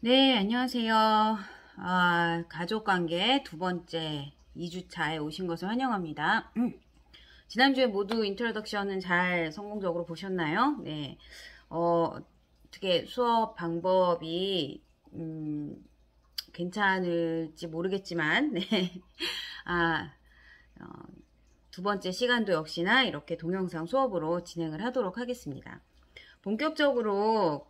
네, 안녕하세요. 가족관계 두 번째 2주차에 오신 것을 환영합니다. 지난주에 모두 인트로덕션은 잘 성공적으로 보셨나요? 네. 어떻게 수업 방법이, 괜찮을지 모르겠지만, 네. 아, 어, 두 번째 시간도 역시나 이렇게 동영상 수업으로 진행을 하도록 하겠습니다. 본격적으로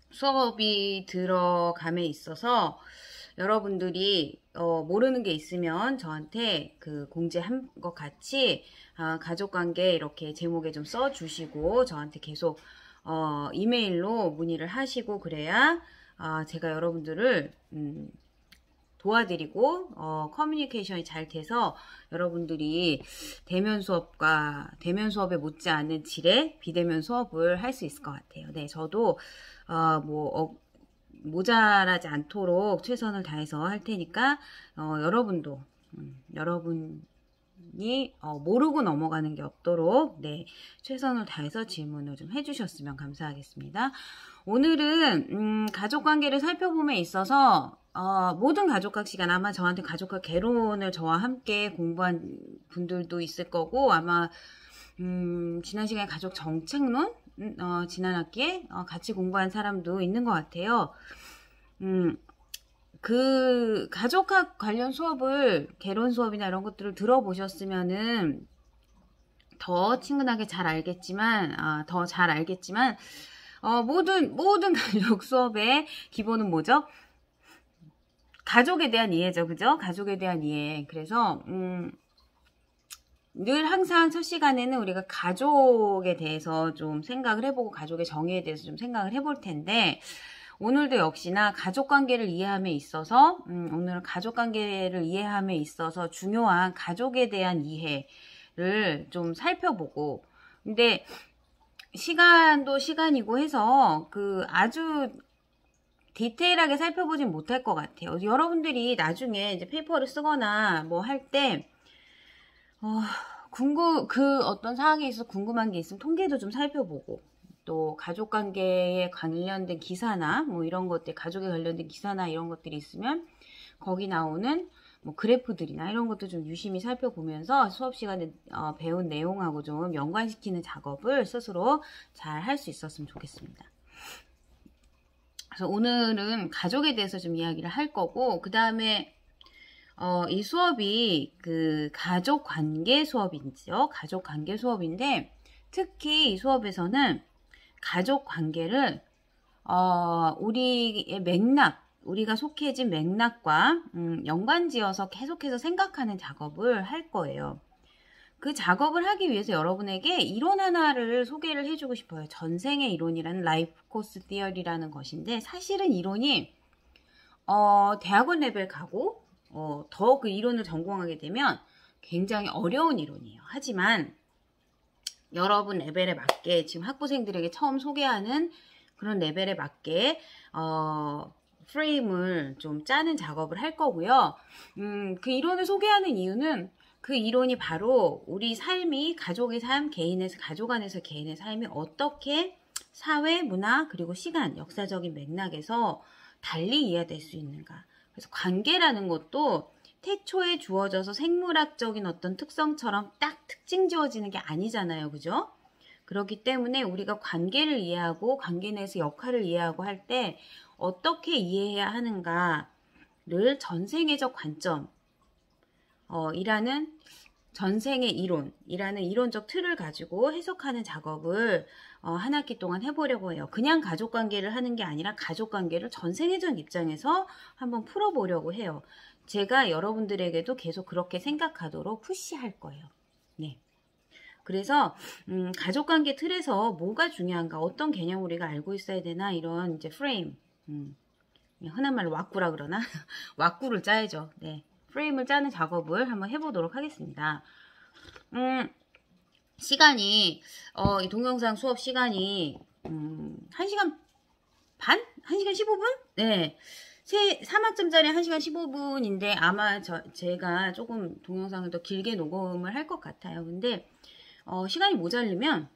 수업이 들어감에 있어서 여러분들이 모르는 게 있으면 저한테 공지한 것 같이 가족관계 이렇게 제목에 좀 써주시고 저한테 계속 이메일로 문의를 하시고 그래야 제가 여러분들을 도와드리고 커뮤니케이션이 잘 돼서 여러분들이 대면 수업에 못지않은 질의 비대면 수업을 할 수 있을 것 같아요. 네, 저도 모자라지 않도록 최선을 다해서 할 테니까 여러분도 여러분이 모르고 넘어가는 게 없도록 네, 최선을 다해서 질문을 좀 해주셨으면 감사하겠습니다. 오늘은 가족관계를 살펴봄에 있어서 모든 가족학 시간 아마 저한테 가족학 개론을 저와 함께 공부한 분들도 있을 거고 아마 지난 시간에 가족 정책론 지난 학기에 같이 공부한 사람도 있는 것 같아요. 그 가족학 관련 수업을 개론 수업이나 이런 것들을 들어보셨으면은 더 친근하게 잘 알겠지만 모든 가족 수업의 기본은 뭐죠? 가족에 대한 이해죠, 그죠? 가족에 대한 이해. 그래서 늘 항상 첫 시간에는 우리가 가족에 대해서 좀 생각을 해보고 가족의 정의에 대해서 좀 생각을 해볼 텐데 오늘도 역시나 가족관계를 이해함에 있어서 오늘 가족관계를 이해함에 있어서 중요한 가족에 대한 이해를 좀 살펴보고 근데 시간도 시간이고 해서 아주 디테일하게 살펴보진 못할 것 같아요. 여러분들이 나중에 이제 페이퍼를 쓰거나 뭐 할 때 어떤 사항에 있어서 궁금한 게 있으면 통계도 좀 살펴보고 또 가족관계에 관련된 기사나 뭐 이런 것들 가족에 관련된 기사나 이런 것들이 있으면 거기 나오는 뭐 그래프들이나 이런 것도 좀 유심히 살펴보면서 수업 시간에 배운 내용하고 좀 연관시키는 작업을 스스로 잘 할 수 있었으면 좋겠습니다. 그래서 오늘은 가족에 대해서 좀 이야기를 할 거고 그 다음에 이 수업이 가족관계 수업이죠. 가족관계 수업인데 특히 이 수업에서는 가족관계를 우리의 우리가 속해진 맥락과 연관지어서 계속해서 생각하는 작업을 할 거예요. 그 작업을 하기 위해서 여러분에게 이론 하나를 소개를 해주고 싶어요. 전생의 이론이라는 라이프 코스 티어리라는 것인데 사실은 이론이 대학원 레벨 가고 더 그 이론을 전공하게 되면 굉장히 어려운 이론이에요. 하지만 여러분 레벨에 맞게 지금 학부생들에게 처음 소개하는 그런 레벨에 맞게 프레임을 좀 짜는 작업을 할 거고요. 그 이론을 소개하는 이유는 그 이론이 바로 우리 삶이 가족의 삶, 가족 안에서 개인의 삶이 어떻게 사회, 문화, 그리고 시간, 역사적인 맥락에서 달리 이해될 수 있는가. 그래서 관계라는 것도 태초에 주어져서 생물학적인 어떤 특성처럼 딱 특징 지어지는 게 아니잖아요. 그죠? 그렇기 때문에 우리가 관계를 이해하고 관계 내에서 역할을 이해하고 할 때 어떻게 이해해야 하는가를 전생애적 관점 이라는 전생의 이론이라는 이론적 틀을 가지고 해석하는 작업을 한 학기 동안 해보려고 해요. 그냥 가족관계를 하는 게 아니라 가족관계를 전생애적 입장에서 한번 풀어보려고 해요. 제가 여러분들에게도 계속 그렇게 생각하도록 푸시할 거예요. 네. 그래서 가족관계 틀에서 뭐가 중요한가, 어떤 개념 우리가 알고 있어야 되나 이런 이제 프레임, 흔한 말로 왁구라 그러나 왁구를 짜야죠. 네. 프레임을 짜는 작업을 한번 해보도록 하겠습니다. 시간이 이 동영상 수업 시간이 1시간 반? 1시간 15분? 네. 3학점짜리 1시간 15분인데 아마 제가 조금 동영상을 더 길게 녹음을 할 것 같아요. 근데 시간이 모자르면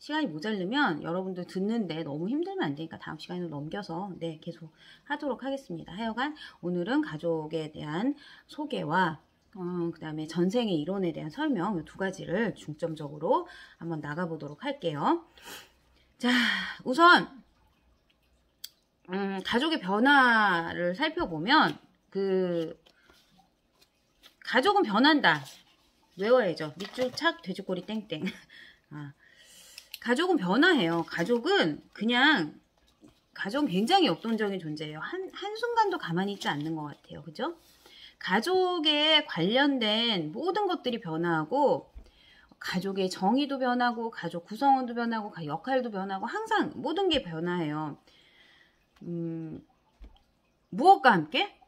시간이 모자르면 여러분들 듣는데 너무 힘들면 안 되니까 다음 시간으로 넘겨서 네, 계속 하도록 하겠습니다. 하여간 오늘은 가족에 대한 소개와 그 다음에 전생의 이론에 대한 설명 이 두 가지를 중점적으로 한번 나가보도록 할게요. 자, 우선 가족의 변화를 살펴보면 가족은 변한다. 외워야죠. 밑줄 착 돼지꼬리 땡땡. 가족은 변화해요. 가족은 굉장히 역동적인 존재예요. 한순간도 가만히 있지 않는 것 같아요. 그죠? 가족에 관련된 모든 것들이 변화하고 가족의 정의도 변하고 가족 구성원도 변하고 역할도 변하고 항상 모든 게 변화해요. 무엇과 함께?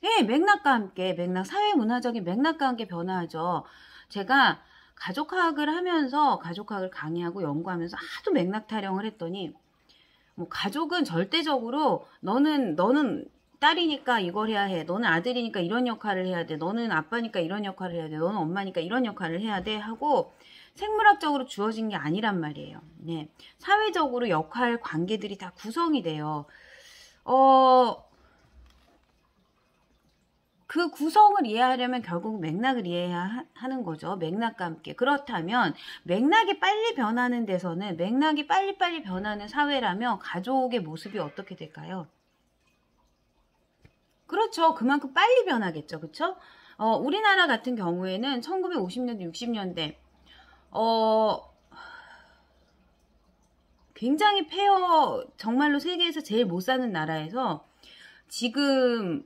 예, 맥락과 함께, 사회문화적인 맥락과 함께 변화하죠. 제가 가족학을 하면서 가족학을 강의하고 연구하면서 하도 맥락 타령을 했더니 뭐 가족은 절대적으로 너는 딸이니까 이걸 해야 해. 너는 아들이니까 이런 역할을 해야 돼. 너는 아빠니까 이런 역할을 해야 돼. 너는 엄마니까 이런 역할을 해야 돼. 하고 생물학적으로 주어진 게 아니란 말이에요. 네. 사회적으로 역할 관계들이 다 구성이 돼요. 그 구성을 이해하려면 결국 맥락을 이해해야 하는 거죠. 맥락과 함께. 그렇다면 맥락이 빨리 변하는 데서는 맥락이 빨리빨리 변하는 사회라면 가족의 모습이 어떻게 될까요? 그렇죠. 그만큼 빨리 변하겠죠. 그렇죠? 우리나라 같은 경우에는 1950년대, 60년대 굉장히 정말로 세계에서 제일 못 사는 나라에서 지금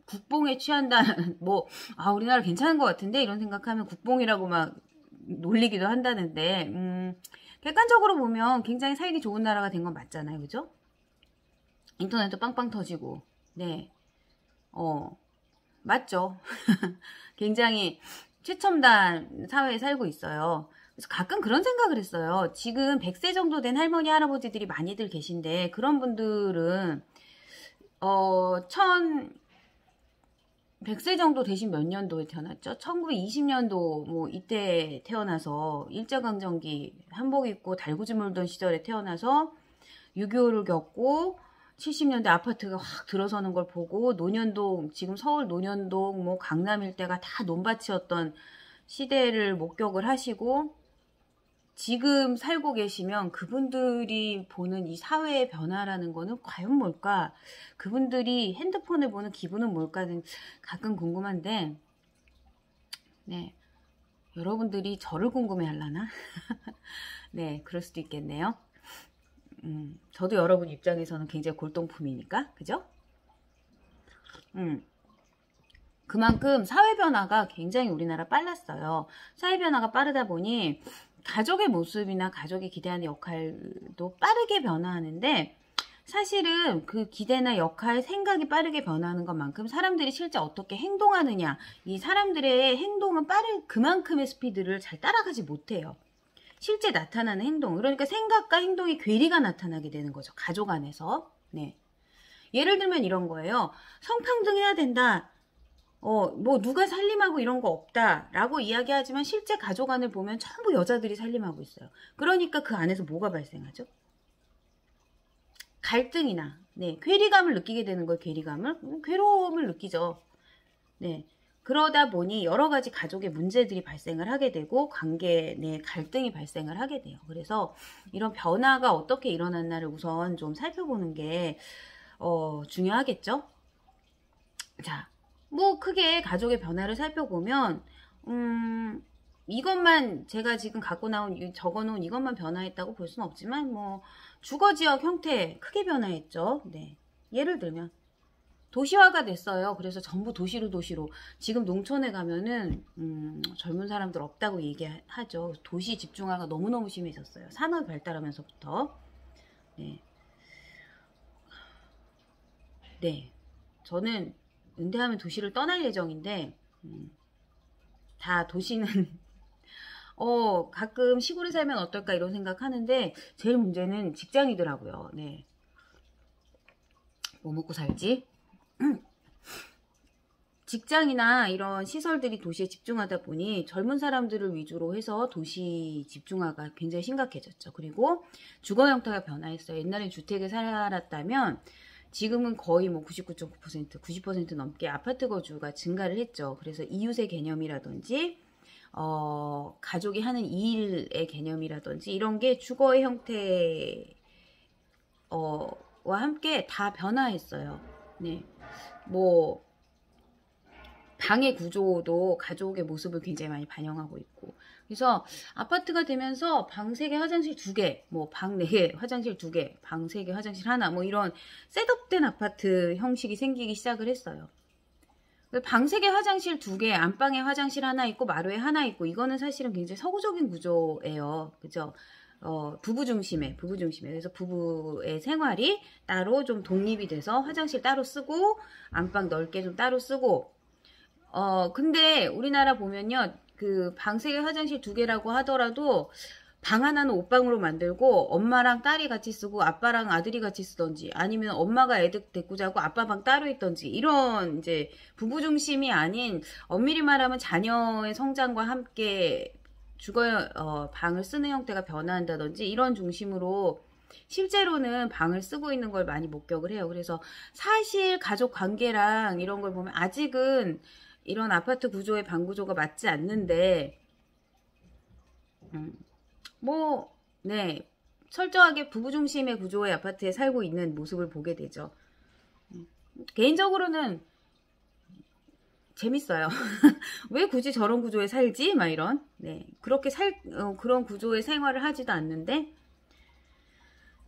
국뽕에 취한다, 우리나라 괜찮은 것 같은데 이런 생각하면 국뽕이라고 막 놀리기도 한다는데 객관적으로 보면 굉장히 살기 좋은 나라가 된 건 맞잖아요. 그죠? 인터넷도 빵빵 터지고 네, 맞죠. 굉장히 최첨단 사회에 살고 있어요. 그래서 가끔 그런 생각을 했어요. 지금 100세 정도 된 할머니, 할아버지들이 많이들 계신데 그런 분들은 100세 정도 되신 몇 년도에 태어났죠? 1920년도 이때 태어나서 일제강점기 한복 입고 달구지 물던 시절에 태어나서 6.25를 겪고 70년대 아파트가 확 들어서는 걸 보고 논현동, 지금 서울 논현동, 강남 일대가 다 논밭이었던 시대를 목격을 하시고 지금 살고 계시면 그분들이 보는 이 사회의 변화라는 거는 과연 뭘까? 그분들이 핸드폰을 보는 기분은 뭘까는 가끔 궁금한데 네, 여러분들이 저를 궁금해 하려나? 네, 그럴 수도 있겠네요. 저도 여러분 입장에서는 굉장히 골동품이니까, 그죠? 그만큼 사회 변화가 굉장히 우리나라 빨랐어요. 사회 변화가 빠르다 보니 가족의 모습이나 가족이 기대하는 역할도 빠르게 변화하는데 사실은 그 기대나 역할, 생각이 빠르게 변하는 것만큼 사람들이 실제 어떻게 행동하느냐, 이 사람들의 행동은 그만큼의 스피드를 잘 따라가지 못해요. 실제 나타나는 행동, 그러니까 생각과 행동의 괴리가 나타나게 되는 거죠. 가족 안에서. 네. 예를 들면 이런 거예요. 성평등해야 된다. 누가 살림하고 이런 거 없다 라고 이야기하지만 실제 가족 안을 보면 전부 여자들이 살림하고 있어요. 그러니까 그 안에서 뭐가 발생하죠? 갈등이나 네, 괴리감을 느끼게 되는 거예요. 괴로움을 느끼죠. 네. 그러다 보니 여러 가지 가족의 문제들이 발생을 하게 되고 관계 내 갈등이 발생을 하게 돼요. 그래서 이런 변화가 어떻게 일어났나를 우선 좀 살펴보는 게 중요하겠죠. 자, 크게 가족의 변화를 살펴보면 이것만 제가 지금 적어놓은 이것만 변화했다고 볼 수는 없지만 주거지역 형태 크게 변화했죠. 네. 예를 들면 도시화가 됐어요. 그래서 전부 도시로 지금 농촌에 가면은 젊은 사람들 없다고 얘기하죠. 도시 집중화가 너무너무 심해졌어요. 산업이 발달하면서부터. 네. 저는 은퇴하면 도시를 떠날 예정인데 다 도시는 가끔 시골에 살면 어떨까 이런 생각하는데 제일 문제는 직장이더라고요. 네. 뭐 먹고 살지? 직장이나 이런 시설들이 도시에 집중하다 보니 젊은 사람들을 위주로 해서 도시 집중화가 굉장히 심각해졌죠. 그리고 주거 형태가 변화했어요. 옛날엔 주택에 살았다면 지금은 거의 뭐 99.9%, 90% 넘게 아파트 거주가 증가를 했죠. 그래서 이웃의 개념이라든지 가족이 하는 일의 개념이라든지 이런 게 주거의 형태 와 함께 다 변화했어요. 네. 뭐 방의 구조도 가족의 모습을 굉장히 많이 반영하고 있고, 그래서 아파트가 되면서 방 3개 화장실 2개, 뭐 방 4개 화장실 2개, 방 3개 화장실 하나, 뭐 이런 셋업된 아파트 형식이 생기기 시작을 했어요. 방 3개 화장실 2개, 안방에 화장실 하나 있고 마루에 하나 있고, 이거는 사실은 굉장히 서구적인 구조예요. 그죠? 부부 중심에. 그래서 부부의 생활이 따로 좀 독립이 돼서 화장실 따로 쓰고, 안방 넓게 좀 따로 쓰고, 근데 우리나라 보면요, 그 방 3개 화장실 2개라고 하더라도 방 하나는 옷방으로 만들고 엄마랑 딸이 같이 쓰고 아빠랑 아들이 같이 쓰던지, 아니면 엄마가 애들 데리고 자고 아빠 방 따로 있던지, 이런 이제 부부 중심이 아닌, 엄밀히 말하면 자녀의 성장과 함께 방을 쓰는 형태가 변화한다든지 이런 중심으로 실제로는 방을 쓰고 있는 걸 많이 목격을 해요. 그래서 사실 가족 관계랑 이런 걸 보면 아직은 이런 아파트 구조의 방 구조가 맞지 않는데, 네, 철저하게 부부 중심의 구조의 아파트에 살고 있는 모습을 보게 되죠. 개인적으로는 재밌어요. 왜 굳이 저런 구조에 살지? 막 이런. 네, 그렇게 그런 구조의 생활을 하지도 않는데,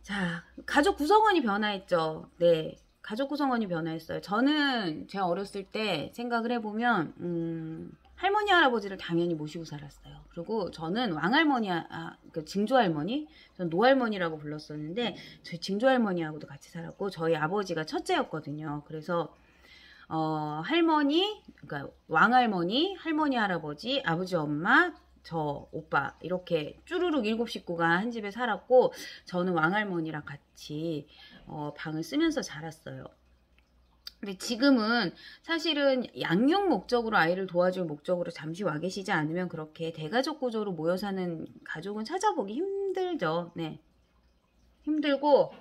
자, 가족 구성원이 변화했죠. 네. 가족 구성원이 변화했어요. 저는 제가 어렸을 때 생각을 해보면 할머니 할아버지를 당연히 모시고 살았어요. 그리고 저는 왕할머니, 그 증조할머니, 전 노할머니라고 불렀었는데 저희 증조할머니하고도 같이 살았고, 저희 아버지가 첫째였거든요. 그래서 할머니, 그러니까 왕할머니, 할머니 할아버지, 아버지 엄마, 저 오빠, 이렇게 쭈루룩 7 식구가 한 집에 살았고, 저는 왕할머니랑 같이 방을 쓰면서 자랐어요. 근데 지금은 사실은 양육 목적으로, 아이를 도와줄 목적으로 잠시 와 계시지 않으면 그렇게 대가족 구조로 모여 사는 가족은 찾아보기 힘들죠. 네. 힘들고,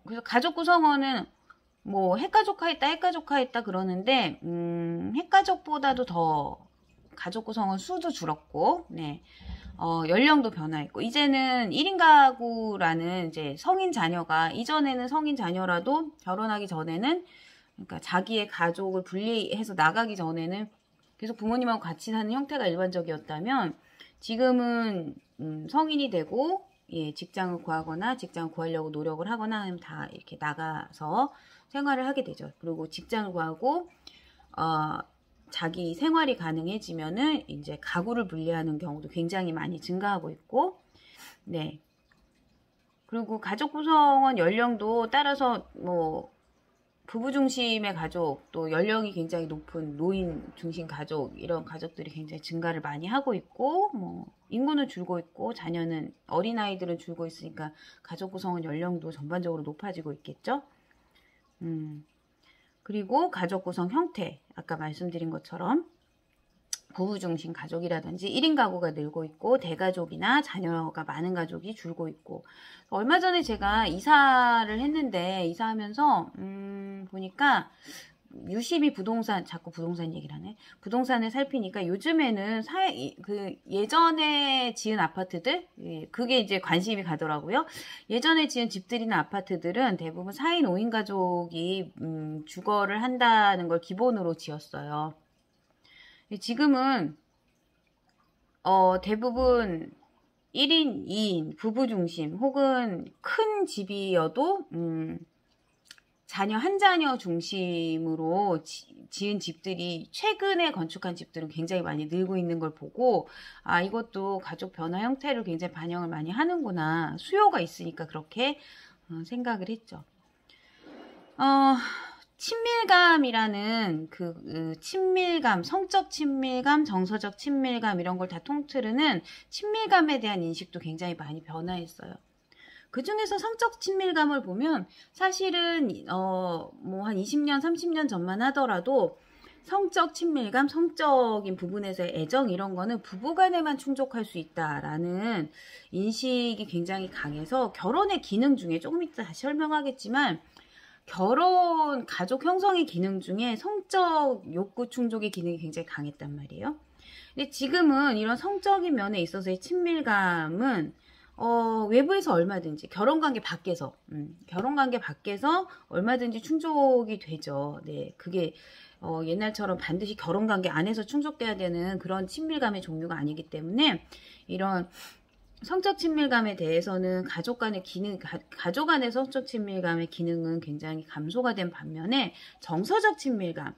그래서 가족 구성원은 뭐 핵가족화했다 그러는데, 핵가족보다도 더 가족 구성원 수도 줄었고, 네. 연령도 변화했고, 이제는 1인 가구라는 이제 성인 자녀가, 이전에는 성인 자녀라도 결혼하기 전에는, 그러니까 자기의 가족을 분리해서 나가기 전에는 계속 부모님하고 같이 사는 형태가 일반적이었다면, 지금은 성인이 되고, 예, 직장을 구하거나 직장을 구하려고 노력을 하거나 하면 다 이렇게 나가서 생활을 하게 되죠. 그리고 직장을 구하고 자기 생활이 가능해지면은 이제 가구를 분리하는 경우도 굉장히 많이 증가하고 있고, 네. 그리고 가족 구성원 연령도 따라서 뭐 부부 중심의 가족, 또 연령이 굉장히 높은 노인 중심 가족, 이런 가족들이 굉장히 증가를 많이 하고 있고, 뭐 인구는 줄고 있고 자녀는, 어린아이들은 줄고 있으니까 가족 구성원 연령도 전반적으로 높아지고 있겠죠. 그리고 가족 구성 형태, 아까 말씀드린 것처럼 부부 중심 가족이라든지 1인 가구가 늘고 있고, 대가족이나 자녀가 많은 가족이 줄고 있고, 얼마 전에 제가 이사를 했는데, 이사하면서 보니까 유심히 자꾸 부동산 얘기를 하네. 부동산을 살피니까 요즘에는 예전에 지은 아파트들, 그게 이제 관심이 가더라고요. 예전에 지은 집들이나 아파트들은 대부분 4인 5인 가족이 주거를 한다는 걸 기본으로 지었어요. 지금은 대부분 1인, 2인, 부부 중심, 혹은 큰 집이어도 한 자녀 중심으로 지은 집들이, 최근에 건축한 집들은 굉장히 많이 늘고 있는 걸 보고, 이것도 가족 변화 형태를 굉장히 반영을 많이 하는구나, 수요가 있으니까 그렇게 생각을 했죠. 친밀감이라는 친밀감, 성적 친밀감, 정서적 친밀감, 이런 걸 다 통틀으는 친밀감에 대한 인식도 굉장히 많이 변화했어요. 그 중에서 성적 친밀감을 보면 사실은 뭐 한 20년, 30년 전만 하더라도 성적 친밀감, 성적인 부분에서의 애정 이런 거는 부부간에만 충족할 수 있다라는 인식이 굉장히 강해서 결혼의 기능 중에 조금 이따 다시 설명하겠지만 결혼, 가족 형성의 기능 중에 성적 욕구 충족의 기능이 굉장히 강했단 말이에요. 근데 지금은 이런 성적인 면에 있어서의 친밀감은 외부에서 얼마든지 결혼관계 밖에서 결혼관계 밖에서 얼마든지 충족이 되죠. 네, 그게 옛날처럼 반드시 결혼관계 안에서 충족돼야 되는 그런 친밀감의 종류가 아니기 때문에 이런 성적 친밀감에 대해서는 가족 간의 기능, 가족 안의 성적 친밀감의 기능은 굉장히 감소가 된 반면에 정서적 친밀감,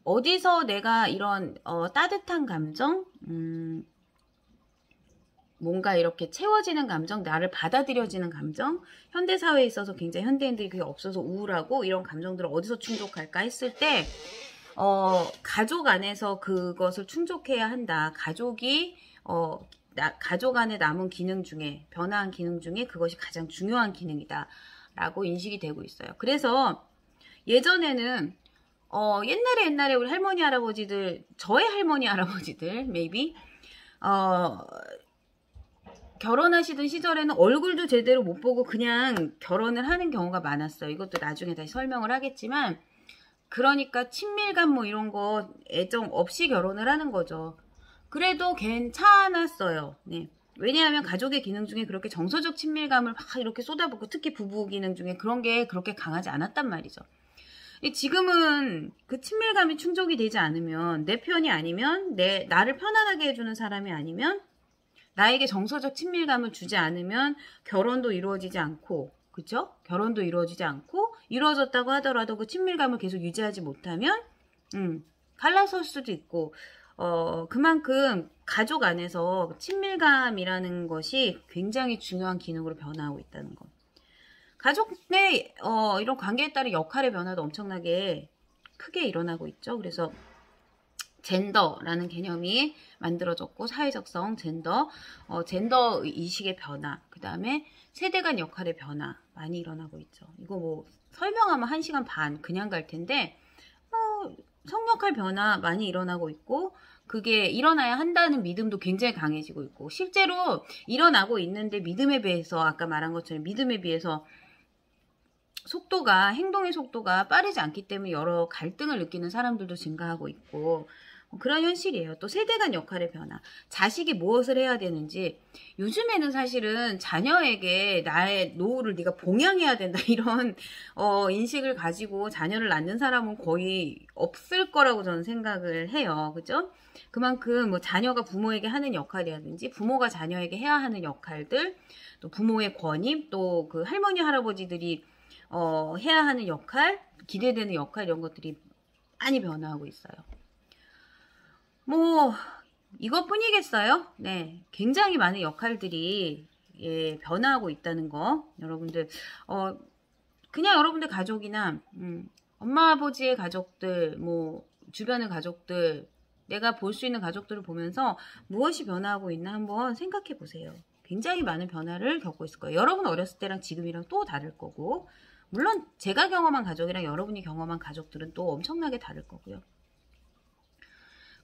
어디서 내가 이런 따뜻한 감정, 뭔가 이렇게 채워지는 감정, 나를 받아들여지는 감정, 현대사회에 있어서 굉장히 현대인들이 그게 없어서 우울하고 이런 감정들을 어디서 충족할까 했을 때 가족 안에서 그것을 충족해야 한다. 가족이 가족 안에 남은 기능 중에 변화한 기능 중에 그것이 가장 중요한 기능이다 라고 인식이 되고 있어요. 그래서 예전에는 옛날에 우리 할머니 할아버지들, 저의 할머니 할아버지들 maybe 결혼하시던 시절에는 얼굴도 제대로 못 보고 그냥 결혼을 하는 경우가 많았어요. 이것도 나중에 다시 설명을 하겠지만, 그러니까 친밀감 뭐 이런 거 애정 없이 결혼을 하는 거죠. 그래도 괜찮았어요. 네. 왜냐하면 가족의 기능 중에 그렇게 정서적 친밀감을 막 이렇게 쏟아붓고 특히 부부 기능 중에 그런 게 그렇게 강하지 않았단 말이죠. 지금은 그 친밀감이 충족이 되지 않으면, 내 편이 아니면, 나를 편안하게 해주는 사람이 아니면, 나에게 정서적 친밀감을 주지 않으면 결혼도 이루어지지 않고, 그쵸? 결혼도 이루어지지 않고, 이루어졌다고 하더라도 그 친밀감을 계속 유지하지 못하면, 갈라설 수도 있고, 그만큼 가족 안에서 친밀감이라는 것이 굉장히 중요한 기능으로 변화하고 있다는 것. 가족 내 이런 관계에 따른 역할의 변화도 엄청나게 크게 일어나고 있죠. 그래서 젠더라는 개념이 만들어졌고, 사회적성, 젠더 의식의 변화, 그 다음에 세대 간 역할의 변화 많이 일어나고 있죠. 이거 뭐 설명하면 1시간 반 그냥 갈 텐데 성역할 변화 많이 일어나고 있고, 그게 일어나야 한다는 믿음도 굉장히 강해지고 있고, 실제로 일어나고 있는데 믿음에 비해서, 아까 말한 것처럼 믿음에 비해서 행동의 속도가 빠르지 않기 때문에 여러 갈등을 느끼는 사람들도 증가하고 있고, 그런 현실이에요. 또 세대 간 역할의 변화, 자식이 무엇을 해야 되는지, 요즘에는 사실은 자녀에게 나의 노후를 네가 봉양해야 된다 이런 인식을 가지고 자녀를 낳는 사람은 거의 없을 거라고 저는 생각을 해요. 그죠? 그만큼 뭐 자녀가 부모에게 하는 역할이라든지 부모가 자녀에게 해야 하는 역할들, 또 부모의 권위, 또 그 할머니 할아버지들이 해야 하는 역할, 기대되는 역할, 이런 것들이 많이 변화하고 있어요. 뭐 이것뿐이겠어요? 네, 굉장히 많은 역할들이 변화하고 있다는 거, 여러분들 그냥 여러분들 가족이나 엄마 아버지의 가족들, 뭐 주변의 가족들, 내가 볼 수 있는 가족들을 보면서 무엇이 변화하고 있나 한번 생각해 보세요. 굉장히 많은 변화를 겪고 있을 거예요. 여러분 어렸을 때랑 지금이랑 또 다를 거고, 물론 제가 경험한 가족이랑 여러분이 경험한 가족들은 또 엄청나게 다를 거고요.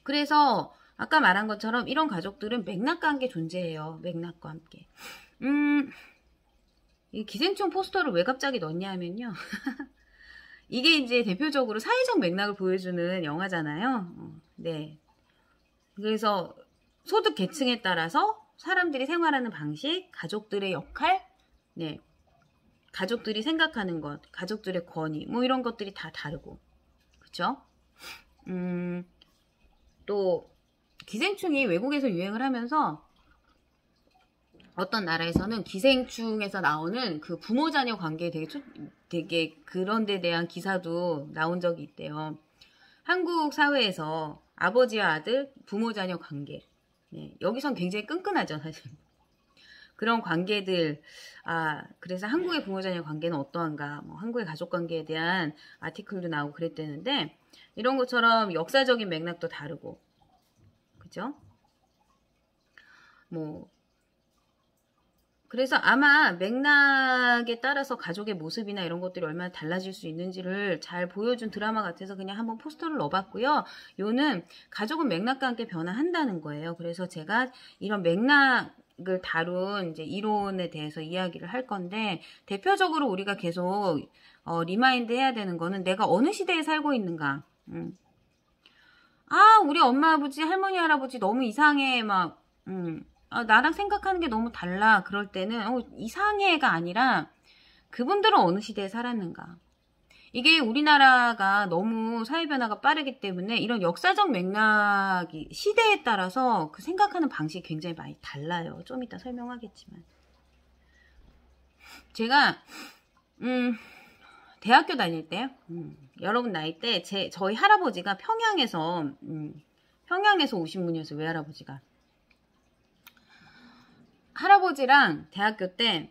그래서 아까 말한 것처럼 이런 가족들은 맥락과 함께 존재해요. 맥락과 함께. 이 기생충 포스터를 왜 갑자기 넣냐 하면요. 이게 이제 대표적으로 사회적 맥락을 보여주는 영화잖아요. 네. 그래서 소득 계층에 따라서 사람들이 생활하는 방식, 가족들의 역할, 네. 가족들이 생각하는 것, 가족들의 권위, 뭐 이런 것들이 다 다르고. 그쵸? 또 기생충이 외국에서 유행을 하면서 어떤 나라에서는 기생충에서 나오는 그 부모 자녀 관계에 되게 그런 데 대한 기사도 나온 적이 있대요. 한국 사회에서 아버지와 아들, 부모 자녀 관계, 네, 여기선 굉장히 끈끈하죠, 사실. 그런 관계들, 그래서 한국의 부모 자녀 관계는 어떠한가, 뭐 한국의 가족 관계에 대한 아티클도 나오고 그랬대는데, 이런 것처럼 역사적인 맥락도 다르고, 그죠? 뭐 그래서 아마 맥락에 따라서 가족의 모습이나 이런 것들이 얼마나 달라질 수 있는지를 잘 보여준 드라마 같아서 그냥 한번 포스터를 넣어봤고요. 요는 가족은 맥락과 함께 변화한다는 거예요. 그래서 제가 이런 맥락을 다룬 이제 이론에 대해서 이야기를 할 건데, 대표적으로 우리가 계속 리마인드 해야 되는 거는 내가 어느 시대에 살고 있는가. 우리 엄마 아버지 할머니 할아버지 너무 이상해 막 나랑 생각하는 게 너무 달라. 그럴 때는 이상해가 아니라 그분들은 어느 시대에 살았는가. 이게 우리나라가 너무 사회 변화가 빠르기 때문에 이런 역사적 맥락이 시대에 따라서 그 생각하는 방식이 굉장히 많이 달라요. 좀 이따 설명하겠지만. 제가 대학교 다닐 때요. 여러분 나이 때 저희 할아버지가 평양에서 오신 분이었어요. 외할아버지가. 할아버지랑 대학교 때,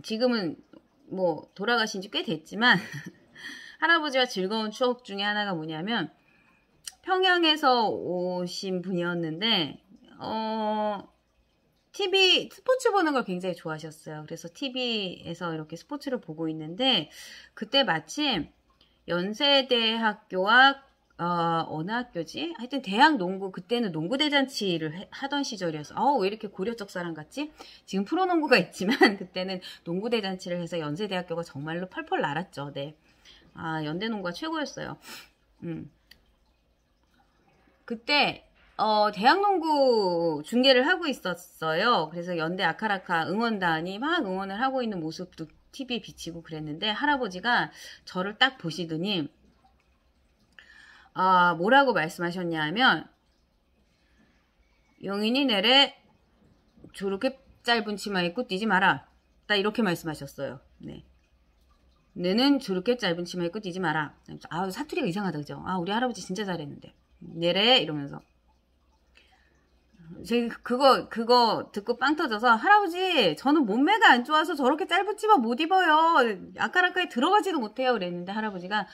지금은 뭐 돌아가신 지 꽤 됐지만 할아버지와 즐거운 추억 중에 하나가 뭐냐면, 평양에서 오신 분이었는데 TV 스포츠 보는 걸 굉장히 좋아하셨어요. 그래서 TV에서 이렇게 스포츠를 보고 있는데, 그때 마침 연세대학교와 어느 학교지? 하여튼 대학 농구, 그때는 농구 대잔치를 하던 시절이어서 왜 이렇게 고려적 사람 같지? 지금 프로농구가 있지만 그때는 농구 대잔치를 해서 연세대학교가 정말로 펄펄 날았죠. 네. 연대농구가 최고였어요. 그때 대학농구 중계를 하고 있었어요. 그래서 연대 아카라카 응원단이 막 응원을 하고 있는 모습도 TV에 비치고 그랬는데, 할아버지가 저를 딱 보시더니 뭐라고 말씀하셨냐면, 용인이 내래 저렇게 짧은 치마 입고 뛰지 마라. 딱 이렇게 말씀하셨어요. 네. 너는 저렇게 짧은 치마 입고 뛰지 마라. 사투리가 이상하다, 그죠? 우리 할아버지 진짜 잘했는데. 내래 이러면서. 제가 그거 듣고 빵 터져서, 할아버지, 저는 몸매가 안 좋아서 저렇게 짧은 치마 못 입어요. 아까라까에 들어가지도 못해요. 그랬는데, 할아버지가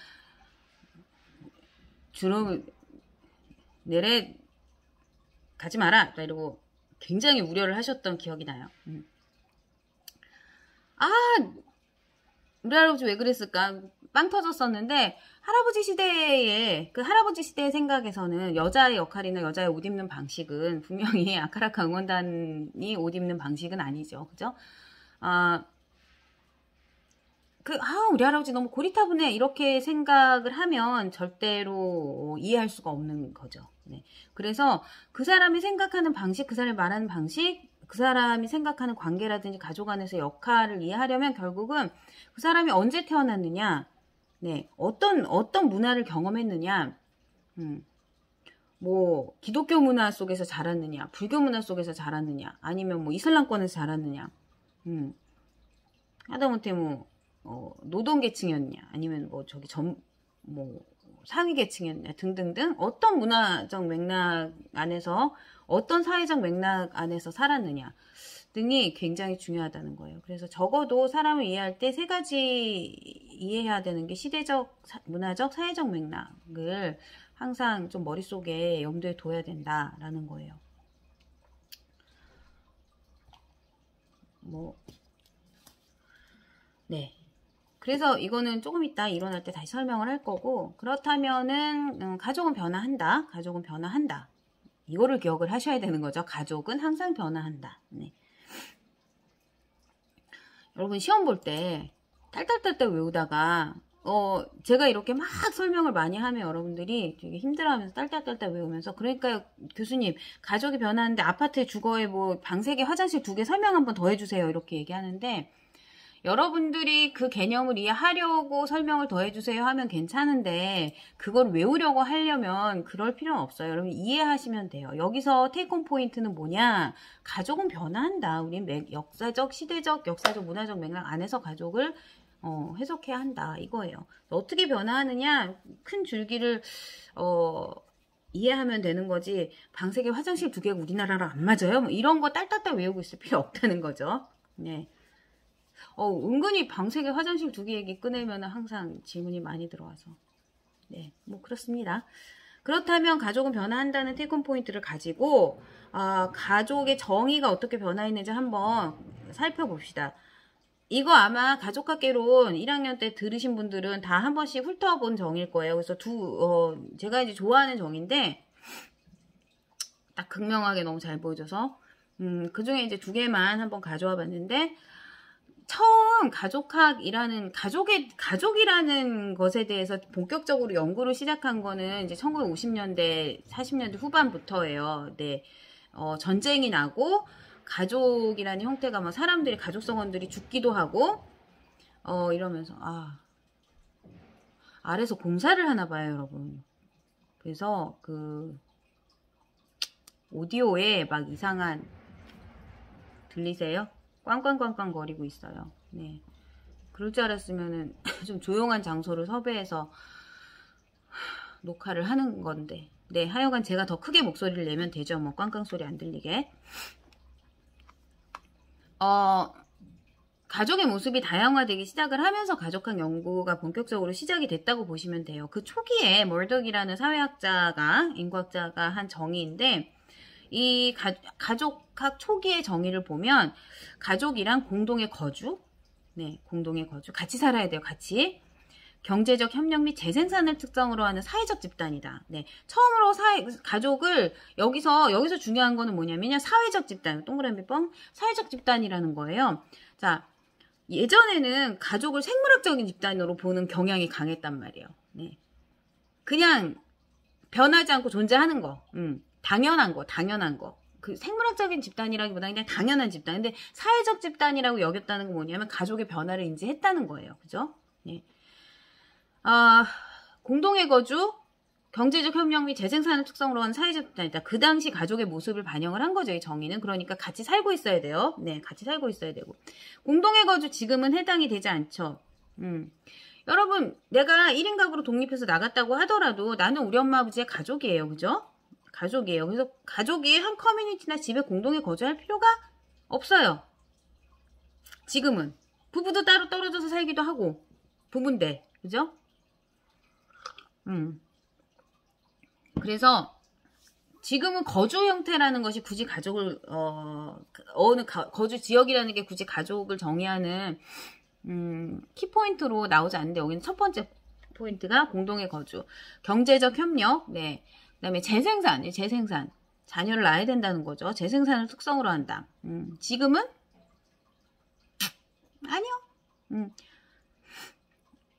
주로 내래 가지 마라 이러고 굉장히 우려를 하셨던 기억이 나요. 우리 할아버지 왜 그랬을까? 빵 터졌었는데, 할아버지 시대의 생각에서는 여자의 역할이나 여자의 옷 입는 방식은 분명히 아카라카 응원단이 옷 입는 방식은 아니죠. 그죠? 우리 할아버지 너무 고리타분해. 이렇게 생각을 하면 절대로 이해할 수가 없는 거죠. 네. 그래서 그 사람이 생각하는 방식, 그 사람이 말하는 방식, 그 사람이 생각하는 관계라든지 가족 안에서 역할을 이해하려면 결국은 그 사람이 언제 태어났느냐, 네, 어떤 문화를 경험했느냐, 뭐 기독교 문화 속에서 자랐느냐, 불교 문화 속에서 자랐느냐, 아니면 뭐 이슬람권에서 자랐느냐, 하다못해 뭐 노동계층이었냐, 아니면 상위계층이었냐 등등등, 어떤 문화적 맥락 안에서, 어떤 사회적 맥락 안에서 살았느냐 등이 굉장히 중요하다는 거예요. 그래서 적어도 사람을 이해할 때 세 가지 이해해야 되는 게 시대적, 문화적, 사회적 맥락을 항상 좀 머릿속에 염두에 둬야 된다라는 거예요. 네. 그래서 이거는 조금 이따 일어날 때 다시 설명을 할 거고, 그렇다면은 가족은 변화한다. 가족은 변화한다. 이거를 기억을 하셔야 되는 거죠. 가족은 항상 변화한다. 네. 여러분 시험 볼 때 딸딸딸딸 외우다가 제가 이렇게 막 설명을 많이 하면 여러분들이 되게 힘들어하면서 딸딸딸딸 외우면서, 그러니까 교수님 가족이 변하는데 아파트에 주거에 뭐 방 3개 화장실 2개 설명 한번 더 해주세요 이렇게 얘기하는데, 여러분들이 그 개념을 이해하려고 설명을 더 해주세요 하면 괜찮은데, 그걸 외우려고 하려면 그럴 필요는 없어요. 여러분 이해하시면 돼요. 여기서 테이크홈 포인트는 뭐냐? 가족은 변화한다. 우리 역사적, 시대적, 역사적, 문화적 맥락 안에서 가족을 해석해야 한다. 이거예요. 어떻게 변화하느냐? 큰 줄기를 이해하면 되는 거지, 방 3개 화장실 2개가 우리나라랑 안 맞아요? 뭐 이런 거 딸딸딸 외우고 있을 필요 없다는 거죠. 네. 은근히 방 3개 화장실 2개 얘기 꺼내면 항상 질문이 많이 들어와서. 네, 뭐 그렇습니다. 그렇다면 가족은 변화한다는 테이크홈 포인트를 가지고 가족의 정의가 어떻게 변화했는지 한번 살펴봅시다. 이거 아마 가족학개론 1학년 때 들으신 분들은 다 한 번씩 훑어본 정일 거예요. 그래서 제가 이제 좋아하는 정인데, 딱 극명하게 너무 잘 보여줘서, 그 중에 이제 2개만 한번 가져와 봤는데, 처음 가족학이라는, 가족이라는 것에 대해서 본격적으로 연구를 시작한 거는 이제 1950년대, 40년대 후반부터예요. 네. 전쟁이 나고, 가족이라는 형태가 막 사람들이, 가족성원들이 죽기도 하고, 이러면서, 아래서 공사를 하나 봐요, 여러분. 그래서, 오디오에 막 이상한, 들리세요? 꽝꽝꽝꽝 거리고 있어요. 네. 그럴 줄 알았으면은, 좀 조용한 장소를 섭외해서, 녹화를 하는 건데. 네, 하여간 제가 더 크게 목소리를 내면 되죠. 뭐, 꽝꽝 소리 안 들리게. 가족의 모습이 다양화되기 시작을 하면서 가족학 연구가 본격적으로 시작이 됐다고 보시면 돼요. 그 초기에 멀덕이라는 사회학자가, 인구학자가 한 정의인데, 이 가족학 초기의 정의를 보면, 가족이랑 공동의 거주, 네, 공동의 거주, 같이 살아야 돼요, 같이. 경제적 협력 및 재생산을 특성으로 하는 사회적 집단이다. 네. 처음으로 가족을, 여기서 중요한 거는 뭐냐면요. 사회적 집단, 동그라미 뻥, 사회적 집단이라는 거예요. 자, 예전에는 가족을 생물학적인 집단으로 보는 경향이 강했단 말이에요. 네. 그냥 변하지 않고 존재하는 거. 당연한 거. 그 생물학적인 집단이라기보다는 그냥 당연한 집단. 근데 사회적 집단이라고 여겼다는 건 뭐냐면 가족의 변화를 인지했다는 거예요. 그죠? 네. 공동의 거주, 경제적 협력 및 재생산을 특성으로 하는 사회적 집단이다. 그 당시 가족의 모습을 반영을 한 거죠, 이 정의는. 그러니까 같이 살고 있어야 돼요. 네, 같이 살고 있어야 되고. 공동의 거주 지금은 해당이 되지 않죠. 여러분, 내가 1인 가구로 독립해서 나갔다고 하더라도 나는 우리 엄마 아버지의 가족이에요. 그죠? 가족이에요. 그래서 가족이 한 커뮤니티나 집에 공동에 거주할 필요가 없어요. 지금은. 부부도 따로 떨어져서 살기도 하고, 부부인데. 그죠? 그래서 지금은 거주 형태라는 것이 굳이 가족을 거주 지역이라는 게 굳이 가족을 정의하는 키포인트로 나오지 않는데 여기는 첫 번째 포인트가 공동의 거주, 경제적 협력, 네, 그다음에 재생산, 자녀를 낳아야 된다는 거죠. 재생산을 특성으로 한다. 지금은 아니요.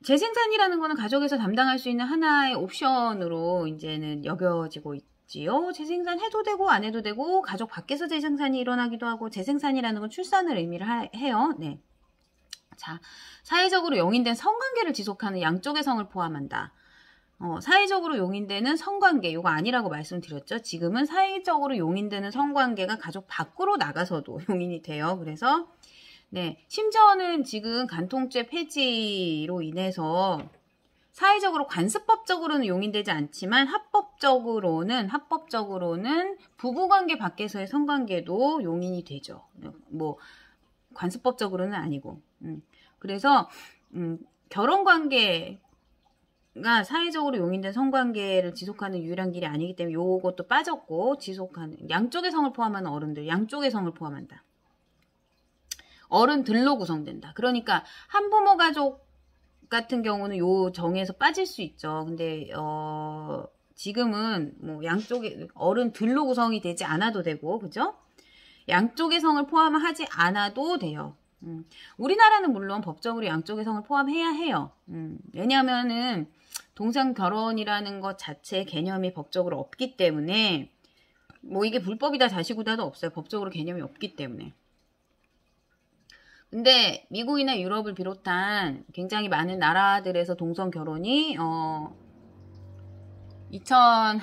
재생산이라는 거는 가족에서 담당할 수 있는 하나의 옵션으로 이제는 여겨지고 있지요. 재생산 해도 되고 안 해도 되고 가족 밖에서 재생산이 일어나기도 하고 재생산이라는 건 출산을 의미를 해요. 네. 자, 사회적으로 용인된 성관계를 지속하는 양쪽의 성을 포함한다. 사회적으로 용인되는 성관계, 이거 아니라고 말씀드렸죠. 지금은 사회적으로 용인되는 성관계가 가족 밖으로 나가서도 용인이 돼요. 그래서 네, 심지어는 지금 간통죄 폐지로 인해서 사회적으로 관습법적으로는 용인되지 않지만 합법적으로는 부부관계 밖에서의 성관계도 용인이 되죠. 뭐 관습법적으로는 아니고. 그래서 결혼관계가 사회적으로 용인된 성관계를 지속하는 유일한 길이 아니기 때문에 요것도 빠졌고 지속하는 양쪽의 성을 포함하는 어른들, 양쪽의 성을 포함한다. 어른들로 구성된다. 그러니까 한부모 가족 같은 경우는 요 정에서 빠질 수 있죠. 근데 지금은 뭐 양쪽에 어른들로 구성이 되지 않아도 되고, 그죠? 양쪽의 성을 포함하지 않아도 돼요. 우리나라는 물론 법적으로 양쪽의 성을 포함해야 해요. 왜냐하면은 동성 결혼이라는 것 자체 개념이 법적으로 없기 때문에 뭐 이게 불법이다 자시구다도 없어요. 법적으로 개념이 없기 때문에. 근데 미국이나 유럽을 비롯한 굉장히 많은 나라들에서 동성 결혼이 2010년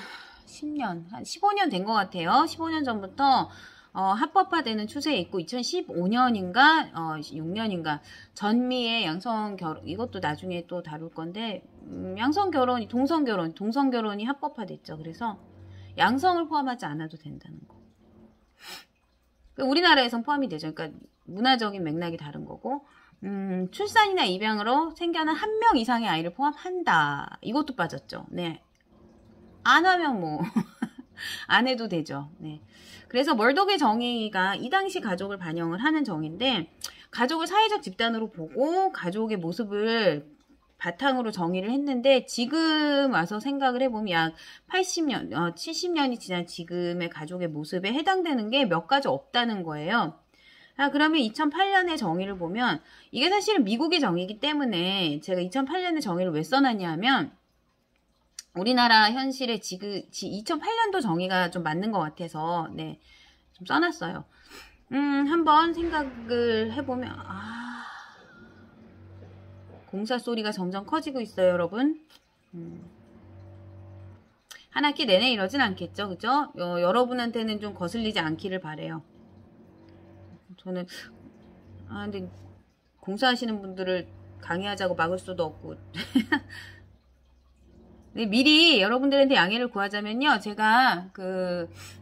한 15년 된 것 같아요. 15년 전부터 합법화되는 추세에 있고 2015년인가 6년인가 전미의 양성 결혼, 이것도 나중에 또 다룰 건데 양성 결혼이 동성 결혼이 합법화됐죠. 그래서 양성을 포함하지 않아도 된다는 거. 우리나라에선 포함이 되죠. 그러니까 문화적인 맥락이 다른 거고, 출산이나 입양으로 생겨난 한 명 이상의 아이를 포함한다. 이것도 빠졌죠. 네. 안 하면 뭐 안 해도 되죠. 네. 그래서 멀덕의 정의가 이 당시 가족을 반영을 하는 정의인데, 가족을 사회적 집단으로 보고 가족의 모습을 바탕으로 정의를 했는데, 지금 와서 생각을 해보면 약 80년, 70년이 지난 지금의 가족의 모습에 해당되는 게 몇 가지 없다는 거예요. 그러면 2008년의 정의를 보면, 이게 사실은 미국의 정의이기 때문에 제가 2008년의 정의를 왜 써놨냐 하면, 우리나라 현실에 지금 2008년도 정의가 좀 맞는 것 같아서 네, 좀 써놨어요. 한번 생각을 해보면 공사 소리가 점점 커지고 있어요, 여러분. 한 학기 내내 이러진 않겠죠, 그죠? 여러분한테는 좀 거슬리지 않기를 바래요. 저는 근데 공사하시는 분들을 강의하자고 막을 수도 없고. 네, 미리 여러분들한테 양해를 구하자면요. 제가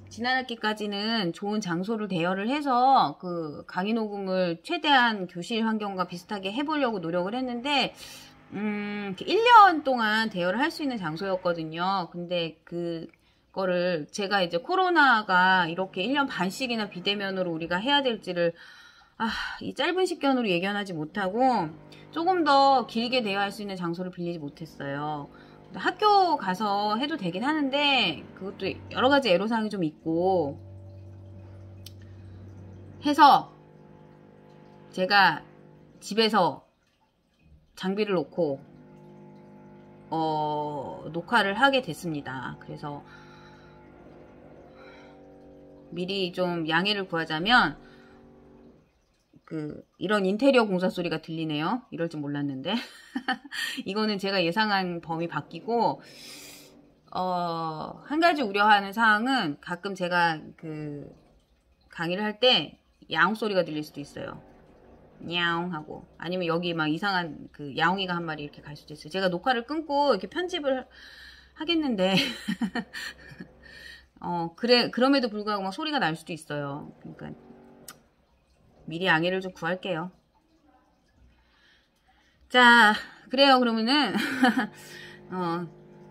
지난 학기까지는 좋은 장소를 대여를 해서 강의 녹음을 최대한 교실 환경과 비슷하게 해보려고 노력을 했는데 1년 동안 대여를 할 수 있는 장소였거든요. 근데 그거를 제가 이제 코로나가 이렇게 1년 반씩이나 비대면으로 우리가 해야 될지를 이 짧은 시간으로 예견하지 못하고 조금 더 길게 대여할 수 있는 장소를 빌리지 못했어요. 학교 가서 해도 되긴 하는데 그것도 여러 가지 애로사항이 좀 있고 해서 제가 집에서 장비를 놓고 녹화를 하게 됐습니다. 그래서 미리 좀 양해를 구하자면 이런 인테리어 공사 소리가 들리네요. 이럴 줄 몰랐는데. 이거는 제가 예상한 범위 바뀌고, 한 가지 우려하는 사항은 가끔 제가 강의를 할 때 야옹 소리가 들릴 수도 있어요. 야옹 하고. 아니면 여기 막 이상한 야옹이가 한 마리 이렇게 갈 수도 있어요. 제가 녹화를 끊고 이렇게 편집을 하겠는데, 그럼에도 불구하고 막 소리가 날 수도 있어요. 그러니까, 미리 양해를 좀 구할게요. 자, 그래요. 그러면은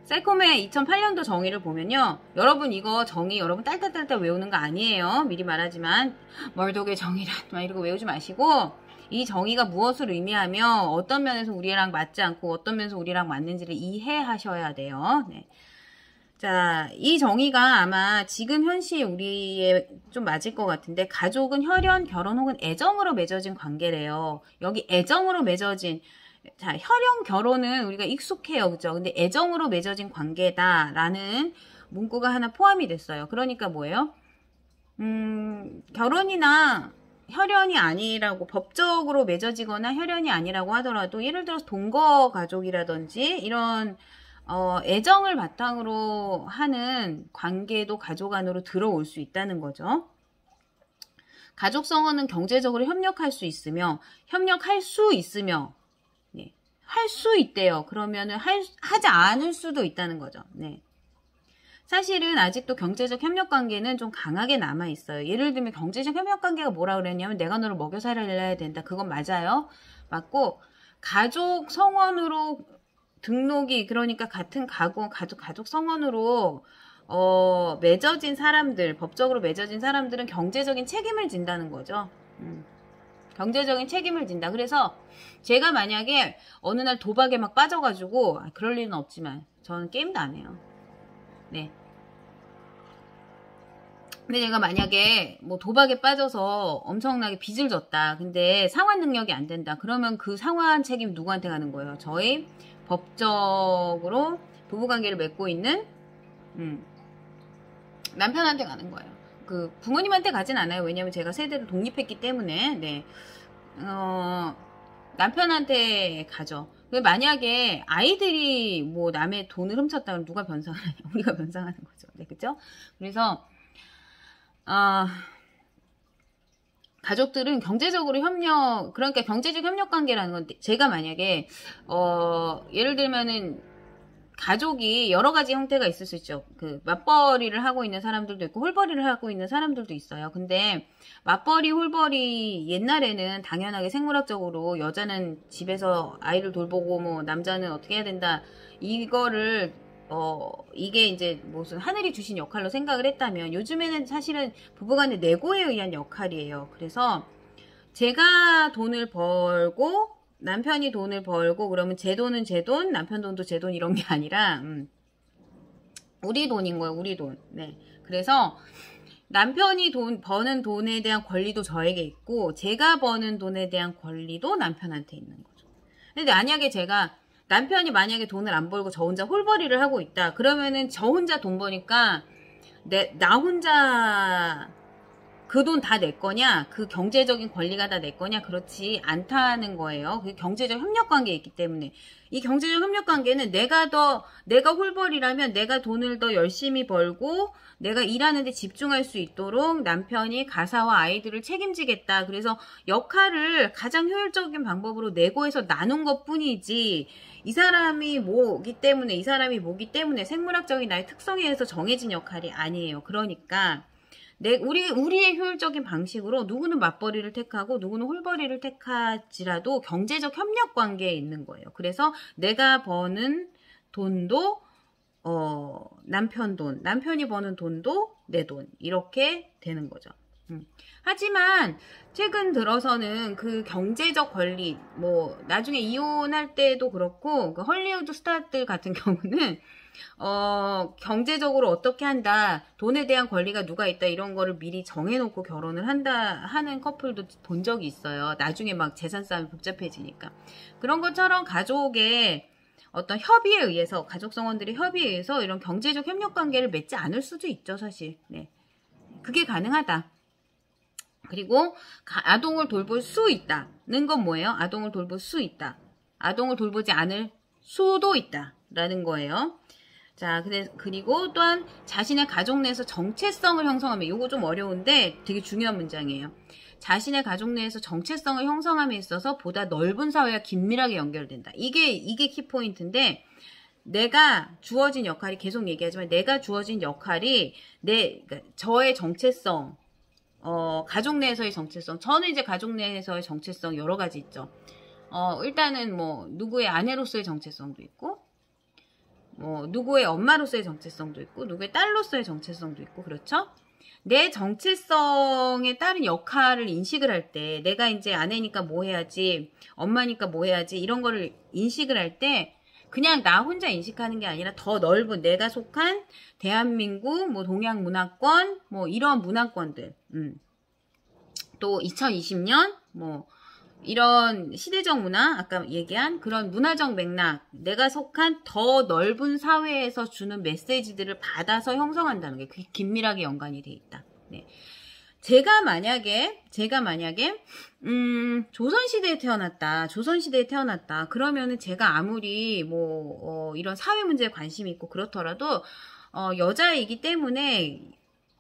셀콤의 2008년도 정의를 보면요. 여러분 이거 정의 여러분 딸딸딸딸 외우는 거 아니에요. 미리 말하지만 멀독의 정의란 막 이러고 외우지 마시고 이 정의가 무엇을 의미하며 어떤 면에서 우리랑 맞지 않고 어떤 면에서 우리랑 맞는지를 이해하셔야 돼요. 네. 자, 이 정의가 아마 지금 현실 우리에 좀 맞을 것 같은데 가족은 혈연, 결혼 혹은 애정으로 맺어진 관계래요. 여기 애정으로 맺어진 자, 혈연 결혼은 우리가 익숙해요. 그죠? 근데 애정으로 맺어진 관계다라는 문구가 하나 포함이 됐어요. 그러니까 뭐예요? 결혼이나 혈연이 아니라고 법적으로 맺어지거나 혈연이 아니라고 하더라도 예를 들어서 동거 가족이라든지 이런 애정을 바탕으로 하는 관계도 가족 안으로 들어올 수 있다는 거죠. 가족 성원은 경제적으로 협력할 수 있으며 협력할 수 있으며 네, 할 수 있대요. 그러면은 하지 않을 수도 있다는 거죠. 네. 사실은 아직도 경제적 협력 관계는 좀 강하게 남아 있어요. 예를 들면 경제적 협력 관계가 뭐라 그랬냐면 내가 너를 먹여 살려야 된다. 그건 맞아요. 맞고 가족 성원으로 등록이 그러니까 같은 가족 성원으로 맺어진 사람들, 법적으로 맺어진 사람들은 경제적인 책임을 진다는 거죠. 경제적인 책임을 진다. 그래서 제가 만약에 어느 날 도박에 막 빠져가지고 그럴 일은 없지만 저는 게임도 안 해요. 네. 근데 내가 만약에 뭐 도박에 빠져서 엄청나게 빚을 졌다. 근데 상환 능력이 안 된다. 그러면 그 상환 책임 누구한테 가는 거예요? 저희 법적으로 부부관계를 맺고 있는 남편한테 가는 거예요. 부모님한테 가진 않아요. 왜냐면 제가 세대를 독립했기 때문에 네. 남편한테 가죠. 만약에 아이들이 뭐 남의 돈을 훔쳤다 그러면 누가 변상하냐? 우리가 변상하는 거죠. 네, 그죠? 그래서 가족들은 경제적으로 그러니까 경제적 협력 관계라는 건 제가 만약에 예를 들면은 가족이 여러 가지 형태가 있을 수 있죠. 맞벌이를 하고 있는 사람들도 있고 홀벌이를 하고 있는 사람들도 있어요. 근데 맞벌이, 홀벌이 옛날에는 당연하게 생물학적으로 여자는 집에서 아이를 돌보고 뭐 남자는 어떻게 해야 된다. 이거를 이게 이제 무슨 하늘이 주신 역할로 생각을 했다면 요즘에는 사실은 부부간의 내고에 의한 역할이에요. 그래서 제가 돈을 벌고 남편이 돈을 벌고 그러면 제 돈은 제 돈, 남편 돈도 제 돈 이런 게 아니라 우리 돈인 거예요. 우리 돈. 네. 그래서 남편이 버는 돈에 대한 권리도 저에게 있고 제가 버는 돈에 대한 권리도 남편한테 있는 거죠. 근데 남편이 만약에 돈을 안 벌고 저 혼자 홀벌이를 하고 있다. 그러면은 저 혼자 돈 버니까 나 혼자 그 돈 다 내 거냐? 그 경제적인 권리가 다 내 거냐? 그렇지 않다는 거예요. 그 경제적 협력 관계에 있기 때문에. 이 경제적 협력 관계는 내가 홀벌이라면 내가 돈을 더 열심히 벌고 내가 일하는데 집중할 수 있도록 남편이 가사와 아이들을 책임지겠다. 그래서 역할을 가장 효율적인 방법으로 내고해서 나눈 것 뿐이지 이 사람이 뭐기 때문에 생물학적인 나의 특성에 의해서 정해진 역할이 아니에요. 그러니까 우리의 효율적인 방식으로 누구는 맞벌이를 택하고 누구는 홀벌이를 택할지라도 경제적 협력 관계에 있는 거예요. 그래서 내가 버는 돈도 남편 돈, 남편이 버는 돈도 내 돈 이렇게 되는 거죠. 하지만 최근 들어서는 그 경제적 권리, 나중에 이혼할 때도 그렇고 그 헐리우드 스타들 같은 경우는 경제적으로 어떻게 한다, 돈에 대한 권리가 누가 있다 이런 거를 미리 정해놓고 결혼을 하는 커플도 본 적이 있어요. 나중에 막 재산 싸움이 복잡해지니까. 그런 것처럼 가족의 어떤 협의에 의해서, 가족 성원들의 협의에 의해서 이런 경제적 협력 관계를 맺지 않을 수도 있죠, 사실. 네. 그게 가능하다. 그리고 아동을 돌볼 수 있다는 건 뭐예요? 아동을 돌볼 수 있다. 아동을 돌보지 않을 수도 있다. 라는 거예요. 자, 그리고 또한 자신의 가족 내에서 정체성을 형성하면, 이거 좀 어려운데 되게 중요한 문장이에요. 자신의 가족 내에서 정체성을 형성함에 있어서 보다 넓은 사회와 긴밀하게 연결된다. 이게 키포인트인데, 내가 주어진 역할이, 계속 얘기하지만 내가 주어진 역할이 그러니까 저의 정체성, 가족 내에서의 정체성. 저는 이제 가족 내에서의 정체성 여러 가지 있죠. 일단은 누구의 아내로서의 정체성도 있고, 누구의 엄마로서의 정체성도 있고, 누구의 딸로서의 정체성도 있고, 그렇죠? 내 정체성에 따른 역할을 인식을 할 때, 내가 이제 아내니까 뭐 해야지, 엄마니까 뭐 해야지, 이런 거를 인식을 할 때, 그냥 나 혼자 인식하는 게 아니라 더 넓은 내가 속한 대한민국, 동양 문화권, 이런 문화권들, 또 2020년, 이런 시대적 문화, 아까 얘기한 그런 문화적 맥락, 내가 속한 더 넓은 사회에서 주는 메시지들을 받아서 형성한다는 게 그게 긴밀하게 연관이 돼 있다. 네. 제가 만약에 조선시대에 태어났다. 그러면은 제가 아무리 이런 사회 문제에 관심이 있고 그렇더라도 여자이기 때문에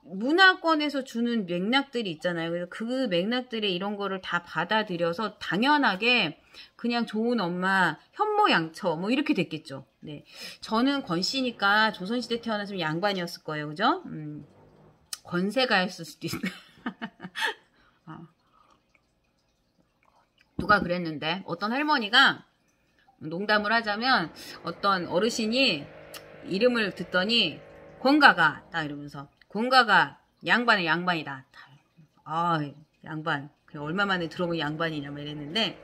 문화권에서 주는 맥락들이 있잖아요. 그래서 그 맥락들에 이런 거를 다 받아들여서 당연하게 그냥 좋은 엄마, 현모양처 이렇게 됐겠죠. 네. 저는 권씨니까 조선시대 태어났으면 양반이었을 거예요. 그죠? 권세가였을 수도 있어요. 누가 그랬는데 어떤 할머니가 농담을 하자면 어떤 어르신이 이름을 듣더니 권가가 딱 이러면서 권가가 양반이다. 양반. 얼마 만에 들어보면 양반이냐 이랬는데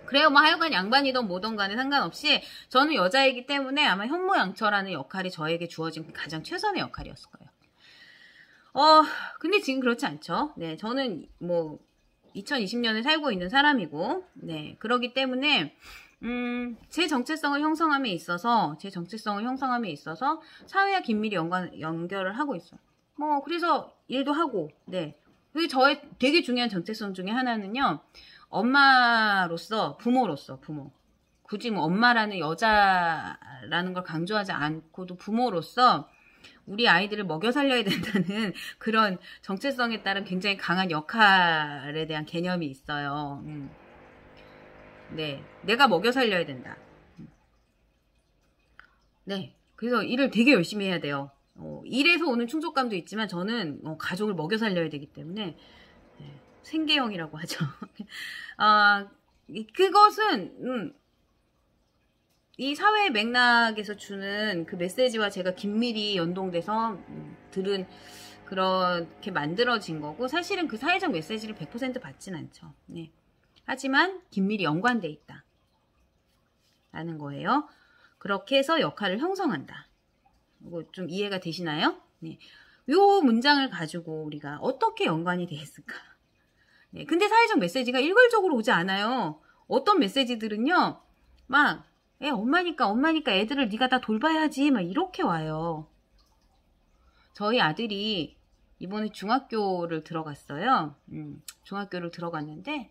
그래요. 하여간 양반이든 뭐든 간에 상관없이 저는 여자이기 때문에 아마 현모양처라는 역할이 저에게 주어진 가장 최선의 역할이었을 거예요. 근데 지금 그렇지 않죠. 네, 저는 2020년을 살고 있는 사람이고, 네, 그러기 때문에, 제 정체성을 형성함에 있어서 사회와 긴밀히 연결을 하고 있어요. 그래서 일도 하고, 네. 그게 저의 되게 중요한 정체성 중에 하나는요, 부모로서. 굳이 엄마라는 여자라는 걸 강조하지 않고도 부모로서 우리 아이들을 먹여 살려야 된다는 그런 정체성에 따른 굉장히 강한 역할에 대한 개념이 있어요. 네, 내가 먹여 살려야 된다. 네, 그래서 일을 되게 열심히 해야 돼요. 일에서 오는 충족감도 있지만 저는 가족을 먹여 살려야 되기 때문에 생계형이라고 하죠. 그것은 이 사회 맥락에서 주는 그 메시지와 제가 긴밀히 연동돼서 들은 그렇게 만들어진 거고, 사실은 그 사회적 메시지를 100% 받진 않죠. 네. 하지만 긴밀히 연관돼 있다 라는 거예요. 그렇게 해서 역할을 형성한다. 이거 좀 이해가 되시나요? 네. 요 문장을 가지고 우리가 어떻게 연관이 돼 있을까? 네. 근데 사회적 메시지가 일괄적으로 오지 않아요. 어떤 메시지들은요, 막 엄마니까 애들을 네가 다 돌봐야지 막 이렇게 와요. 저희 아들이 이번에 중학교를 들어갔어요. 중학교를 들어갔는데,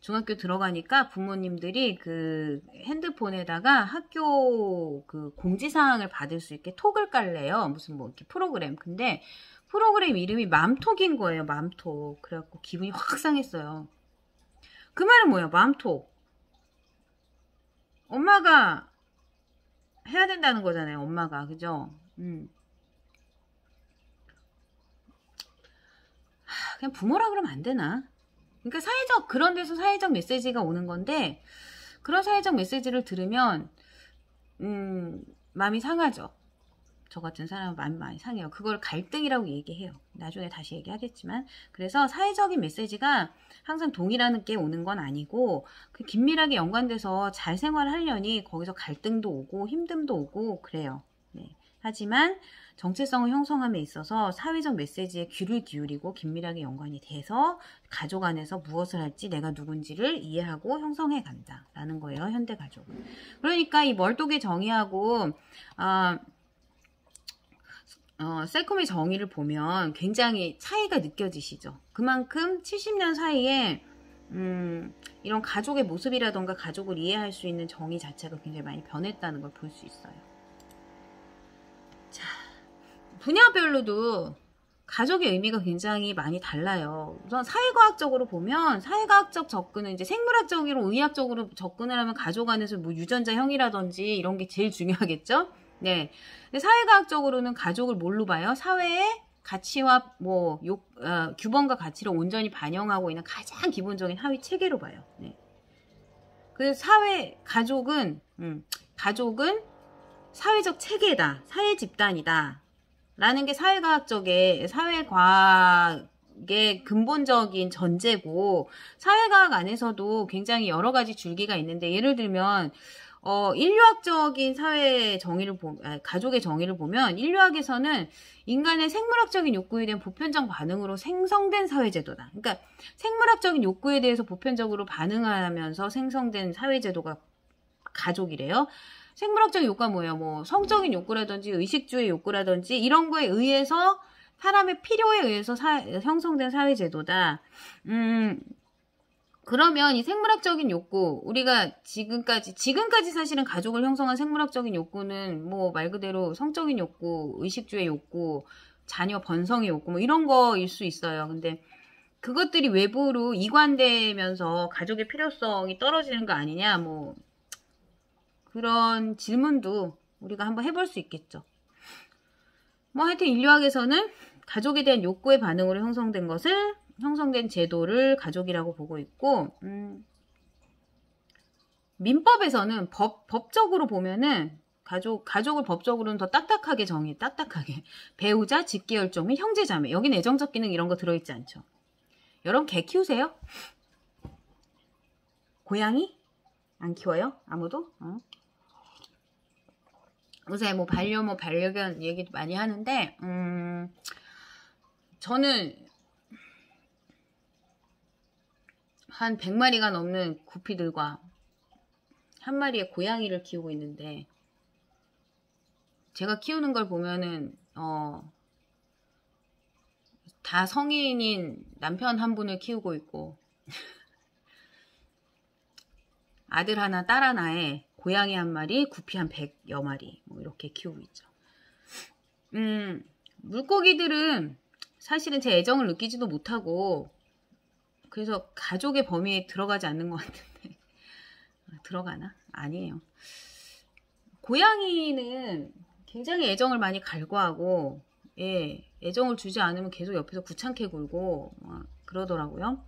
중학교 들어가니까 부모님들이 그 핸드폰에다가 학교 그 공지사항을 받을 수 있게 톡을 깔래요. 무슨 뭐 이렇게 프로그램. 근데 프로그램 이름이 맘톡인 거예요. 맘톡. 그래갖고 기분이 확 상했어요. 그 말은 뭐예요? 맘톡. 엄마가 해야 된다는 거잖아요. 엄마가. 그죠? 그냥 부모라 그러면 안 되나? 그러니까 그런 데서 사회적 메시지가 오는 건데, 그런 사회적 메시지를 들으면, 마음이 상하죠. 저 같은 사람은 마음이 많이 상해요. 그걸 갈등이라고 얘기해요. 나중에 다시 얘기하겠지만. 그래서 사회적인 메시지가 항상 동일한 게 오는 건 아니고, 그 긴밀하게 연관돼서 잘 생활하려니 거기서 갈등도 오고, 힘듦도 오고, 그래요. 네. 하지만, 정체성을 형성함에 있어서 사회적 메시지에 귀를 기울이고 긴밀하게 연관이 돼서 가족 안에서 무엇을 할지 내가 누군지를 이해하고 형성해 간다라는 거예요. 현대가족은. 그러니까 이 멀독의 정의하고 셀콤의 정의를 보면 굉장히 차이가 느껴지시죠. 그만큼 70년 사이에 이런 가족의 모습이라던가 가족을 이해할 수 있는 정의 자체가 굉장히 많이 변했다는 걸 볼 수 있어요. 자, 분야별로도 가족의 의미가 굉장히 많이 달라요. 우선 사회과학적으로 보면 사회과학적 접근은 이제 생물학적으로 의학적으로 접근을 하면 가족 안에서 뭐 유전자형이라든지 이런 게 제일 중요하겠죠. 네. 근데 사회과학적으로는 가족을 뭘로 봐요? 사회의 가치와 규범과 가치를 온전히 반영하고 있는 가장 기본적인 하위 체계로 봐요. 네. 그래서 가족은 사회적 체계다, 사회 집단이다. 라는 게 사회과학의 근본적인 전제고, 사회과학 안에서도 굉장히 여러 가지 줄기가 있는데, 예를 들면, 인류학적인 가족의 정의를 보면, 인류학에서는 인간의 생물학적인 욕구에 대한 보편적 반응으로 생성된 사회제도다. 그러니까, 생물학적인 욕구에 대해서 보편적으로 반응하면서 생성된 사회제도가 가족이래요. 생물학적 욕구가 뭐예요? 뭐 성적인 욕구라든지 의식주의 욕구라든지 이런 거에 의해서 사람의 필요에 의해서 형성된 사회제도다. 그러면 이 생물학적인 욕구, 우리가 지금까지 사실은 가족을 형성한 생물학적인 욕구는 뭐 말 그대로 성적인 욕구, 의식주의 욕구, 자녀 번성의 욕구 뭐 이런 거일 수 있어요. 근데 그것들이 외부로 이관되면서 가족의 필요성이 떨어지는 거 아니냐, 뭐 그런 질문도 우리가 한번 해볼 수 있겠죠. 뭐 하여튼 인류학에서는 가족에 대한 욕구의 반응으로 형성된 제도를 가족이라고 보고 있고, 민법에서는 법적으로 보면은 가족을 법적으로는 더 딱딱하게 배우자, 직계혈종 및 형제자매. 여긴 애정적 기능 이런 거 들어있지 않죠. 여러분 개 키우세요? 고양이? 안 키워요? 아무도? 요새 뭐 반려견 얘기도 많이 하는데, 저는 한 100마리가 넘는 구피들과 한 마리의 고양이를 키우고 있는데, 제가 키우는 걸 보면은 다 성인인 남편 한 분을 키우고 있고 아들 하나 딸 하나에 고양이 한 마리, 구피 한 100여 마리 뭐 이렇게 키우고 있죠. 물고기들은 사실은 제 애정을 느끼지도 못하고, 그래서 가족의 범위에 들어가지 않는 것 같은데 들어가나? 아니에요. 고양이는 굉장히 애정을 많이 갈구하고, 애정을 주지 않으면 계속 옆에서 귀찮게 굴고 그러더라고요.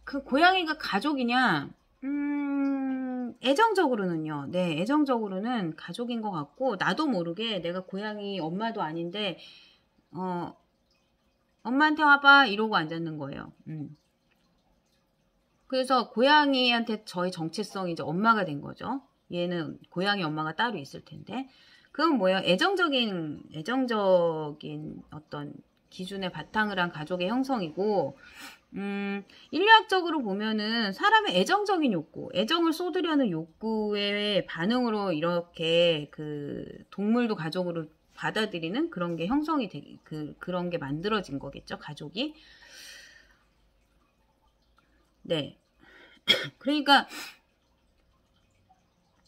그 고양이가 가족이냐? 애정적으로는요. 네, 애정적으로는 가족인 것 같고, 나도 모르게 내가 고양이 엄마도 아닌데, 엄마한테 와봐 이러고 앉았는 거예요. 그래서 고양이한테 저의 정체성이 이제 엄마가 된 거죠. 얘는 고양이 엄마가 따로 있을 텐데. 그건 뭐예요? 애정적인 어떤 기준에 바탕을 한 가족의 형성이고, 인류학적으로 보면은 사람의 애정적인 욕구, 애정을 쏟으려는 욕구의 반응으로 이렇게 그 동물도 가족으로 받아들이는 그런 게 형성이 그런 게 만들어진 거겠죠, 가족이. 네. 그러니까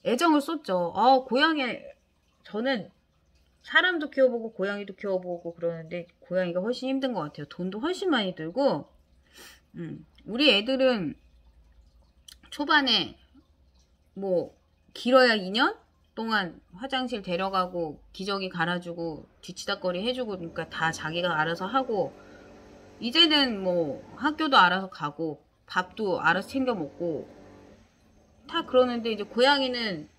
애정을 쏟죠. 저는 사람도 키워보고 고양이도 키워보고 그러는데 고양이가 훨씬 힘든 것 같아요. 돈도 훨씬 많이 들고, 우리 애들은 초반에 뭐 길어야 2년 동안 화장실 데려가고 기저귀 갈아주고 뒤치다꺼리 해주고, 그러니까 다 자기가 알아서 하고, 이제는 뭐 학교도 알아서 가고 밥도 알아서 챙겨 먹고 다 그러는데, 이제 고양이는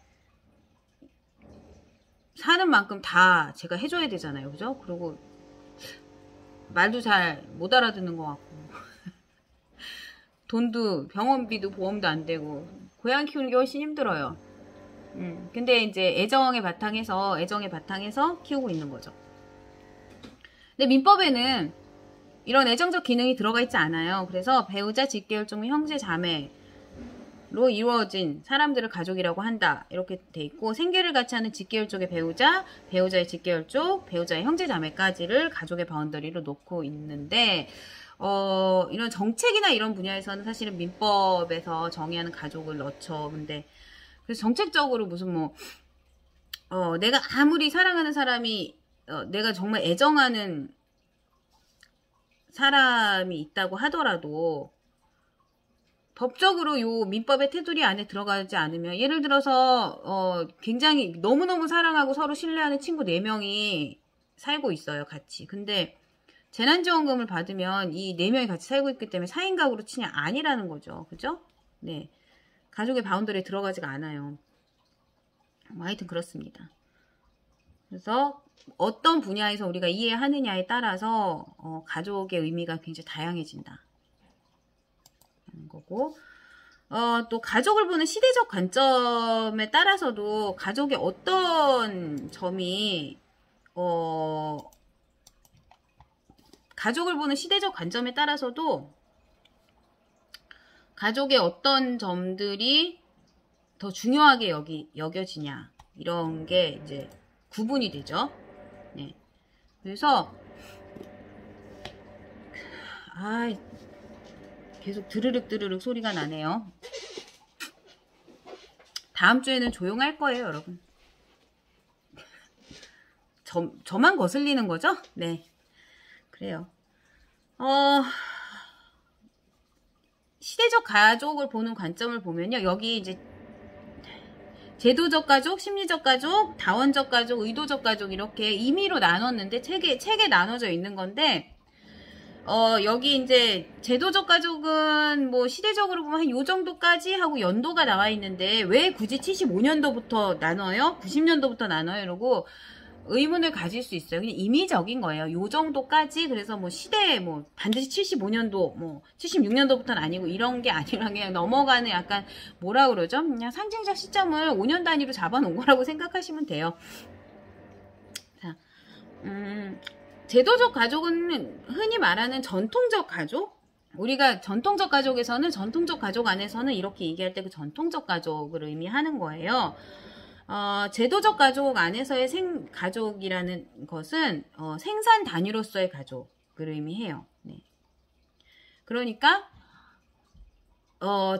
사는 만큼 다 제가 해줘야 되잖아요. 그죠? 그리고 말도 잘 못 알아듣는 것 같고 돈도 병원비도 보험도 안 되고 고양이 키우는 게 훨씬 힘들어요. 근데 이제 애정의 바탕에서 키우고 있는 거죠. 근데 민법에는 이런 애정적 기능이 들어가 있지 않아요. 그래서 배우자, 직계혈종, 형제, 자매로 이루어진 사람들을 가족이라고 한다. 이렇게 돼 있고, 생계를 같이 하는 직계혈족의 배우자, 배우자의 직계혈족, 배우자의 형제, 자매까지를 가족의 바운더리로 놓고 있는데, 이런 정책이나 이런 분야에서는 사실은 민법에서 정의하는 가족을 넣죠. 근데 그래서 정책적으로 무슨 내가 아무리 사랑하는 사람이, 내가 정말 애정하는 사람이 있다고 하더라도 법적으로 요 민법의 테두리 안에 들어가지 않으면, 예를 들어서 굉장히 너무너무 사랑하고 서로 신뢰하는 친구 4명이 살고 있어요, 같이. 근데 재난지원금을 받으면 이 4명이 같이 살고 있기 때문에 4인 가구로 치냐? 아니라는 거죠. 그죠? 네. 가족의 바운더리에 들어가지가 않아요. 하여튼 그렇습니다. 그래서 어떤 분야에서 우리가 이해하느냐에 따라서 가족의 의미가 굉장히 다양해진다 하는 거고, 또 가족을 보는 시대적 관점에 따라서도 가족의 어떤 점이 가족을 보는 시대적 관점에 따라서도 가족의 어떤 점들이 더 중요하게 여겨지냐, 이런 게 이제 구분이 되죠. 네. 그래서 계속 드르륵 소리가 나네요. 다음 주에는 조용할 거예요, 여러분. 저만 거슬리는 거죠? 네. 그래요. 시대적 가족을 보는 관점을 보면요, 여기 이제 제도적 가족, 심리적 가족, 다원적 가족, 의도적 가족, 이렇게 임의로 나눴는데 책에 나눠져 있는 건데, 여기 이제 제도적 가족은 뭐 시대적으로 보면 한 요 정도까지 하고 연도가 나와 있는데, 왜 굳이 75년도부터 나눠요? 90년도부터 나눠요? 이러고 의문을 가질 수 있어요. 그냥 임의적인 거예요. 요 정도까지. 그래서 뭐 시대에 뭐 반드시 75년도, 뭐 76년도부터는 아니고 이런 게 아니라 그냥 넘어가는, 약간 뭐라 그러죠? 그냥 상징적 시점을 5년 단위로 잡아놓은 거라고 생각하시면 돼요. 자, 제도적 가족은 흔히 말하는 전통적 가족? 우리가 전통적 가족에서는, 전통적 가족 안에서는 이렇게 얘기할 때 그 전통적 가족을 의미하는 거예요. 제도적 가족 안에서의 가족이라는 것은 생산 단위로서의 가족을 의미해요. 네. 그러니까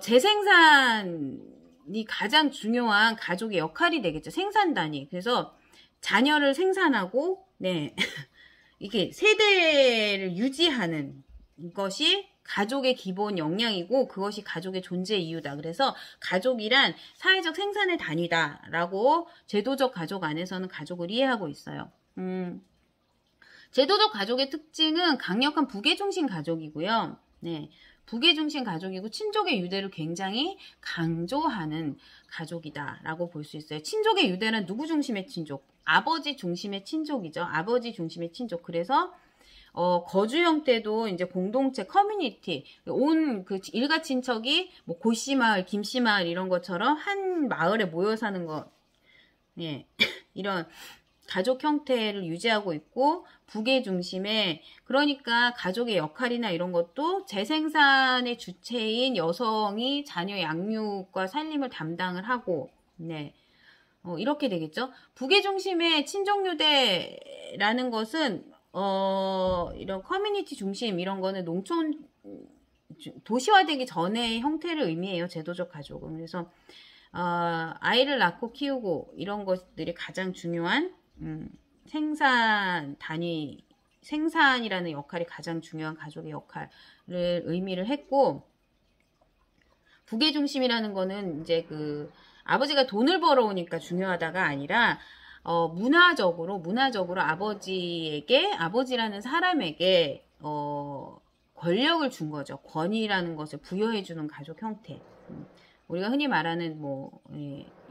재생산이 가장 중요한 가족의 역할이 되겠죠. 생산 단위. 그래서 자녀를 생산하고, 네. 이게 세대를 유지하는 것이 가족의 기본 역량이고, 그것이 가족의 존재 이유다. 그래서 가족이란 사회적 생산의 단위다라고 제도적 가족 안에서는 가족을 이해하고 있어요. 제도적 가족의 특징은 강력한 부계 중심 가족이고요. 네. 부계 중심 가족이고 친족의 유대를 굉장히 강조하는 가족이다라고 볼 수 있어요. 친족의 유대는 누구 중심의 친족? 아버지 중심의 친족이죠. 아버지 중심의 친족. 그래서 거주 형태도 이제 공동체, 커뮤니티, 온 그 일가 친척이 뭐 고씨 마을, 김씨 마을 이런 것처럼 한 마을에 모여 사는 거, 예, 이런 가족 형태를 유지하고 있고, 부계 중심에, 그러니까 가족의 역할이나 이런 것도 재생산의 주체인 여성이 자녀 양육과 살림을 담당을 하고, 네. 이렇게 되겠죠. 부계 중심의 친족유대라는 것은 이런 커뮤니티 중심 이런 거는 농촌 도시화되기 전의 형태를 의미해요. 제도적 가족은. 그래서 아이를 낳고 키우고 이런 것들이 가장 중요한 생산 단위 생산이라는 역할이 가장 중요한 가족의 역할을 의미를 했고, 부계 중심이라는 거는 이제 그 아버지가 돈을 벌어오니까 중요하다가 아니라 문화적으로 아버지라는 사람에게 권력을 준 거죠. 권위라는 것을 부여해주는 가족 형태. 우리가 흔히 말하는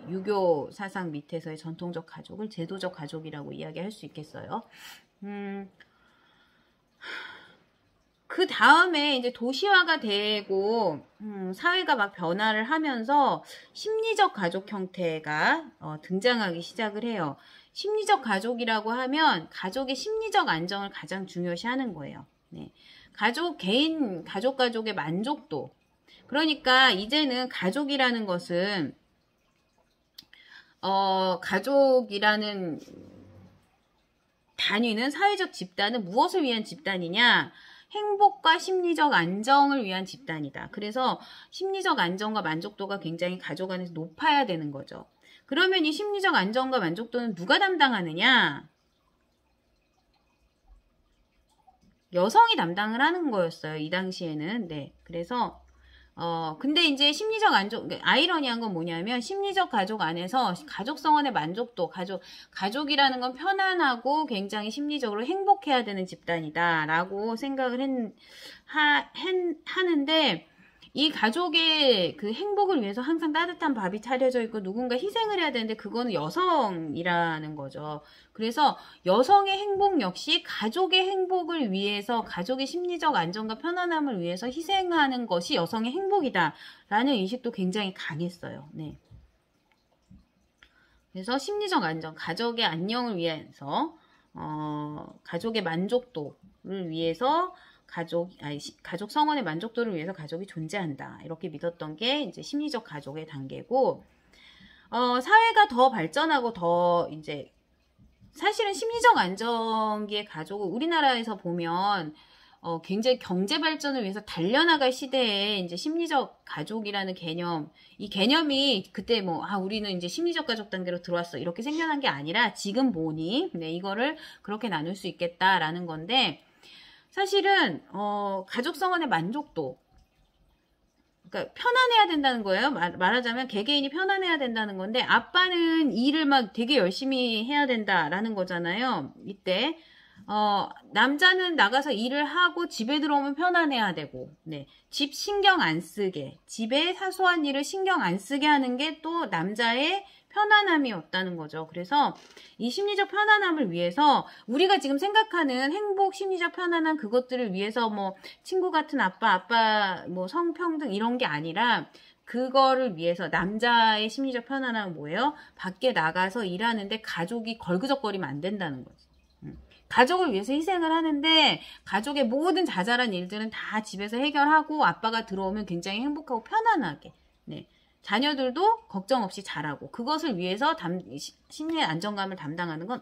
유교 사상 밑에서의 전통적 가족을 제도적 가족이라고 이야기할 수 있겠어요. 그 다음에 이제 도시화가 되고 사회가 막 변화를 하면서 심리적 가족 형태가 등장하기 시작을 해요. 심리적 가족이라고 하면 가족의 심리적 안정을 가장 중요시하는 거예요. 네. 가족의 만족도. 그러니까 이제는 가족이라는 것은 가족이라는 단위는 사회적 집단은 무엇을 위한 집단이냐? 행복과 심리적 안정을 위한 집단이다. 그래서 심리적 안정과 만족도가 굉장히 가족 안에서 높아야 되는 거죠. 그러면 이 심리적 안정과 만족도는 누가 담당하느냐? 여성이 담당을 하는 거였어요. 이 당시에는. 네. 그래서 근데 이제 심리적 안정, 아이러니한 건 뭐냐면, 심리적 가족 안에서 가족 성원의 만족도, 가족이라는 건 편안하고 굉장히 심리적으로 행복해야 되는 집단이다, 라고 생각을 하는데, 이 가족의 그 행복을 위해서 항상 따뜻한 밥이 차려져 있고 누군가 희생을 해야 되는데 그거는 여성이라는 거죠. 그래서 여성의 행복 역시 가족의 행복을 위해서 가족의 심리적 안정과 편안함을 위해서 희생하는 것이 여성의 행복이다라는 인식도 굉장히 강했어요. 네. 그래서 심리적 안정, 가족의 안녕을 위해서 가족의 만족도를 위해서 가족 성원의 만족도를 위해서 가족이 존재한다. 이렇게 믿었던 게 이제 심리적 가족의 단계고, 사회가 더 발전하고 더 이제, 사실은 심리적 안정기의 가족을 우리나라에서 보면, 굉장히 경제 발전을 위해서 달려나갈 시대에 이제 심리적 가족이라는 개념, 이 개념이 그때 우리는 이제 심리적 가족 단계로 들어왔어. 이렇게 생겨난 게 아니라 지금 보니, 네, 이거를 그렇게 나눌 수 있겠다라는 건데, 사실은 가족 성원의 만족도, 그러니까 편안해야 된다는 거예요. 말하자면 개개인이 편안해야 된다는 건데, 아빠는 일을 막 되게 열심히 해야 된다라는 거잖아요. 이때 남자는 나가서 일을 하고 집에 들어오면 편안해야 되고, 네, 집 신경 안 쓰게, 집에 사소한 일을 신경 안 쓰게 하는 게 또 남자의 편안함이 없다는 거죠. 그래서 이 심리적 편안함을 위해서 우리가 지금 생각하는 행복, 심리적 편안함 그것들을 위해서 친구 같은 아빠 성평등 이런 게 아니라 그거를 위해서 남자의 심리적 편안함은 뭐예요? 밖에 나가서 일하는데 가족이 걸그적거리면 안 된다는 거지. 가족을 위해서 희생을 하는데 가족의 모든 자잘한 일들은 다 집에서 해결하고 아빠가 들어오면 굉장히 행복하고 편안하게, 네, 자녀들도 걱정 없이 자라고, 그것을 위해서 심리의 안정감을 담당하는 건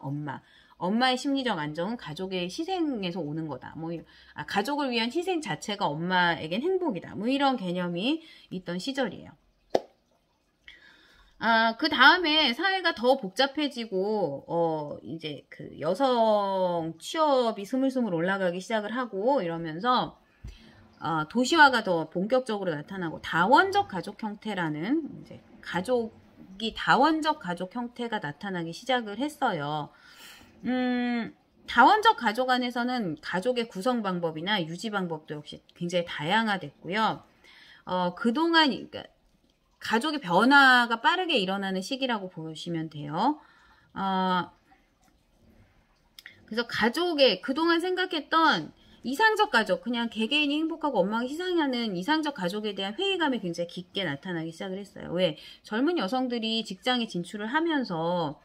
엄마의 심리적 안정은 가족의 희생에서 오는 거다. 가족을 위한 희생 자체가 엄마에겐 행복이다. 이런 개념이 있던 시절이에요. 그 다음에 사회가 더 복잡해지고, 이제 그 여성 취업이 스물스물 올라가기 시작을 하고 이러면서, 도시화가 더 본격적으로 나타나고, 다원적 가족 형태라는, 이제 다원적 가족 형태가 나타나기 시작을 했어요. 다원적 가족 안에서는 가족의 구성 방법이나 유지 방법도 역시 굉장히 다양화됐고요. 그동안 그러니까 가족의 변화가 빠르게 일어나는 시기라고 보시면 돼요. 그래서 가족의 그동안 생각했던 이상적 가족, 그냥 개개인이 행복하고 엄마가 희생하는 이상적 가족에 대한 회의감이 굉장히 깊게 나타나기 시작을 했어요. 왜? 젊은 여성들이 직장에 진출을 하면서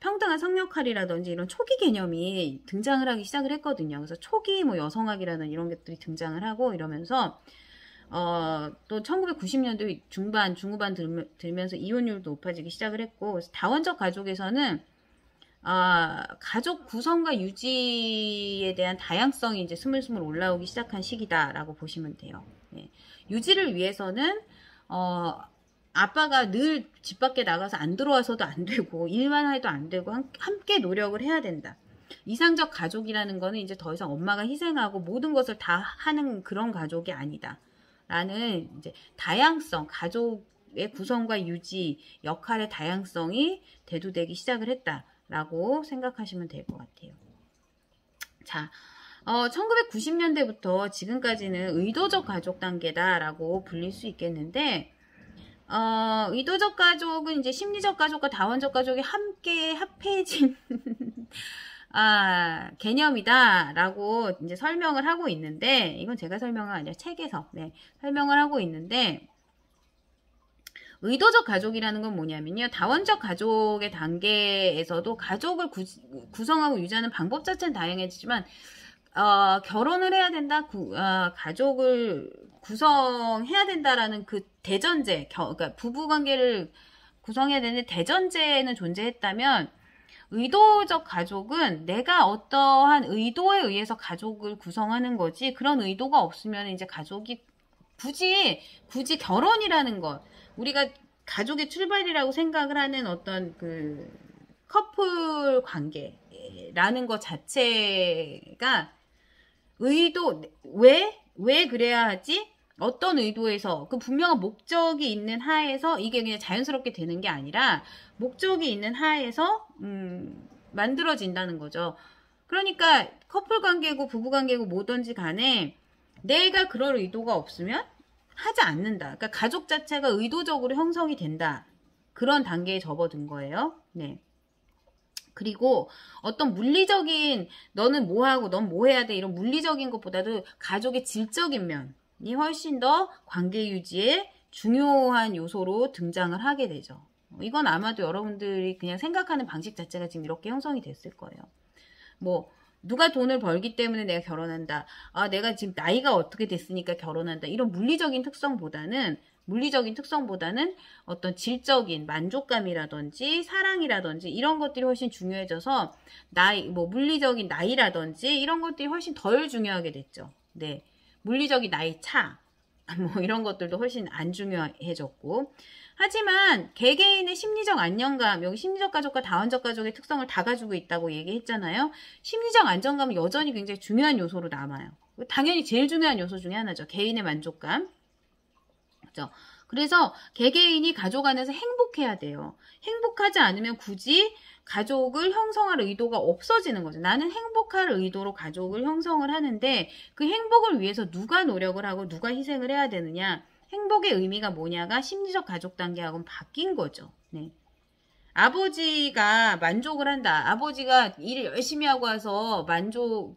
평등한 성역할이라든지 이런 초기 개념이 등장을 하기 시작을 했거든요. 그래서 초기 뭐 여성학이라든지 이런 것들이 등장을 하고 이러면서 또 1990년대 중후반 들면서 이혼율도 높아지기 시작을 했고, 그래서 다원적 가족에서는 가족 구성과 유지에 대한 다양성이 이제 스물스물 올라오기 시작한 시기다라고 보시면 돼요. 예. 유지를 위해서는 아빠가 늘 집 밖에 나가서 안 들어와서도 안 되고 일만 해도 안 되고 함께 노력을 해야 된다. 이상적 가족이라는 거는 이제 더 이상 엄마가 희생하고 모든 것을 다 하는 그런 가족이 아니다. 라는 이제 다양성, 가족의 구성과 유지, 역할의 다양성이 대두되기 시작을 했다라고 생각하시면 될 것 같아요. 자, 1990년대부터 지금까지는 의도적 가족 단계다라고 불릴 수 있겠는데, 의도적 가족은 이제 심리적 가족과 다원적 가족이 함께 합해진 개념이다라고 이제 설명을 하고 있는데, 이건 제가 설명은 아니라 책에서 설명을 하고 있는데, 의도적 가족이라는 건 뭐냐면요, 다원적 가족의 단계에서도 가족을 구성하고 유지하는 방법 자체는 다양해지지만 결혼을 해야 된다, 가족을 구성해야 된다라는 그 대전제, 그러니까 부부관계를 구성해야 되는데 대전제는 존재했다면, 의도적 가족은 내가 어떠한 의도에 의해서 가족을 구성하는 거지, 그런 의도가 없으면 이제 가족이 굳이 결혼이라는 것, 우리가 가족의 출발이라고 생각을 하는 어떤 그 커플 관계라는 것 자체가 왜 그래야 하지? 어떤 의도에서, 그 분명한 목적이 있는 하에서 이게 그냥 자연스럽게 되는 게 아니라 목적이 있는 하에서 만들어진다는 거죠. 그러니까 커플 관계고 부부 관계고 뭐든지 간에 내가 그럴 의도가 없으면 하지 않는다. 그러니까 가족 자체가 의도적으로 형성이 된다. 그런 단계에 접어든 거예요. 네. 그리고 어떤 물리적인 너는 뭐 하고 넌 뭐 해야 돼 이런 물리적인 것보다도 가족의 질적인 면이 훨씬 더 관계 유지에 중요한 요소로 등장을 하게 되죠. 이건 아마도 여러분들이 그냥 생각하는 방식 자체가 지금 이렇게 형성이 됐을 거예요. 뭐 누가 돈을 벌기 때문에 내가 결혼한다. 내가 지금 나이가 어떻게 됐으니까 결혼한다. 이런 물리적인 특성보다는 어떤 질적인 만족감이라든지 사랑이라든지 이런 것들이 훨씬 중요해져서 물리적인 나이라든지 이런 것들이 훨씬 덜 중요하게 됐죠. 네. 물리적인 나이 차, 뭐 이런 것들도 훨씬 안 중요해졌고. 하지만 개개인의 심리적 안정감, 여기 심리적 가족과 다원적 가족의 특성을 다 가지고 있다고 얘기했잖아요. 심리적 안정감은 여전히 굉장히 중요한 요소로 남아요. 당연히 제일 중요한 요소 중에 하나죠. 개인의 만족감. 그렇죠? 그래서 개개인이 가족 안에서 행복해야 돼요. 행복하지 않으면 굳이 가족을 형성할 의도가 없어지는 거죠. 나는 행복할 의도로 가족을 형성을 하는데 그 행복을 위해서 누가 노력을 하고 누가 희생을 해야 되느냐. 행복의 의미가 뭐냐가 심리적 가족 단계하고는 바뀐 거죠. 네. 아버지가 만족을 한다. 아버지가 일을 열심히 하고 와서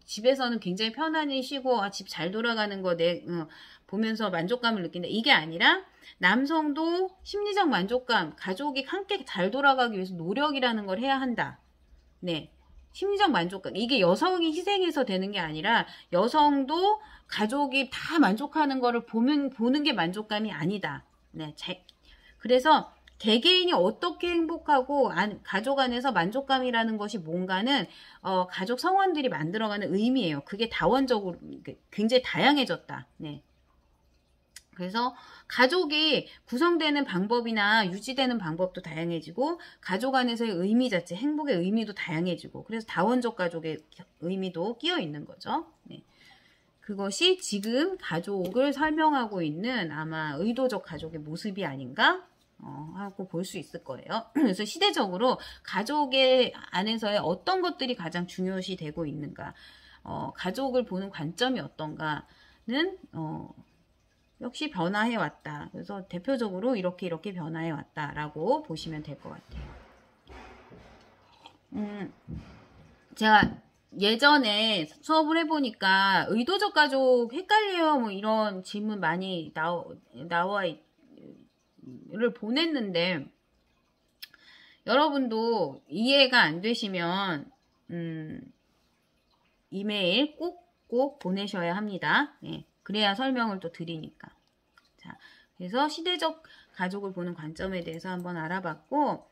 집에서는 굉장히 편안히 쉬고 집 잘 돌아가는 거 보면서 만족감을 느낀다. 이게 아니라 남성도 심리적 만족감, 가족이 함께 잘 돌아가기 위해서 노력이라는 걸 해야 한다. 네. 심리적 만족감. 이게 여성이 희생해서 되는 게 아니라 여성도 가족이 다 만족하는 거를 보는 게 만족감이 아니다. 네. 그래서 개개인이 어떻게 행복하고 가족 안에서 만족감이라는 것이 뭔가는 가족 성원들이 만들어가는 의미예요. 그게 다원적으로 굉장히 다양해졌다. 네. 그래서 가족이 구성되는 방법이나 유지되는 방법도 다양해지고 가족 안에서의 의미 자체, 행복의 의미도 다양해지고 그래서 다원적 가족의 의미도 끼어 있는 거죠. 네. 그것이 지금 가족을 설명하고 있는 아마 의도적 가족의 모습이 아닌가 하고 볼 수 있을 거예요. 그래서 시대적으로 가족의 안에서의 어떤 것들이 가장 중요시 되고 있는가, 가족을 보는 관점이 어떤가는 역시 변화해 왔다. 그래서 대표적으로 이렇게 변화해 왔다라고 보시면 될 것 같아요. 제가 예전에 수업을 해보니까 의도적 가족 헷갈려요, 뭐 이런 질문 많이 를 보냈는데, 여러분도 이해가 안 되시면 이메일 꼭 보내셔야 합니다. 예, 그래야 설명을 또 드리니까. 자, 그래서 시대적 가족을 보는 관점에 대해서 한번 알아봤고,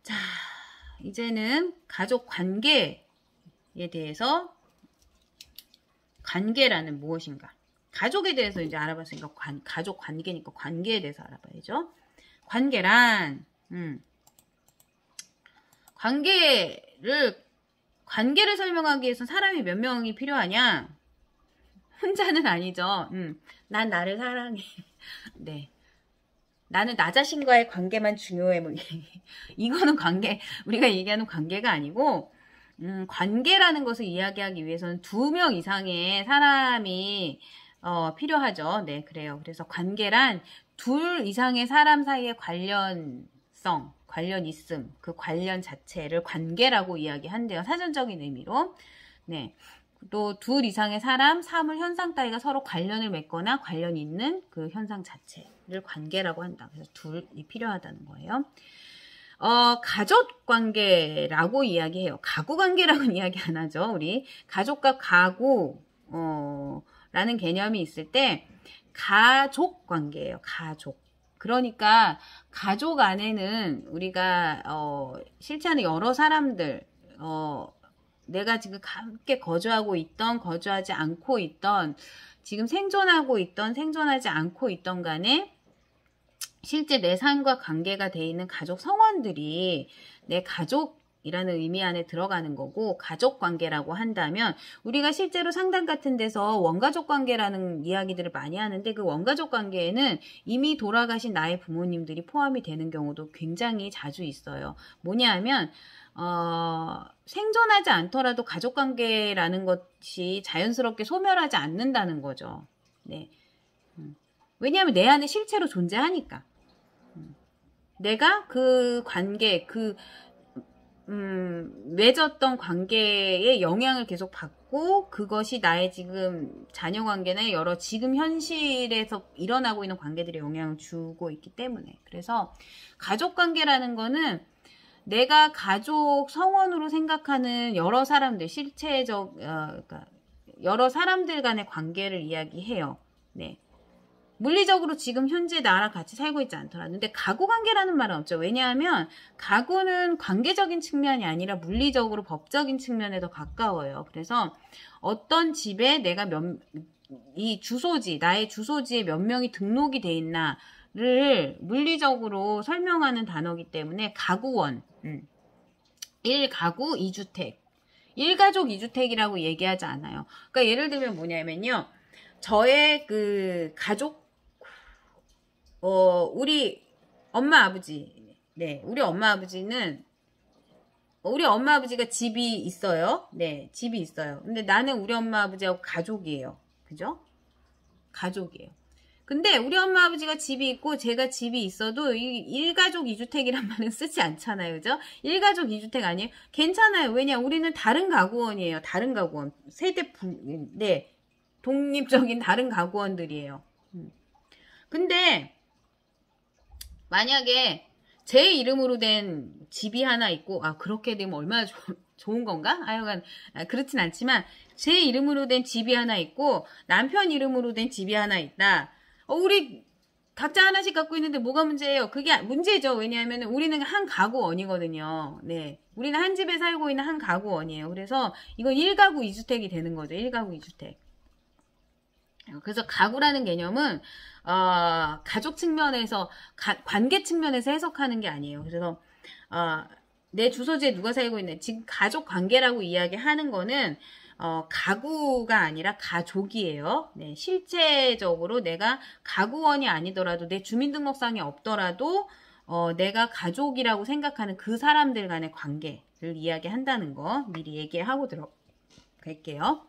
자, 이제는 가족 관계에 대해서, 관계라는 무엇인가, 가족에 대해서 이제 알아봤으니까 가족 관계니까 관계에 대해서 알아봐야죠. 관계란 관계를 설명하기 위해서 사람이 몇 명이 필요하냐? 혼자는 아니죠. 난 나를 사랑해. 네. 나는 나 자신과의 관계만 중요해. 뭐 이거는 우리가 얘기하는 관계가 아니고, 관계라는 것을 이야기하기 위해서는 2명 이상의 사람이 필요하죠. 네, 그래요. 그래서 관계란 2 이상의 사람 사이의 관련성, 관련 있음, 그 관련 자체를 관계라고 이야기한대요. 사전적인 의미로. 네. 또 2 이상의 사람, 사물, 현상 따위가 서로 관련을 맺거나 관련 있는 그 현상 자체를 관계라고 한다. 그래서 2이 필요하다는 거예요. 가족 관계라고 이야기해요. 가구 관계라고는 이야기 안 하죠. 우리 가족과 가구, 라는 개념이 있을 때 가족 관계예요. 가족. 그러니까 가족 안에는 우리가 실체하는 여러 사람들, 내가 지금 함께 거주하고 있던, 거주하지 않고 있던, 지금 생존하고 있던, 생존하지 않고 있던 간에 실제 내 삶과 관계가 돼 있는 가족 성원들이 내 가족이라는 의미 안에 들어가는 거고, 가족 관계라고 한다면 우리가 실제로 상담 같은 데서 원가족 관계라는 이야기들을 많이 하는데, 그 원가족 관계에는 이미 돌아가신 나의 부모님들이 포함이 되는 경우도 굉장히 자주 있어요. 뭐냐 하면 생존하지 않더라도 가족 관계라는 것이 자연스럽게 소멸하지 않는다는 거죠. 네. 왜냐하면 내 안에 실체로 존재하니까. 내가 그 관계, 맺었던 관계에 영향을 계속 받고, 그것이 나의 지금 자녀 관계나 여러 지금 현실에서 일어나고 있는 관계들에 영향을 주고 있기 때문에. 그래서 가족 관계라는 거는 내가 가족 성원으로 생각하는 여러 사람들, 실체적, 그러니까 여러 사람들 간의 관계를 이야기해요. 네. 물리적으로 지금 현재 나랑 같이 살고 있지 않더라도. 근데 가구 관계라는 말은 없죠. 왜냐하면 가구는 관계적인 측면이 아니라 물리적으로 법적인 측면에 더 가까워요. 그래서 어떤 집에 내가 이 주소지, 나의 주소지에 몇 명이 등록이 돼 있나를 물리적으로 설명하는 단어이기 때문에 가구원, 1가구 2주택, 1가족 2주택이라고 얘기하지 않아요. 그러니까 예를 들면 뭐냐면요. 저의 그 가족, 우리 엄마 아버지, 네, 우리 엄마 아버지가 집이 있어요. 네, 집이 있어요. 근데 나는 우리 엄마 아버지하고 가족이에요. 그죠? 가족이에요. 근데 우리 엄마 아버지가 집이 있고 제가 집이 있어도 이 1가족 2주택이란 말은 쓰지 않잖아요. 그죠? 1가족 2주택 아니에요? 괜찮아요. 왜냐? 우리는 다른 가구원이에요. 다른 가구원. 네. 독립적인 다른 가구원들이에요. 근데 만약에 제 이름으로 된 집이 하나 있고, 그렇게 되면 얼마나 좋은 건가? 하여간 그렇진 않지만 제 이름으로 된 집이 하나 있고 남편 이름으로 된 집이 하나 있다. 우리 각자 하나씩 갖고 있는데 뭐가 문제예요? 그게 문제죠. 왜냐하면 우리는 한 가구원이거든요. 네. 우리는 한 집에 살고 있는 한 가구원이에요. 그래서 이건 1가구 2주택이 되는 거죠. 1가구 2주택. 그래서 가구라는 개념은 가족 측면에서 관계 측면에서 해석하는 게 아니에요. 그래서 내 주소지에 누가 살고 있는, 지금 가족 관계라고 이야기하는 거는 가구가 아니라 가족이에요. 네, 실제적으로 내가 가구원이 아니더라도 내 주민등록상에 없더라도 내가 가족이라고 생각하는 그 사람들 간의 관계를 이야기한다는 거 미리 얘기하고 들어갈게요.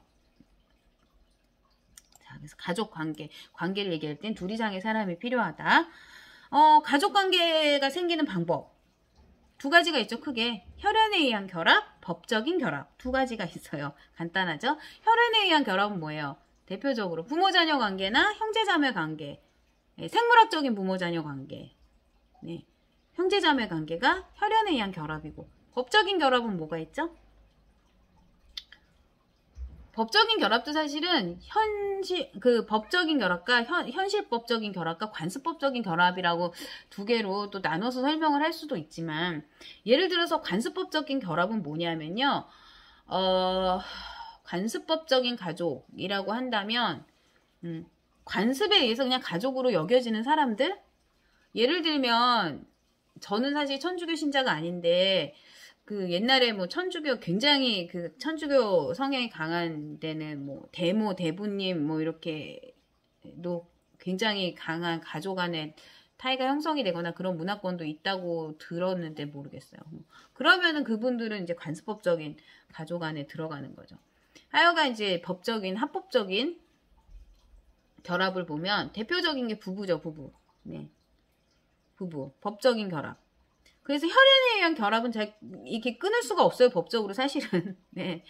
자, 그래서 가족 관계를 얘기할 땐 둘 이상의 사람이 필요하다. 가족 관계가 생기는 방법. 두 가지가 있죠, 크게. 혈연에 의한 결합, 법적인 결합. 두 가지가 있어요. 간단하죠? 혈연에 의한 결합은 뭐예요? 대표적으로 부모자녀 관계나 형제자매 관계, 네, 생물학적인 부모자녀 관계, 네, 형제자매 관계가 혈연에 의한 결합이고, 법적인 결합은 뭐가 있죠? 법적인 결합도 사실은 법적인 결합과 현실법적인 결합과 관습법적인 결합이라고 두 개로 또 나눠서 설명을 할 수도 있지만, 예를 들어서 관습법적인 결합은 뭐냐면요, 관습법적인 가족이라고 한다면, 관습에 의해서 그냥 가족으로 여겨지는 사람들? 예를 들면, 저는 사실 천주교 신자가 아닌데, 그 옛날에 뭐 굉장히 그 천주교 성향이 강한 데는 뭐 대부님 뭐 이렇게도 굉장히 강한 가족 안에 타이가 형성이 되거나 그런 문화권도 있다고 들었는데 모르겠어요. 그러면은 그분들은 이제 관습법적인 가족 안에 들어가는 거죠. 하여간 이제 합법적인 결합을 보면 대표적인 게 부부죠, 부부. 네. 부부. 법적인 결합. 그래서 혈연에 의한 결합은 이렇게 끊을 수가 없어요, 법적으로 사실은. 네.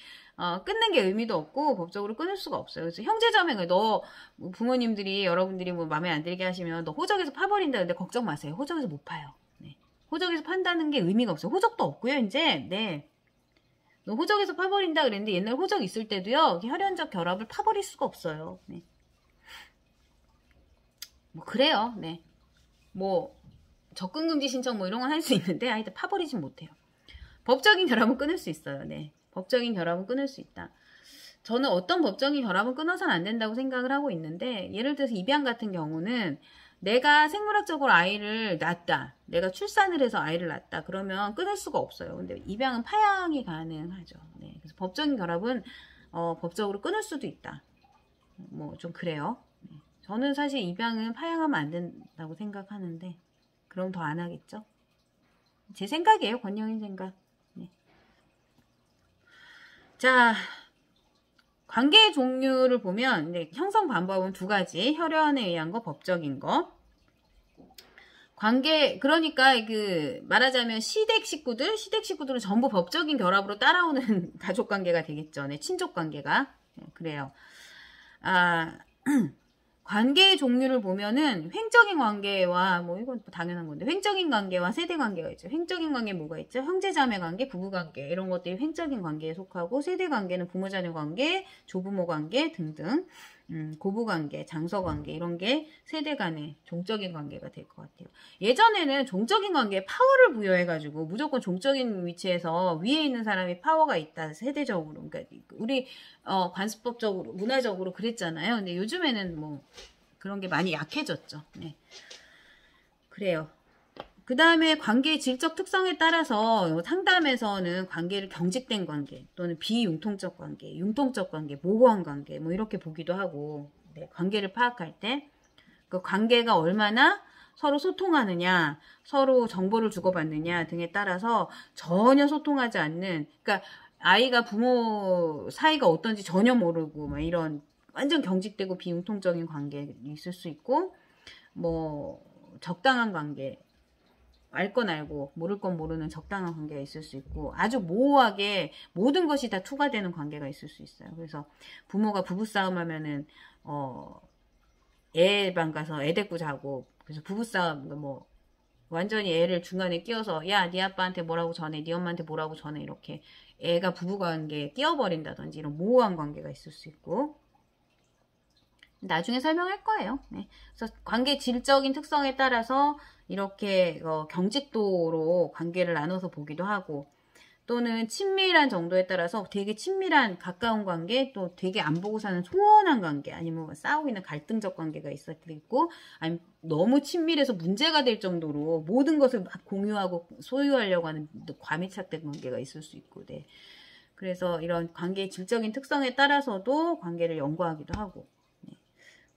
끊는 게 의미도 없고, 법적으로 끊을 수가 없어요. 그래서 형제자매가 부모님들이, 여러분들이 뭐 마음에 안 들게 하시면, 너 호적에서 파버린다. 근데 걱정 마세요. 호적에서 못 파요. 네. 호적에서 판다는 게 의미가 없어요. 호적도 없고요, 이제. 네. 너 호적에서 파버린다 그랬는데, 옛날 호적 있을 때도요, 혈연적 결합을 파버릴 수가 없어요. 네. 뭐, 그래요. 네. 접근금지 신청 뭐 이런 건 할 수 있는데 하여튼 파버리진 못해요. 법적인 결합은 끊을 수 있어요. 네. 법적인 결합은 끊을 수 있다. 저는 어떤 법적인 결합은 끊어서는 안 된다고 생각을 하고 있는데, 예를 들어서 입양 같은 경우는 내가 생물학적으로 아이를 낳았다. 내가 출산을 해서 아이를 낳았다. 그러면 끊을 수가 없어요. 근데 입양은 파양이 가능하죠. 네. 그래서 법적인 결합은 법적으로 끊을 수도 있다. 뭐 좀 그래요. 네. 저는 사실 입양은 파양하면 안 된다고 생각하는데, 그럼 더 안 하겠죠? 제 생각이에요. 권영인 생각. 네. 자, 관계의 종류를 보면 형성 방법은 두 가지. 혈연에 의한 거, 법적인 거. 그러니까 말하자면 시댁 식구들은 전부 법적인 결합으로 따라오는 가족 관계가 되겠죠. 네, 친족 관계가. 네, 그래요. 관계의 종류를 보면은 횡적인 관계와 이건 당연한 건데, 횡적인 관계와 세대 관계가 있죠. 횡적인 관계 뭐가 있죠? 형제자매 관계, 부부 관계 이런 것들이 횡적인 관계에 속하고, 세대 관계는 부모자녀 관계, 조부모 관계 등등, 고부 관계, 장서 관계 이런 게 세대 간의 종적인 관계가 될 것 같아요. 예전에는 종적인 관계에 파워를 부여해가지고 무조건 종적인 위치에서 위에 있는 사람이 파워가 있다, 세대적으로. 그러니까 우리 관습법적으로, 문화적으로 그랬잖아요. 근데 요즘에는 그런 게 많이 약해졌죠. 네. 그래요. 그 다음에 관계의 질적 특성에 따라서 상담에서는 관계를 경직된 관계 또는 비융통적 관계, 융통적 관계, 모호한 관계 이렇게 보기도 하고, 네, 관계를 파악할 때 그 관계가 얼마나 서로 소통하느냐, 서로 정보를 주고받느냐 등에 따라서 전혀 소통하지 않는, 그러니까 아이가 부모 사이가 어떤지 전혀 모르고 이런 완전 경직되고 비융통적인 관계 있을 수 있고, 적당한 관계, 알 건 알고 모를 건 모르는 적당한 관계가 있을 수 있고, 아주 모호하게 모든 것이 다 투과되는 관계가 있을 수 있어요. 그래서 부모가 부부싸움 하면은 애 방 가서 애 데리고 자고, 그래서 부부싸움 완전히 애를 중간에 끼워서 야, 네 아빠한테 뭐라고 전해, 네 엄마한테 뭐라고 전해, 이렇게 애가 부부관계에 끼어버린다든지 이런 모호한 관계가 있을 수 있고, 나중에 설명할 거예요. 네. 그래서 관계 질적인 특성에 따라서 이렇게 경직도로 관계를 나눠서 보기도 하고, 또는 친밀한 정도에 따라서 되게 친밀한 가까운 관계, 또 되게 안 보고 사는 소원한 관계, 아니면 싸우고 있는 갈등적 관계가 있을 수도 있고, 아니면 너무 친밀해서 문제가 될 정도로 모든 것을 막 공유하고 소유하려고 하는 과밀착된 관계가 있을 수 있고, 네. 그래서 이런 관계의 질적인 특성에 따라서도 관계를 연구하기도 하고, 네.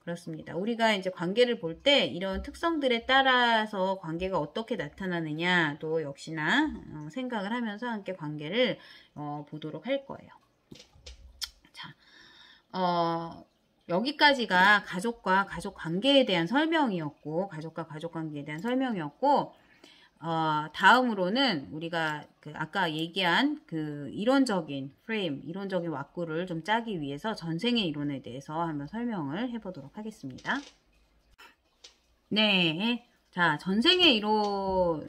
그렇습니다. 우리가 이제 관계를 볼 때 이런 특성들에 따라서 관계가 어떻게 나타나느냐도 역시나 생각을 하면서 함께 관계를 보도록 할 거예요. 자, 여기까지가 가족과 가족 관계에 대한 설명이었고, 가족과 가족 관계에 대한 설명이었고, 다음으로는 우리가 아까 얘기한 이론적인 프레임, 이론적인 왁구를 좀 짜기 위해서 전생의 이론에 대해서 한번 설명을 해보도록 하겠습니다. 네. 자, 전생의 이론을,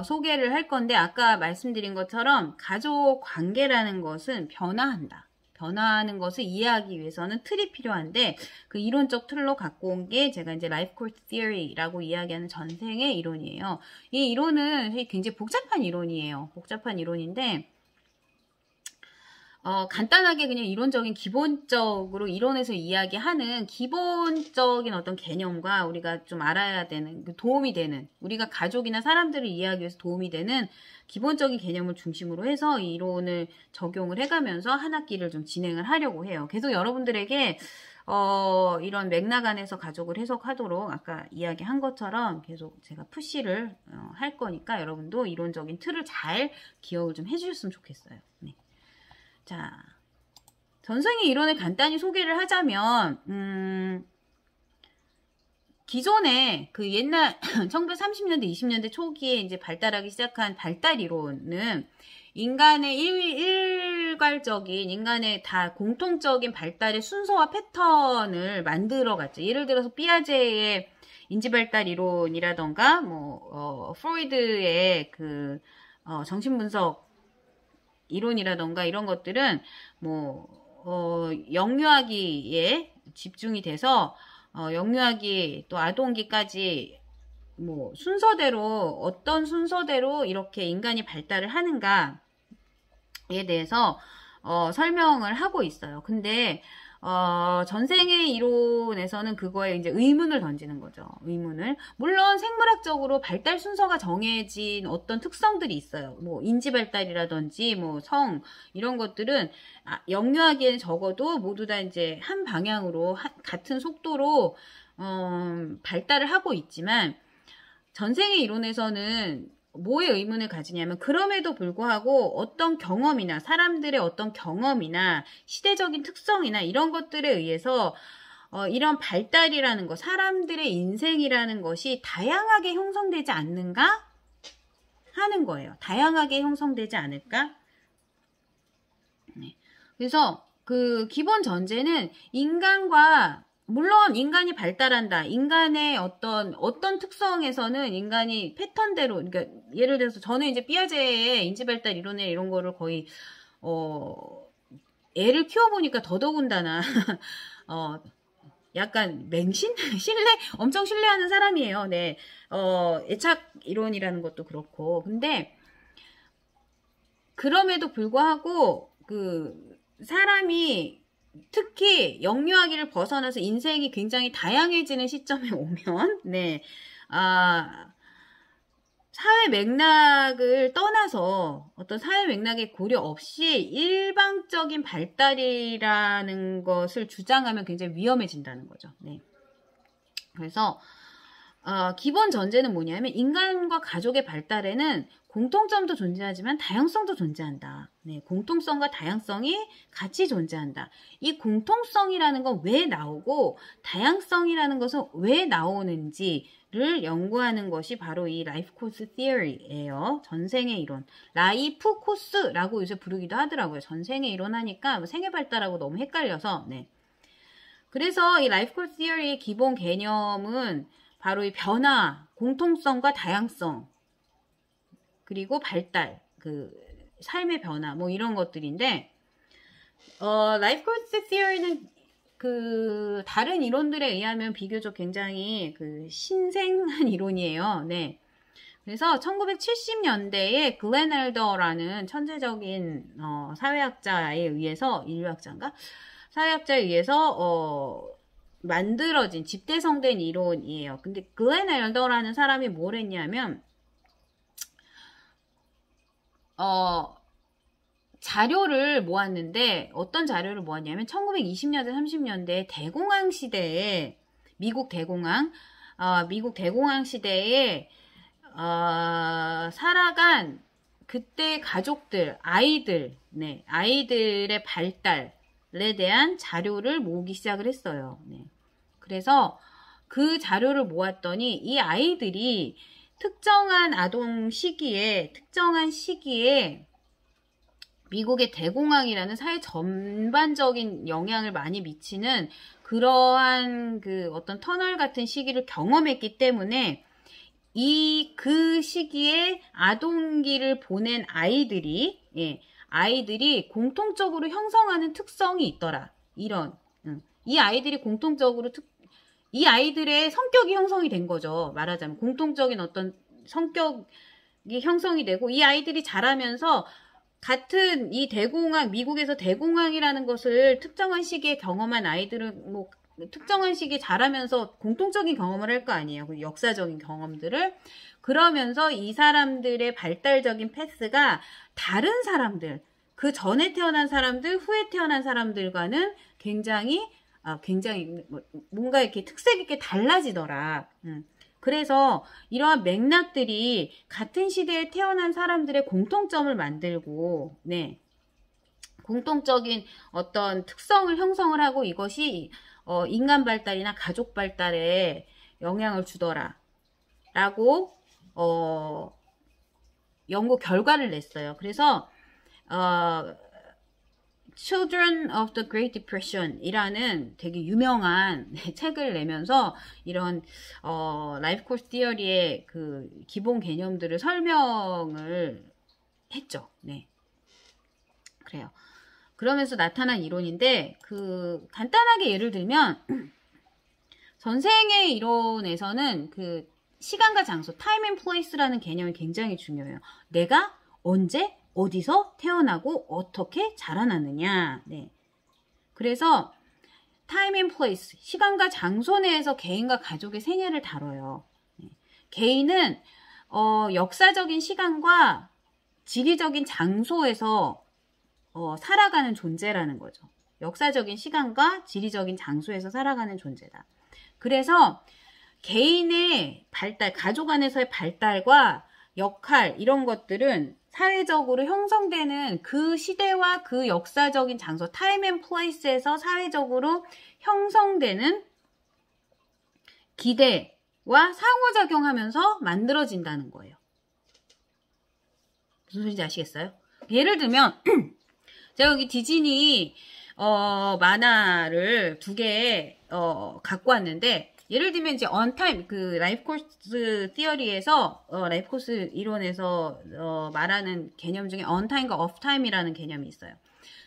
소개를 할 건데, 아까 말씀드린 것처럼 가족 관계라는 것은 변화한다. 변화하는 것을 이해하기 위해서는 틀이 필요한데 그 이론적 틀로 갖고 온 게 제가 이제 Life Course Theory라고 이야기하는 전생의 이론이에요. 이 이론은 굉장히 복잡한 이론이에요. 복잡한 이론인데 간단하게 그냥 이론적인 기본적으로 이론에서 이야기하는 기본적인 어떤 개념과 우리가 좀 알아야 되는 도움이 되는 우리가 가족이나 사람들을 이해하기 위해서 도움이 되는 기본적인 개념을 중심으로 해서 이 이론을 적용을 해가면서 한 학기를 좀 진행을 하려고 해요. 계속 여러분들에게 이런 맥락 안에서 가족을 해석하도록 아까 이야기한 것처럼 계속 제가 푸시를 할 거니까 여러분도 이론적인 틀을 잘 기억을 좀 해주셨으면 좋겠어요. 네. 자, 전생의 이론을 간단히 소개를 하자면 기존에 옛날 1930년대, 20년대 초기에 이제 발달하기 시작한 발달 이론은 인간의 일괄적인 인간의 다 공통적인 발달의 순서와 패턴을 만들어갔죠. 예를 들어서 피아제의 인지발달 이론이라던가 프로이드의 정신분석 이론이라던가 이런 것들은 영유아기에 집중이 돼서 영유아기 또 아동기까지 순서대로 어떤 순서대로 이렇게 인간이 발달을 하는가에 대해서 설명을 하고 있어요. 근데 전생의 이론에서는 그거에 이제 의문을 던지는 거죠. 의문을. 물론 생물학적으로 발달 순서가 정해진 어떤 특성들이 있어요. 인지 발달이라든지 성 이런 것들은 영유아기에는 적어도 모두 다 이제 한 방향으로 같은 속도로 발달을 하고 있지만 전생의 이론에서는 뭐에 의문을 가지냐면 그럼에도 불구하고 어떤 경험이나 사람들의 어떤 경험이나 시대적인 특성이나 이런 것들에 의해서 이런 발달이라는 것, 사람들의 인생이라는 것이 다양하게 형성되지 않는가 하는 거예요. 다양하게 형성되지 않을까? 네. 그래서 기본 전제는 물론 인간이 발달한다. 인간의 어떤 특성에서는 인간이 패턴대로, 그러니까 예를 들어서 저는 이제 피아제의 인지발달 이론에 이런 거를 거의 애를 키워보니까 더더군다나 약간 엄청 신뢰하는 사람이에요. 네, 애착 이론이라는 것도 그렇고, 근데 그럼에도 불구하고 사람이 특히 영유아기를 벗어나서 인생이 굉장히 다양해지는 시점에 오면, 사회 맥락을 떠나서 어떤 사회 맥락의 고려 없이 일방적인 발달이라는 것을 주장하면 굉장히 위험해진다는 거죠. 네. 그래서, 기본 전제는 뭐냐면 인간과 가족의 발달에는 공통점도 존재하지만 다양성도 존재한다. 네, 공통성과 다양성이 같이 존재한다. 이 공통성이라는 건 왜 나오고 다양성이라는 것은 왜 나오는지를 연구하는 것이 바로 이 라이프 코스 티어리예요. 전생의 이론. 라이프 코스라고 요새 부르기도 하더라고요. 전생의 이론 하니까 생애 발달하고 너무 헷갈려서. 네. 그래서 이 라이프 코스 티어리의 기본 개념은 바로 이 변화, 공통성과 다양성, 그리고 발달, 삶의 변화, 이런 것들인데, 라이프 코스 티어리는 다른 이론들에 의하면 비교적 굉장히 신생한 이론이에요. 네. 그래서 1970년대에 글렌 엘더라는 천재적인 사회학자에 의해서, 인류학자인가? 사회학자에 의해서 만들어진 집대성된 이론이에요. 근데 글렌 엘더라는 사람이 뭘 했냐면 자료를 모았는데 어떤 자료를 모았냐면 1920년대 30년대 대공황 시대에 미국 대공황 시대에 살아간 그때 가족들, 아이들의 발달에 대한 자료를 모으기 시작을 했어요. 네. 그래서 그 자료를 모았더니 이 아이들이 특정한 시기에 미국의 대공황이라는 사회 전반적인 영향을 많이 미치는 그러한 그 어떤 터널 같은 시기를 경험했기 때문에 그 시기에 아동기를 보낸 아이들이 공통적으로 형성하는 특성이 있더라. 이 아이들의 성격이 형성이 된 거죠. 말하자면 공통적인 어떤 성격이 형성이 되고 이 아이들이 자라면서 같은 미국에서 대공황이라는 것을 특정한 시기에 경험한 아이들은 특정한 시기에 자라면서 공통적인 경험을 할 거 아니에요. 그 역사적인 경험들을. 그러면서 이 사람들의 발달적인 패스가 다른 사람들, 그 전에 태어난 사람들, 후에 태어난 사람들과는 굉장히 뭔가 이렇게 특색 있게 달라지더라. 그래서 이러한 맥락들이 같은 시대에 태어난 사람들의 공통점을 만들고, 공통적인 어떤 특성을 형성을 하고 이것이 인간 발달이나 가족 발달에 영향을 주더라. 라고, 연구 결과를 냈어요. 그래서, Children of the Great Depression 이라는 되게 유명한 책을 내면서 이런 라이프 코스 티어리의 그 기본 개념들을 설명을 했죠. 네. 그래요. 그러면서 나타난 이론인데 간단하게 예를 들면 전생의 이론에서는 그 시간과 장소, time and place라는 개념이 굉장히 중요해요. 내가 언제 어디서 태어나고 어떻게 자라났느냐. 네. 그래서 time and place, 시간과 장소 내에서 개인과 가족의 생애를 다뤄요. 네. 개인은 역사적인 시간과 지리적인 장소에서 살아가는 존재라는 거죠. 역사적인 시간과 지리적인 장소에서 살아가는 존재다. 그래서 개인의 발달, 가족 안에서의 발달과 역할 이런 것들은 사회적으로 형성되는 그 시대와 그 역사적인 장소, time and place에서 사회적으로 형성되는 기대와 상호작용하면서 만들어진다는 거예요. 무슨 소리인지 아시겠어요? 예를 들면 제가 여기 디즈니 만화를 2개 갖고 왔는데 예를 들면 이제 on-time 그 라이프 코스 티어리에서 라이프 코스 이론에서 말하는 개념 중에 on-time과 off-time이라는 개념이 있어요.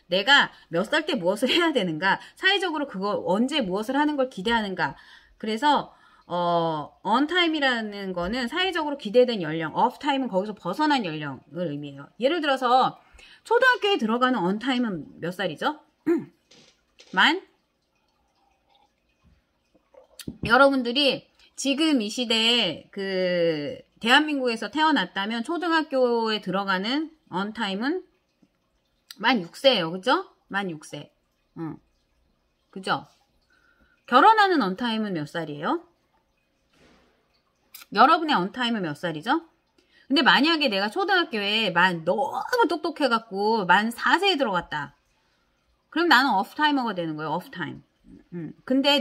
내가 몇 살 때 무엇을 해야 되는가, 사회적으로 그거 언제 무엇을 하는 걸 기대하는가. 그래서 on-time이라는 거는 사회적으로 기대된 연령, off-time은 거기서 벗어난 연령을 의미해요. 예를 들어서 초등학교에 들어가는 on-time은 몇 살이죠? 여러분들이 지금 이 시대에 그 대한민국에서 태어났다면 초등학교에 들어가는 on-time은 만 6세예요. 그죠? 만 6세. 그죠? 결혼하는 on-time은 몇 살이에요? 여러분의 on-time은 몇 살이죠? 근데 만약에 내가 초등학교에 너무 똑똑해갖고 만 4세에 들어갔다. 그럼 나는 off-timer가 되는 거예요. off-time. 근데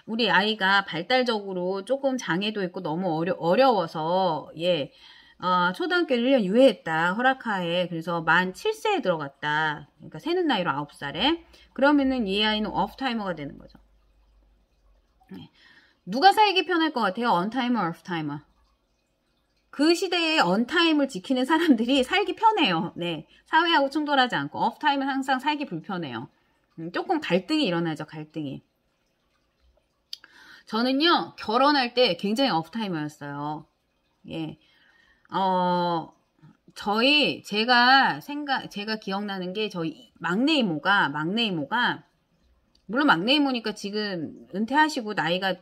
우리 아이가 발달적으로 조금 장애도 있고 너무 어려워서, 초등학교 1년 유예했다. 허락하에. 그래서 만 7세에 들어갔다. 그러니까 새는 나이로 9살에. 그러면은 이 아이는 off-timer가 되는 거죠. 누가 살기 편할 것 같아요? on-timer, off-timer? 그 시대에 on-time을 지키는 사람들이 살기 편해요. 네. 사회하고 충돌하지 않고. off-time은 항상 살기 불편해요. 조금 갈등이 일어나죠. 갈등이. 저는요. 결혼할 때 굉장히 off-timer였어요. 예. 제가 기억나는 게 저희 막내 이모가 물론 막내 이모니까 지금 은퇴하시고 나이가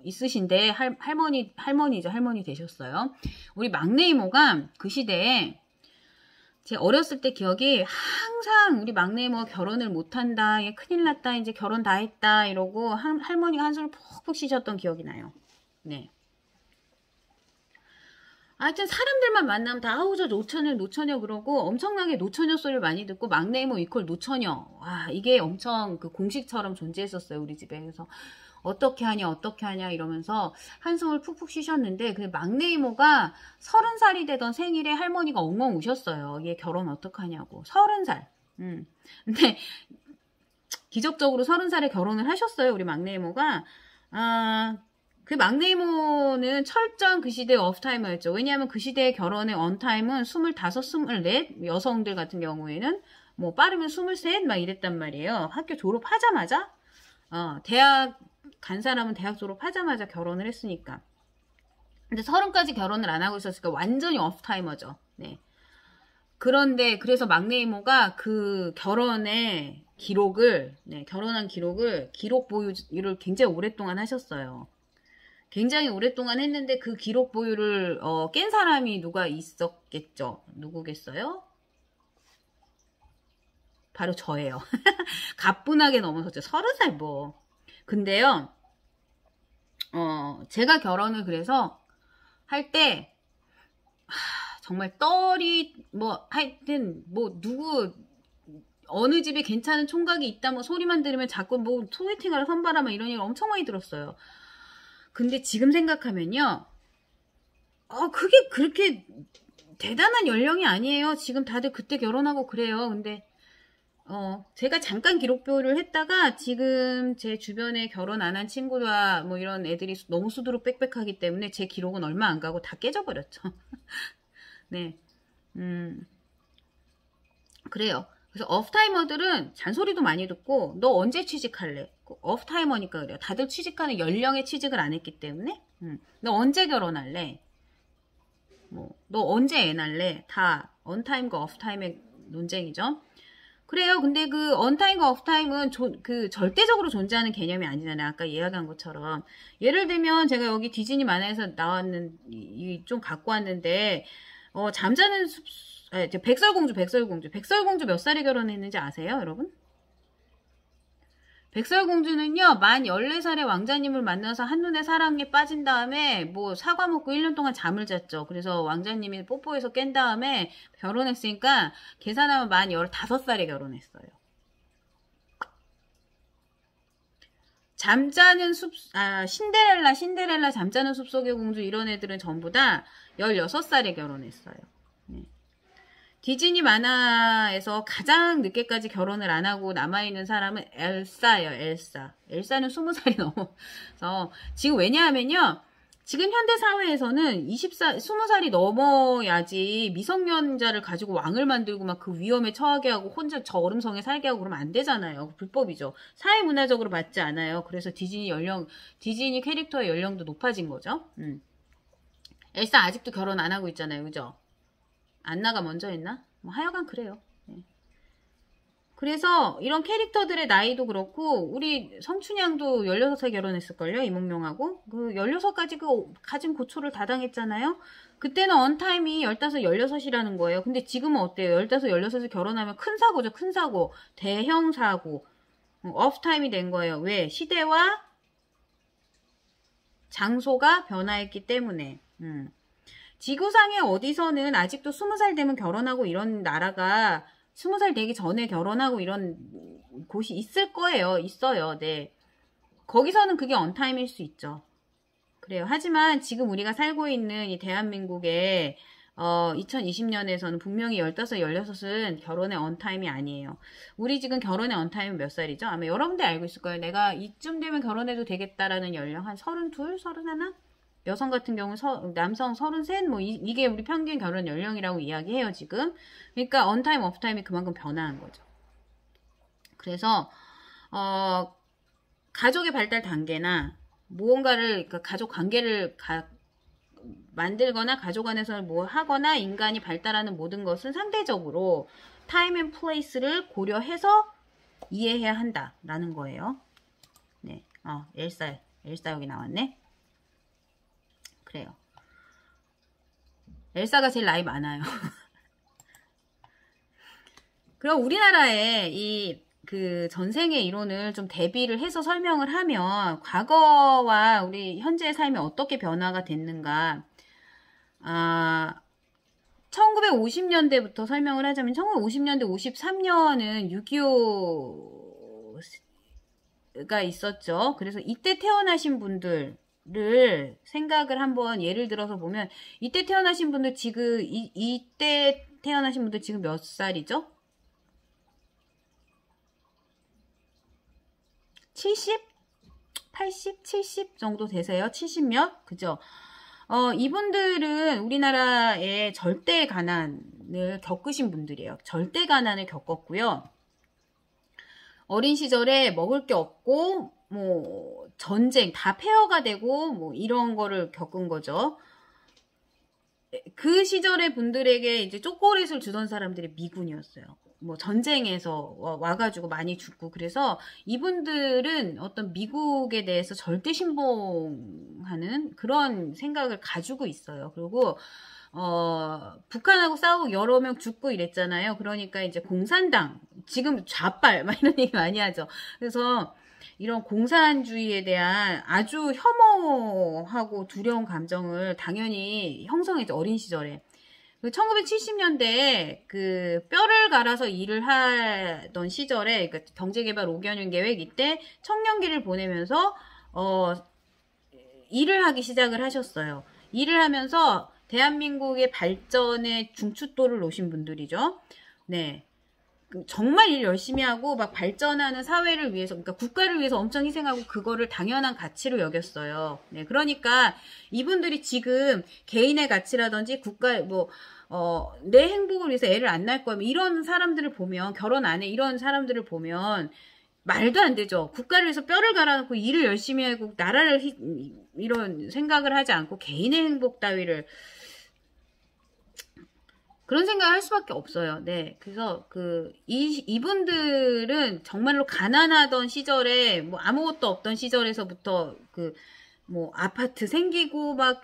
있으신데 할머니죠. 할머니 되셨어요. 우리 막내 이모가 그 시대에 제 어렸을 때 기억이 항상 우리 막내 이모가 결혼을 못한다, 얘 큰일 났다, 이제 결혼 다 했다 이러고 할머니가 한숨을 푹푹 쉬셨던 기억이 나요. 네. 하여튼 사람들만 만나면 다 아우 저 노처녀 그러고 엄청나게 노처녀 소리를 많이 듣고 막내 이모 이퀄 노처녀. 와 이게 엄청 그 공식처럼 존재했었어요 우리 집에. 그래서 어떻게 하냐 이러면서 한숨을 푹푹 쉬셨는데 그 막내 이모가 30살이 되던 생일에 할머니가 엉엉 우셨어요. 얘 결혼 어떡하냐고. 30살. 근데 기적적으로 30살에 결혼을 하셨어요 우리 막내 이모가. 그 막내 이모는 철저한 그 시대의 어프타이머였죠. 왜냐하면 그 시대의 결혼의 언타임은 25, 24 여성들 같은 경우에는 뭐 빠르면 23 막 이랬단 말이에요. 학교 졸업하자마자 대학 간 사람은 대학 졸업하자마자 결혼을 했으니까. 근데 30까지 결혼을 안 하고 있었으니까 완전히 오프타이머죠. 네. 그런데 그래서 막내 이모가 그 결혼의 기록을 결혼한 기록을 기록 보유를 굉장히 오랫동안 하셨어요. 굉장히 오랫동안 했는데 그 기록 보유를 깬 사람이 누가 있었겠죠. 누구겠어요? 바로 저예요. 가뿐하게 넘어섰죠. 30살 뭐. 근데요. 제가 결혼을 그래서 할 때 정말 떨이 뭐 하여튼 뭐 누구 어느 집에 괜찮은 총각이 있다 뭐 소리만 들으면 자꾸 뭐 소개팅하러 선발하면 이런 얘기 엄청 많이 들었어요. 근데 지금 생각하면요. 그게 그렇게 대단한 연령이 아니에요. 지금 다들 그때 결혼하고 그래요. 근데 제가 잠깐 기록표를 했다가 지금 제 주변에 결혼 안 한 친구와 뭐 이런 애들이 너무 수두룩 빽빽하기 때문에 제 기록은 얼마 안 가고 다 깨져버렸죠. 네. 그래요. 그래서 오프타이머들은 잔소리도 많이 듣고 너 언제 취직할래? 오프타이머니까 그래요. 다들 취직하는 연령에 취직을 안 했기 때문에 너 언제 결혼할래? 뭐 너 언제 애 낳을래? 다 언타임과 오프타임의 논쟁이죠. 그래요. 근데 그 언타임과 오프타임은 그 절대적으로 존재하는 개념이 아니잖아요. 아까 이야기한 것처럼. 예를 들면 제가 여기 디즈니 만화에서 좀 갖고 왔는데 잠자는 백설공주 몇 살에 결혼했는지 아세요, 여러분? 백설공주는요, 만 14살에 왕자님을 만나서 한눈에 사랑에 빠진 다음에, 뭐, 사과 먹고 1년 동안 잠을 잤죠. 그래서 왕자님이 뽀뽀해서 깬 다음에 결혼했으니까, 계산하면 만 15살에 결혼했어요. 신데렐라, 잠자는 숲속의 공주, 이런 애들은 전부 다 16살에 결혼했어요. 네. 디즈니 만화에서 가장 늦게까지 결혼을 안 하고 남아있는 사람은 엘사예요, 엘사. 엘사는 20살이 넘어서, 지금 왜냐하면요, 지금 현대사회에서는 20살이 넘어야지 미성년자를 가지고 왕을 만들고 막 그 위험에 처하게 하고 혼자 저 얼음성에 살게 하고 그러면 안 되잖아요. 불법이죠. 사회문화적으로 맞지 않아요. 그래서 디즈니 캐릭터의 연령도 높아진 거죠. 엘사 아직도 결혼 안 하고 있잖아요. 그죠? 안나가 먼저 했나? 뭐 하여간 그래요. 네. 그래서 이런 캐릭터들의 나이도 그렇고 우리 성춘향도 16살 결혼했을걸요? 이몽룡하고. 그 16까지 그 가진 고초를 다 당했잖아요? 그때는 언타임이 15, 16이라는 거예요. 근데 지금은 어때요? 15, 16에 결혼하면 큰 사고죠. 큰 사고. 대형 사고. 오프타임이 된 거예요. 왜? 시대와 장소가 변화했기 때문에. 지구상에 어디서는 아직도 20살 되면 결혼하고 이런 나라가 20살 되기 전에 결혼하고 이런 곳이 있을 거예요. 있어요. 네. 거기서는 그게 언타임일 수 있죠. 그래요. 하지만 지금 우리가 살고 있는 이 대한민국의 2020년에서는 분명히 15, 16은 결혼의 언타임이 아니에요. 우리 지금 결혼의 언타임은 몇 살이죠? 아마 여러분들 알고 있을 거예요. 내가 이쯤 되면 결혼해도 되겠다라는 연령 한 32, 31? 여성 같은 경우는 남성 33, 뭐 이게 우리 평균 결혼 연령이라고 이야기해요 지금. 그러니까 언타임, 오프타임이 그만큼 변화한 거죠. 그래서 가족의 발달 단계나 무언가를 그러니까 가족 관계를 만들거나 가족 안에서 뭐 하거나 인간이 발달하는 모든 것은 상대적으로 타임 앤 플레이스를 고려해서 이해해야 한다라는 거예요. 네, 엘사 여기 나왔네. 그래요. 엘사가 제일 나이 많아요. 그럼 우리나라의 그 전생의 이론을 좀 대비를 해서 설명을 하면 과거와 우리 현재의 삶이 어떻게 변화가 됐는가. 1950년대부터 설명을 하자면 1950년대 53년은 6.25가 있었죠. 그래서 이때 태어나신 분들을 생각을 한번 예를 들어서 보면 이때 태어나신 분들 지금 이때 태어나신 분들 지금 몇 살이죠? 70? 80? 70 정도 되세요? 70몇? 그죠? 이분들은 우리나라의 절대 가난을 겪으신 분들이에요. 절대 가난을 겪었고요. 어린 시절에 먹을 게 없고, 뭐, 전쟁, 다 폐허가 되고, 뭐, 이런 거를 겪은 거죠. 그 시절의 분들에게 이제 초콜릿을 주던 사람들이 미군이었어요. 뭐 전쟁에서 와가지고 많이 죽고 그래서 이분들은 어떤 미국에 대해서 절대 신봉하는 그런 생각을 가지고 있어요. 그리고 북한하고 싸우고 여러 명 죽고 이랬잖아요. 그러니까 이제 공산당 지금 좌빨 막 이런 얘기 많이 하죠. 그래서 이런 공산주의에 대한 아주 혐오하고 두려운 감정을 당연히 형성했죠. 어린 시절에. 1970년대에 그 뼈를 갈아서 일을 하던 시절에 그러니까 경제개발 5개년 계획 이때 청년기를 보내면서 일을 하기 시작을 하셨어요. 일을 하면서 대한민국의 발전에 중추돌을 놓으신 분들이죠. 네. 정말 일 열심히 하고 막 발전하는 사회를 위해서 그러니까 국가를 위해서 엄청 희생하고 그거를 당연한 가치로 여겼어요. 네, 그러니까 이분들이 지금 개인의 가치라든지 국가 내 행복을 위해서 애를 안 낳을 거면 이런 사람들을 보면 결혼 안 해 이런 사람들을 보면 말도 안 되죠. 국가를 위해서 뼈를 갈아놓고 일을 열심히 하고 나라를 이런 생각을 하지 않고 개인의 행복 따위를 그런 생각을 할 수밖에 없어요. 네. 그래서, 이분들은 정말로 가난하던 시절에, 뭐, 아무것도 없던 시절에서부터, 아파트 생기고, 막,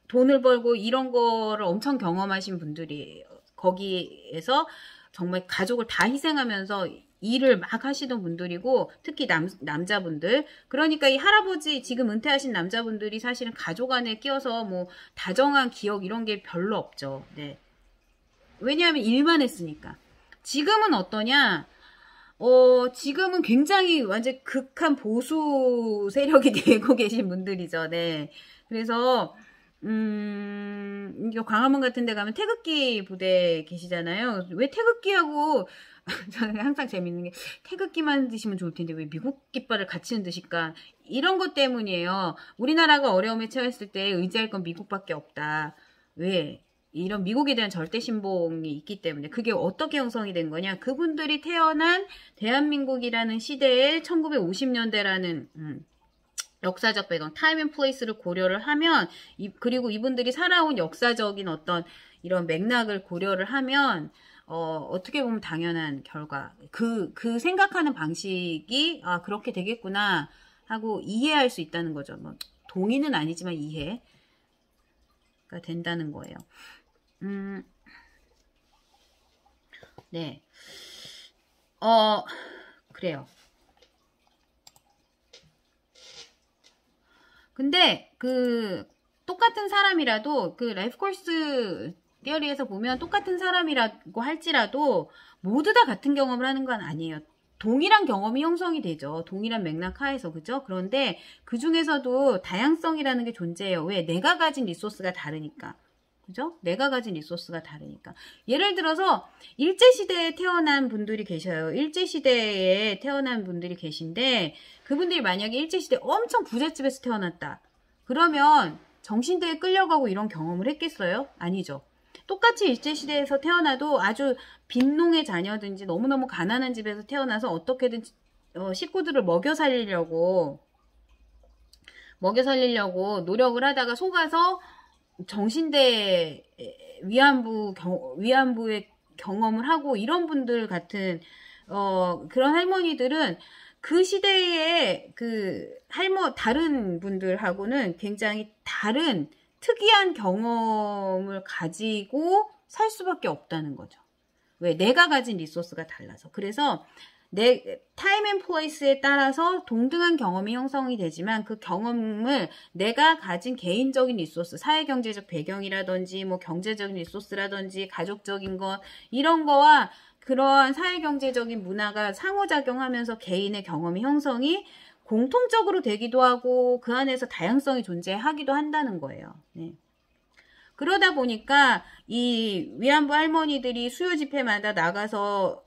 돈을 벌고, 이런 거를 엄청 경험하신 분들이, 거기에서 정말 가족을 다 희생하면서 일을 막 하시던 분들이고, 특히 남자분들. 그러니까 이 할아버지, 지금 은퇴하신 남자분들이 사실은 가족 안에 끼어서 뭐, 다정한 기억 이런 게 별로 없죠. 네. 왜냐하면 일만 했으니까. 지금은 어떠냐? 지금은 굉장히 완전 극한 보수 세력이 되고 계신 분들이죠. 네. 그래서, 광화문 같은 데 가면 태극기 부대 계시잖아요. 왜 태극기하고, 저는 항상 재밌는 게, 태극기만 드시면 좋을 텐데 왜 미국 깃발을 같이 흔드실까? 이런 것 때문이에요. 우리나라가 어려움에 처했을 때 의지할 건 미국밖에 없다. 왜? 이런 미국에 대한 절대 신봉이 있기 때문에 그게 어떻게 형성이 된 거냐? 그분들이 태어난 대한민국이라는 시대에 1950년대라는 역사적 배경, 타임 앤 플레이스를 고려를 하면 그리고 이분들이 살아온 역사적인 어떤 이런 맥락을 고려를 하면 어떻게 보면 당연한 결과 그 생각하는 방식이 그렇게 되겠구나 하고 이해할 수 있다는 거죠. 뭐 동의는 아니지만 이해가 된다는 거예요. 네. 그래요. 근데, 똑같은 사람이라도, 라이프 코스 티어리에서 보면 똑같은 사람이라고 할지라도, 모두 다 같은 경험을 하는 건 아니에요. 동일한 경험이 형성이 되죠. 동일한 맥락 하에서, 그죠? 그런데, 그 중에서도 다양성이라는 게 존재해요. 왜? 내가 가진 리소스가 다르니까. 그죠? 내가 가진 리소스가 다르니까. 예를 들어서 일제시대에 태어난 분들이 계셔요. 일제시대에 태어난 분들이 계신데 그분들이 만약에 일제시대 엄청 부잣집에서 태어났다. 그러면 정신대에 끌려가고 이런 경험을 했겠어요? 아니죠. 똑같이 일제시대에서 태어나도 아주 빈농의 자녀든지 너무너무 가난한 집에서 태어나서 어떻게든 식구들을 먹여 살리려고 노력을 하다가 속아서 정신대 위안부의 경험을 하고 이런 분들 같은 그런 할머니들은 그 시대의 다른 분들하고는 굉장히 다른 특이한 경험을 가지고 살 수밖에 없다는 거죠. 왜? 내가 가진 리소스가 달라서. 그래서 내 타임 앤 플레이스에 따라서 동등한 경험이 형성이 되지만 그 경험을 내가 가진 개인적인 리소스, 사회경제적 배경이라든지 뭐 경제적인 리소스라든지 가족적인 것 이런 거와 그러한 사회경제적인 문화가 상호작용하면서 개인의 경험이 형성이 공통적으로 되기도 하고 그 안에서 다양성이 존재하기도 한다는 거예요. 네. 그러다 보니까 이 위안부 할머니들이 수요 집회마다 나가서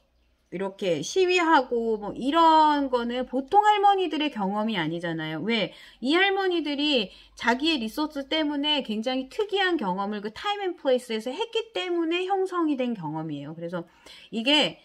이렇게 시위하고 뭐 이런 거는 보통 할머니들의 경험이 아니잖아요. 왜? 이 할머니들이 자기의 리소스 때문에 굉장히 특이한 경험을 그 타임 앤 플레이스에서 했기 때문에 형성이 된 경험이에요. 그래서 이게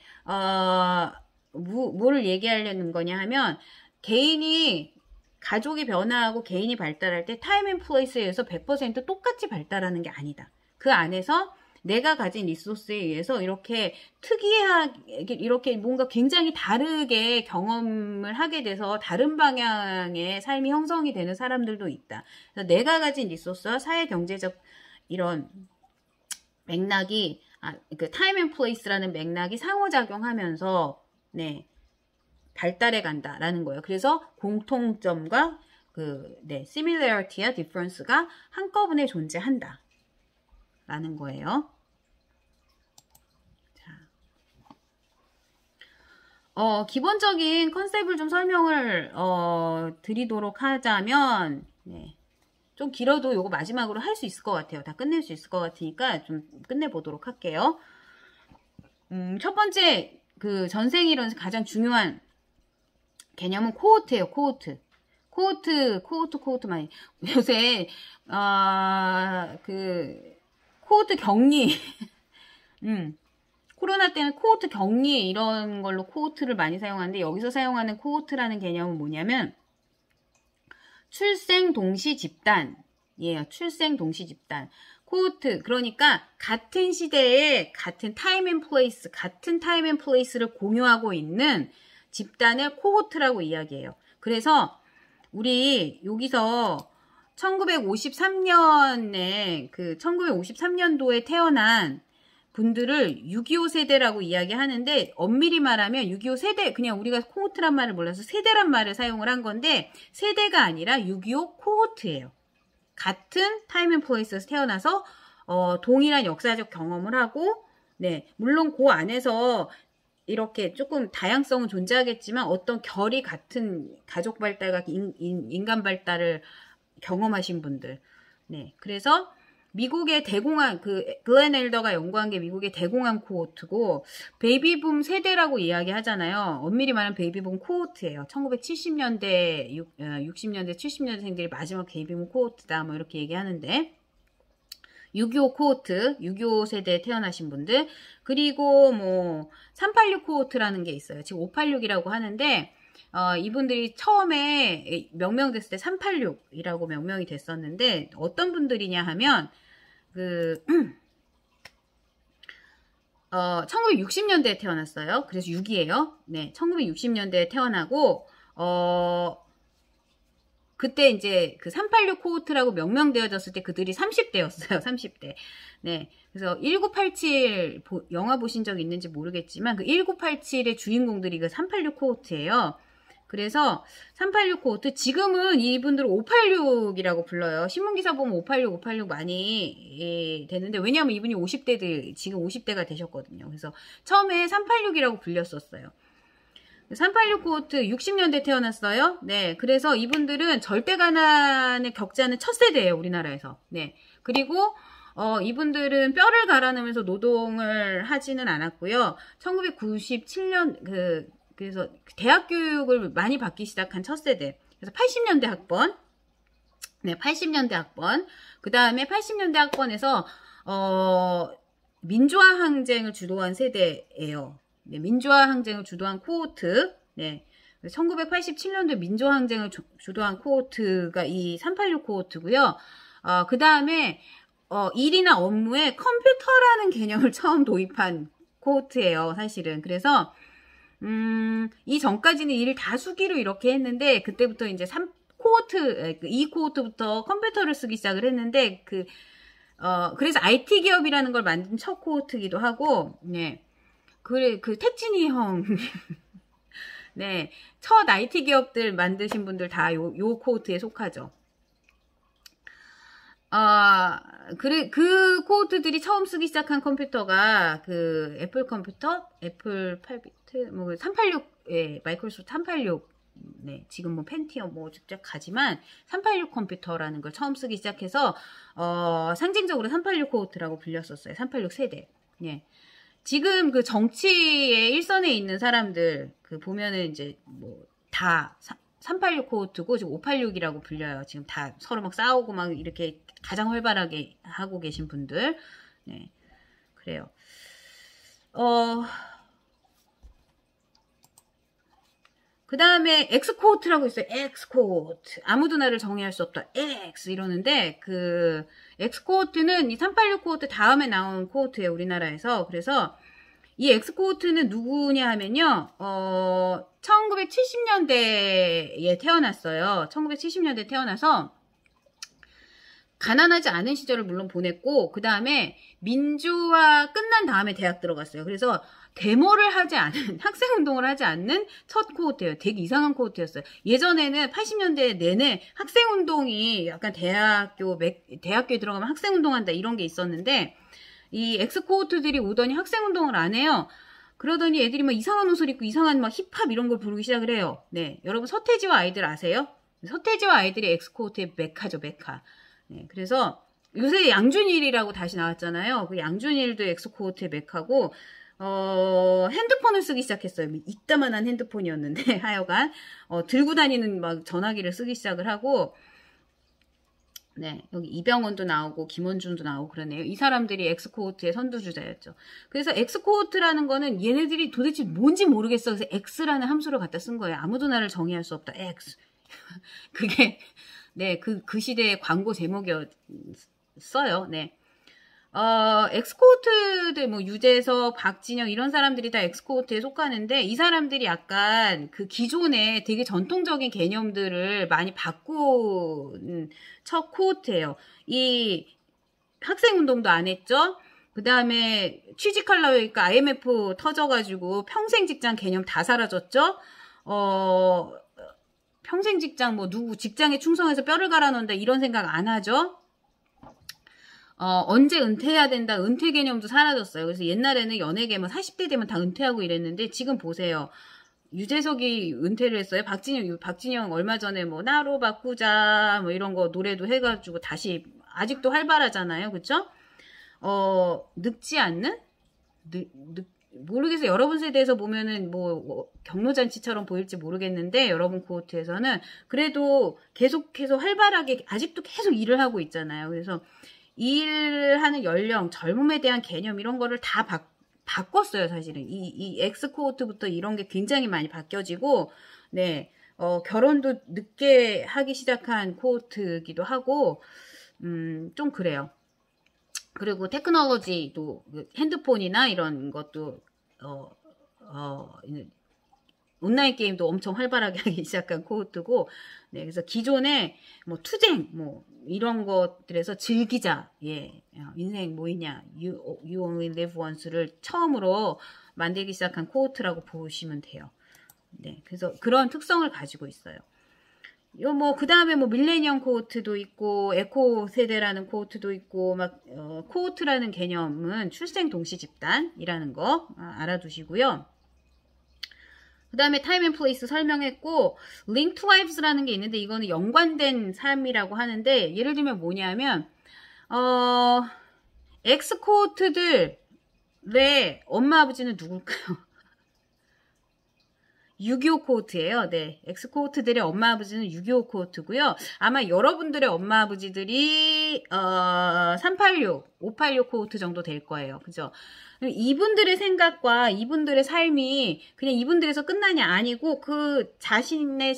뭘 얘기하려는 거냐 하면 개인이 가족이 변화하고 개인이 발달할 때 타임 앤 플레이스에 의해서 100% 똑같이 발달하는 게 아니다. 그 안에서 내가 가진 리소스에 의해서 이렇게 특이하게 이렇게 뭔가 굉장히 다르게 경험을 하게 돼서 다른 방향의 삶이 형성이 되는 사람들도 있다. 그래서 내가 가진 리소스와 사회 경제적 이런 맥락이 그 타임 앤 플레이스라는 맥락이 상호작용하면서 네. 발달해 간다라는 거예요. 그래서 공통점과 similarity와 difference가 한꺼번에 존재한다. 라는 거예요. 자, 기본적인 컨셉을 좀 설명을 드리도록 하자면 네. 좀 길어도 요거 마지막으로 할 수 있을 것 같아요. 다 끝낼 수 있을 것 같으니까 좀 끝내보도록 할게요. 첫 번째 그 전생이론 가장 중요한 개념은 코호트예요. 코호트 많이 요새 그 코호트 격리 코로나 때는 코호트 격리 이런 걸로 코호트를 많이 사용하는데 여기서 사용하는 코호트라는 개념은 뭐냐면 출생 동시 집단이에요. 출생 동시 집단. 코호트 그러니까 같은 시대에 같은 타임 앤 플레이스 같은 타임 앤 플레이스를 공유하고 있는 집단을 코호트라고 이야기해요. 그래서 우리 여기서 1953년에 그 1953년도에 태어난 분들을 6.25 세대라고 이야기하는데 엄밀히 말하면 6.25 세대 그냥 우리가 코호트란 말을 몰라서 세대란 말을 사용을 한 건데 세대가 아니라 6.25 코호트예요. 같은 타임 앤 플레이스에서 태어나서 동일한 역사적 경험을 하고 네 물론 그 안에서 이렇게 조금 다양성은 존재하겠지만 어떤 결이 같은 가족 발달과 인간 발달을 경험하신 분들. 네. 그래서 미국의 대공황, 글렌 엘더가 연구한 게 미국의 대공황 코호트고, 베이비붐 세대라고 이야기 하잖아요. 엄밀히 말하면 베이비붐 코호트예요. 1970년대, 60년대, 70년대생들이 마지막 베이비붐 코호트다. 뭐 이렇게 얘기하는데. 6.25 코호트, 6.25 세대에 태어나신 분들, 그리고 뭐, 386 코호트라는 게 있어요. 지금 586이라고 하는데, 이분들이 처음에 명명됐을 때 386이라고 명명이 됐었는데, 어떤 분들이냐 하면, 1960년대에 태어났어요. 그래서 6이에요. 네, 1960년대에 태어나고, 그때 이제 그 386 코호트라고 명명되어졌을 때 그들이 30대였어요. 30대. 네. 그래서 1987 영화 보신 적 있는지 모르겠지만 그 1987의 주인공들이 그 386 코호트예요. 그래서 386 코호트 지금은 이분들을 586이라고 불러요. 신문기사 보면 586 많이 되는데 왜냐하면 이분이 50대들 지금 50대가 되셨거든요. 그래서 처음에 386이라고 불렸었어요. 386 코호트 60년대 태어났어요. 네. 그래서 이분들은 절대 가난을 겪지 않은 첫 세대예요. 우리나라에서. 네. 그리고 이분들은 뼈를 갈아넣으면서 노동을 하지는 않았고요. 1997년 그래서 대학 교육을 많이 받기 시작한 첫 세대. 그래서 80년대 학번. 네, 80년대 학번. 그다음에 80년대 학번에서 민주화 항쟁을 주도한 세대예요. 네, 민주화 항쟁을 주도한 코호트. 네. 1987년도에 민주화 항쟁을 주도한 코호트가 이 386 코호트고요. 그 다음에 일이나 업무에 컴퓨터라는 개념을 처음 도입한 코호트예요, 사실은. 그래서 이 전까지는 일을 다 수기로 이렇게 했는데 그때부터 이제 2 코호트부터 컴퓨터를 쓰기 시작을 했는데 그래서 IT 기업이라는 걸 만든 첫 코호트기도 하고, 네. 그 택진이 형. 네. 첫 IT 기업들 만드신 분들 다 요 코호트에 속하죠. 그 코호트들이 처음 쓰기 시작한 컴퓨터가 그 애플 컴퓨터, 애플 8비트, 뭐 386, 예, 마이크로소프트 386, 네, 지금 뭐 펜티엄 뭐 직접 가지만 386 컴퓨터라는 걸 처음 쓰기 시작해서, 상징적으로 386 코호트라고 불렸었어요. 386 세대. 예. 지금 그 정치의 일선에 있는 사람들, 그 보면은 이제 뭐 다 386 코호트고 지금 586이라고 불려요. 지금 다 서로 막 싸우고 막 이렇게 가장 활발하게 하고 계신 분들. 네. 그래요. 그 다음에 엑스코호트라고 있어요. 엑스코호트. 아무도 나를 정의할 수 없다. 엑스 이러는데 그 엑스코호트는 이 386 코호트 다음에 나온 코호트예요. 우리나라에서. 그래서 이 엑스코호트는 누구냐 하면요. 1970년대에 태어났어요. 1970년대에 태어나서 가난하지 않은 시절을 물론 보냈고 그 다음에 민주화 끝난 다음에 대학 들어갔어요. 그래서 데모를 하지 않은 학생운동을 하지 않는 첫 코호트예요. 되게 이상한 코호트였어요. 예전에는 80년대 내내 학생운동이 약간 대학교에 들어가면 학생운동한다 이런 게 있었는데 이 엑스코호트들이 오더니 학생운동을 안 해요. 그러더니 애들이 막 이상한 옷을 입고 이상한 막 힙합 이런 걸 부르기 시작을 해요. 네, 여러분 서태지와 아이들 아세요? 서태지와 아이들이 엑스코호트의 메카죠, 메카. 네, 그래서 요새 양준일이라고 다시 나왔잖아요. 그 양준일도 엑스코호트의 메카고 핸드폰을 쓰기 시작했어요. 이따만한 핸드폰이었는데 하여간 들고 다니는 막 전화기를 쓰기 시작을 하고 네, 여기 이병헌도 나오고 김원준도 나오고 그러네요. 이 사람들이 엑스코호트의 선두주자였죠. 그래서 엑스코호트라는 거는 얘네들이 도대체 뭔지 모르겠어. 그래서 X라는 함수를 갖다 쓴 거예요. 아무도 나를 정의할 수 없다. X. 그게 네, 그 시대의 광고 제목이었어요. 네. 엑스코호트들, 뭐, 유재석, 박진영, 이런 사람들이 다 엑스코호트에 속하는데, 이 사람들이 약간 그 기존의 되게 전통적인 개념들을 많이 바꾼 첫 코호트예요. 이 학생운동도 안 했죠? 그 다음에 취직하려니까 IMF 터져가지고 평생 직장 개념 다 사라졌죠? 평생 직장, 뭐, 직장에 충성해서 뼈를 갈아넣는다, 이런 생각 안 하죠? 언제 은퇴해야 된다, 은퇴 개념도 사라졌어요. 그래서 옛날에는 연예계 뭐 40대 되면 다 은퇴하고 이랬는데, 지금 보세요. 유재석이 은퇴를 했어요. 박진영 얼마 전에 뭐, 나로 바꾸자, 뭐 이런 거 노래도 해가지고 다시, 아직도 활발하잖아요. 그쵸? 늙지 않는? 모르겠어요. 여러분 세대에서 보면은 뭐 경로잔치처럼 보일지 모르겠는데 여러분 코호트에서는 그래도 계속해서 활발하게 아직도 계속 일을 하고 있잖아요. 그래서 일하는 연령, 젊음에 대한 개념 이런 거를 다 바꿨어요. 사실은 이 X 코호트부터 이런 게 굉장히 많이 바뀌어지고 네 결혼도 늦게 하기 시작한 코호트기도 하고 좀 그래요. 그리고 테크놀로지도 핸드폰이나 이런 것도 온라인 게임도 엄청 활발하게 하기 시작한 코호트고, 네, 그래서 기존에 뭐 투쟁 뭐 이런 것들에서 즐기자, 예, 인생 뭐이냐, you only live once를 처음으로 만들기 시작한 코호트라고 보시면 돼요. 네, 그래서 그런 특성을 가지고 있어요. 그 다음에 뭐, 밀레니엄 코호트도 있고, 에코 세대라는 코호트도 있고, 막, 코호트라는 개념은 출생 동시 집단이라는 거, 알아두시고요. 그 다음에 타임 앤 플레이스 설명했고, 링크 투 라이브스라는 게 있는데, 이거는 연관된 삶이라고 하는데, 예를 들면 뭐냐면, 엑스 코호트들의 엄마 아버지는 누굴까요? 625 코호트예요. 네, 엑스 코호트들의 엄마 아버지는 625 코호트고요. 아마 여러분들의 엄마 아버지들이 386, 586 코호트 정도 될 거예요. 그죠? 이분들의 생각과 이분들의 삶이 그냥 이분들에서 끝나냐 아니고 그 자신의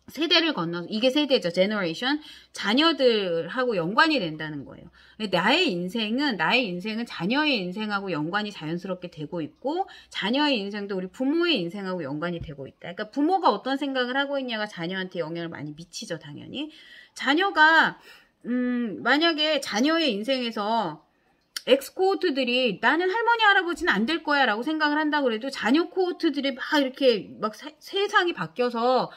세대를 건너서 이게 세대죠. 제너레이션. 자녀들하고 연관이 된다는 거예요. 나의 인생은 자녀의 인생하고 연관이 자연스럽게 되고 있고 자녀의 인생도 우리 부모의 인생하고 연관이 되고 있다. 그러니까 부모가 어떤 생각을 하고 있냐가 자녀한테 영향을 많이 미치죠. 당연히. 자녀가 만약에 자녀의 인생에서 엑스 코호트들이 나는 할머니 할아버지는 안 될 거야 라고 생각을 한다고 그래도 자녀 코호트들이 막 이렇게 막 세상이 바뀌어서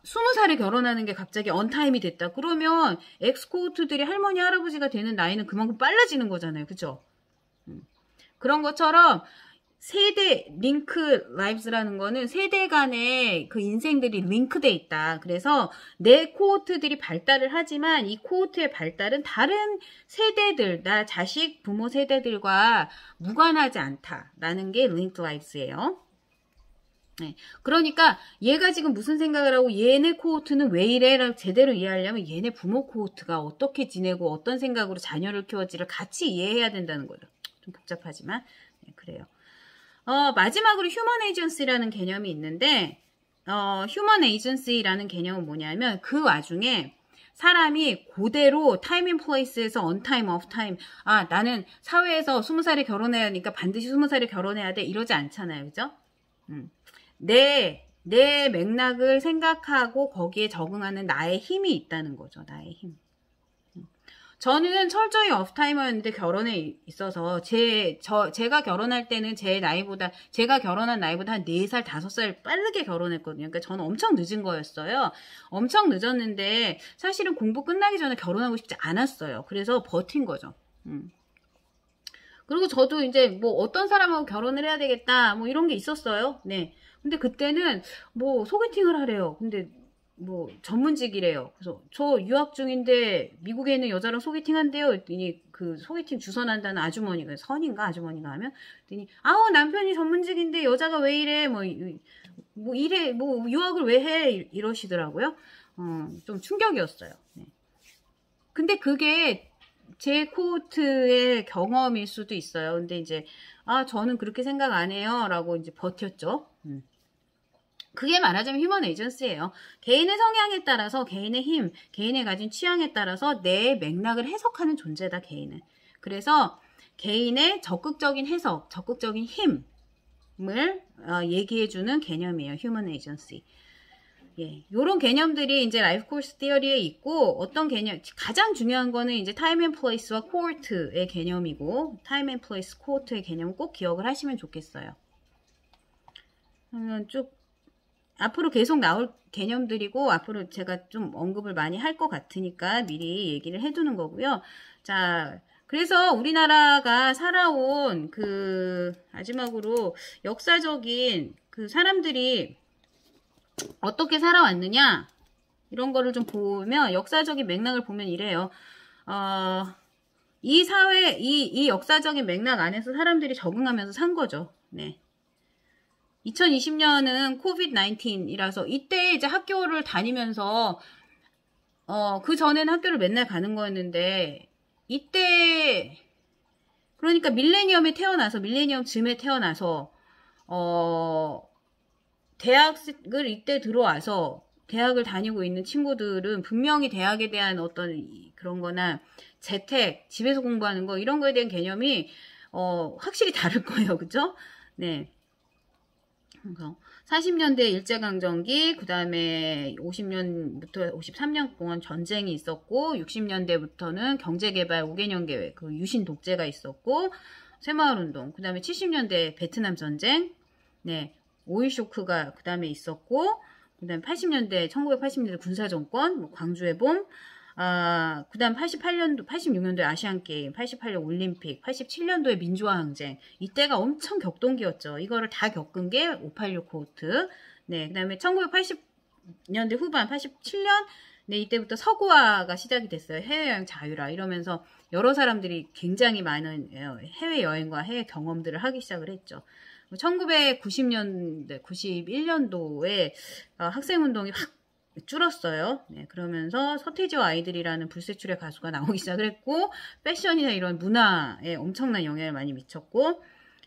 20살에 결혼하는 게 갑자기 언타임이 됐다. 그러면 엑스 코호트들이 할머니 할아버지가 되는 나이는 그만큼 빨라지는 거잖아요. 그죠? 그런 것처럼 세대 링크 라이브스라는 거는 세대 간의 그 인생들이 링크돼 있다. 그래서 내 코호트들이 발달을 하지만 이 코호트의 발달은 다른 세대들, 나 자식 부모 세대들과 무관하지 않다라는 게 링크 라이브스예요. 네. 그러니까 얘가 지금 무슨 생각을 하고 얘네 코호트는 왜 이래? 제대로 이해하려면 얘네 부모 코호트가 어떻게 지내고 어떤 생각으로 자녀를 키웠지를 같이 이해해야 된다는 거죠. 좀 복잡하지만 네, 그래요. 마지막으로 휴먼 에이전시라는 개념이 있는데 휴먼 에이전시라는 개념은 뭐냐면 그 와중에 사람이 그대로 타임 앤 플레이스에서 on time, off time 나는 사회에서 20살에 결혼해야 하니까 반드시 20살에 결혼해야 돼 이러지 않잖아요. 그죠? 내 맥락을 생각하고 거기에 적응하는 나의 힘이 있다는 거죠. 나의 힘. 저는 철저히 오프타이머였는데 결혼에 있어서 제가 결혼할 때는 제가 결혼한 나이보다 한 4살, 5살 빠르게 결혼했거든요. 그러니까 저는 엄청 늦은 거였어요. 엄청 늦었는데 사실은 공부 끝나기 전에 결혼하고 싶지 않았어요. 그래서 버틴 거죠. 그리고 저도 이제 뭐 어떤 사람하고 결혼을 해야 되겠다 뭐 이런 게 있었어요. 네. 근데 그때는 뭐 소개팅을 하래요. 근데 뭐 전문직이래요. 그래서 저 유학 중인데 미국에 있는 여자랑 소개팅 한대요. 했더니 그 소개팅 주선한다는 아주머니가 선인가 아주머니가 하면 했더니 남편이 전문직인데 여자가 왜 이래 뭐 이래 뭐 유학을 왜 해 이러시더라고요. 좀 충격이었어요. 네. 근데 그게 제 코호트의 경험일 수도 있어요. 근데 이제 저는 그렇게 생각 안 해요 라고 이제 버텼죠. 그게 말하자면 휴먼 에이전시예요. 개인의 성향에 따라서 개인의 힘, 개인의 가진 취향에 따라서 내 맥락을 해석하는 존재다. 개인은. 그래서 개인의 적극적인 해석, 적극적인 힘을 얘기해주는 개념이에요. 휴먼 에이전시. 예, 요런 개념들이 이제 라이프 코스 티어리에 있고 어떤 개념 가장 중요한 거는 이제 타임 앤 플레이스와 코호트의 개념이고 타임 앤 플레이스 코호트의 개념을 꼭 기억을 하시면 좋겠어요. 그러면 쭉 앞으로 계속 나올 개념들이고 앞으로 제가 좀 언급을 많이 할 것 같으니까 미리 얘기를 해두는 거고요. 자, 그래서 우리나라가 살아온 그 마지막으로 역사적인 그 사람들이 어떻게 살아왔느냐 이런 거를 좀 보면 역사적인 맥락을 보면 이래요. 이 사회 이 역사적인 맥락 안에서 사람들이 적응하면서 산 거죠. 네. 2020년은 코비드 19이라서 이때 이제 학교를 다니면서 그 전에는 학교를 맨날 가는 거였는데 이때 그러니까 밀레니엄 즈음에 태어나서 대학을 이때 들어와서 대학을 다니고 있는 친구들은 분명히 대학에 대한 어떤 그런 거나 재택, 집에서 공부하는 거 이런 거에 대한 개념이 확실히 다를 거예요. 그죠? 네. 40년대 일제강점기, 그 다음에 50년부터 53년 동안 전쟁이 있었고, 60년대부터는 경제개발 5개년 계획, 그 유신 독재가 있었고, 새마을운동, 그 다음에 70년대 베트남 전쟁, 네, 오일 쇼크가 그 다음에 있었고, 그 다음에 1980년대 군사정권, 뭐 광주의 봄, 그 다음 86년도에 아시안게임, 88년 올림픽, 87년도에 민주화항쟁. 이때가 엄청 격동기였죠. 이거를 다 겪은 게 586 코호트. 네, 그 다음에 1980년대 후반, 87년, 네, 이때부터 서구화가 시작이 됐어요. 해외여행 자유라. 이러면서 여러 사람들이 굉장히 많은 해외여행과 해외 경험들을 하기 시작을 했죠. 1990년대, 91년도에 학생운동이 확 줄었어요. 네, 그러면서 서태지와 아이들이라는 불세출의 가수가 나오기 시작을 했고 패션이나 이런 문화에 엄청난 영향을 많이 미쳤고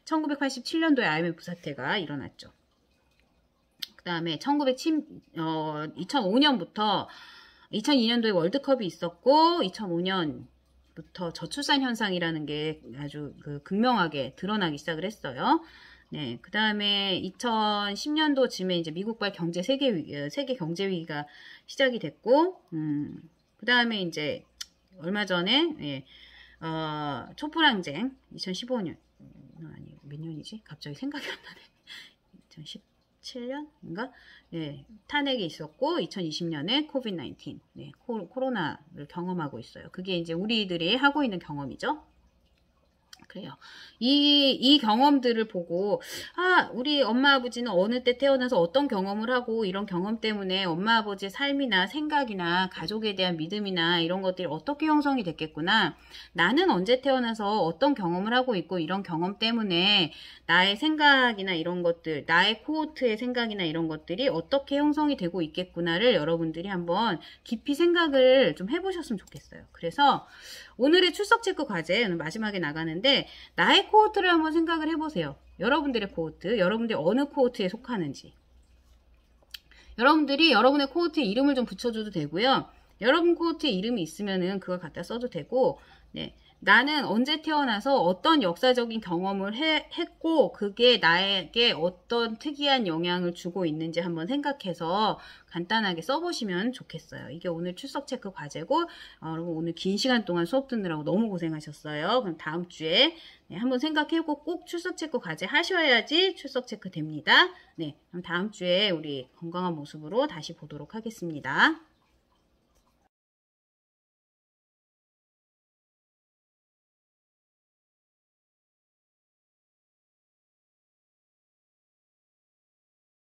1987년도에 IMF 사태가 일어났죠. 그 다음에 2005년부터 2002년도에 월드컵이 있었고 2005년부터 저출산 현상이라는 게 아주 극명하게 드러나기 시작을 했어요. 네, 그 다음에 2010년도쯤에 이제 미국발 세계 경제 위기가 시작이 됐고, 그 다음에 이제 얼마 전에 촛불항쟁 2015년 아니 몇 년이지? 갑자기 생각이 안 나네. 2017년인가? 네, 탄핵이 있었고 2020년에 코비드-19 네, 코로나를 경험하고 있어요. 그게 이제 우리들이 하고 있는 경험이죠. 그래요. 이 경험들을 보고, 우리 엄마 아버지는 어느 때 태어나서 어떤 경험을 하고, 이런 경험 때문에 엄마 아버지의 삶이나 생각이나 가족에 대한 믿음이나 이런 것들이 어떻게 형성이 됐겠구나. 나는 언제 태어나서 어떤 경험을 하고 있고, 이런 경험 때문에 나의 생각이나 이런 것들, 나의 코호트의 생각이나 이런 것들이 어떻게 형성이 되고 있겠구나를 여러분들이 한번 깊이 생각을 좀 해보셨으면 좋겠어요. 그래서 오늘의 출석 체크 과제, 마지막에 나가는데, 나의 코호트를 한번 생각을 해보세요. 여러분들의 코호트, 여러분들이 어느 코호트에 속하는지. 여러분들이 여러분의 코호트에 이름을 좀 붙여줘도 되고요. 여러분 코호트에 이름이 있으면은 그걸 갖다 써도 되고, 네. 나는 언제 태어나서 어떤 역사적인 경험을 했고 그게 나에게 어떤 특이한 영향을 주고 있는지 한번 생각해서 간단하게 써보시면 좋겠어요. 이게 오늘 출석 체크 과제고 여러분 오늘 긴 시간 동안 수업 듣느라고 너무 고생하셨어요. 그럼 다음 주에 네, 한번 생각해보고 꼭 출석 체크 과제 하셔야지 출석 체크 됩니다. 네, 그럼 다음 주에 우리 건강한 모습으로 다시 보도록 하겠습니다.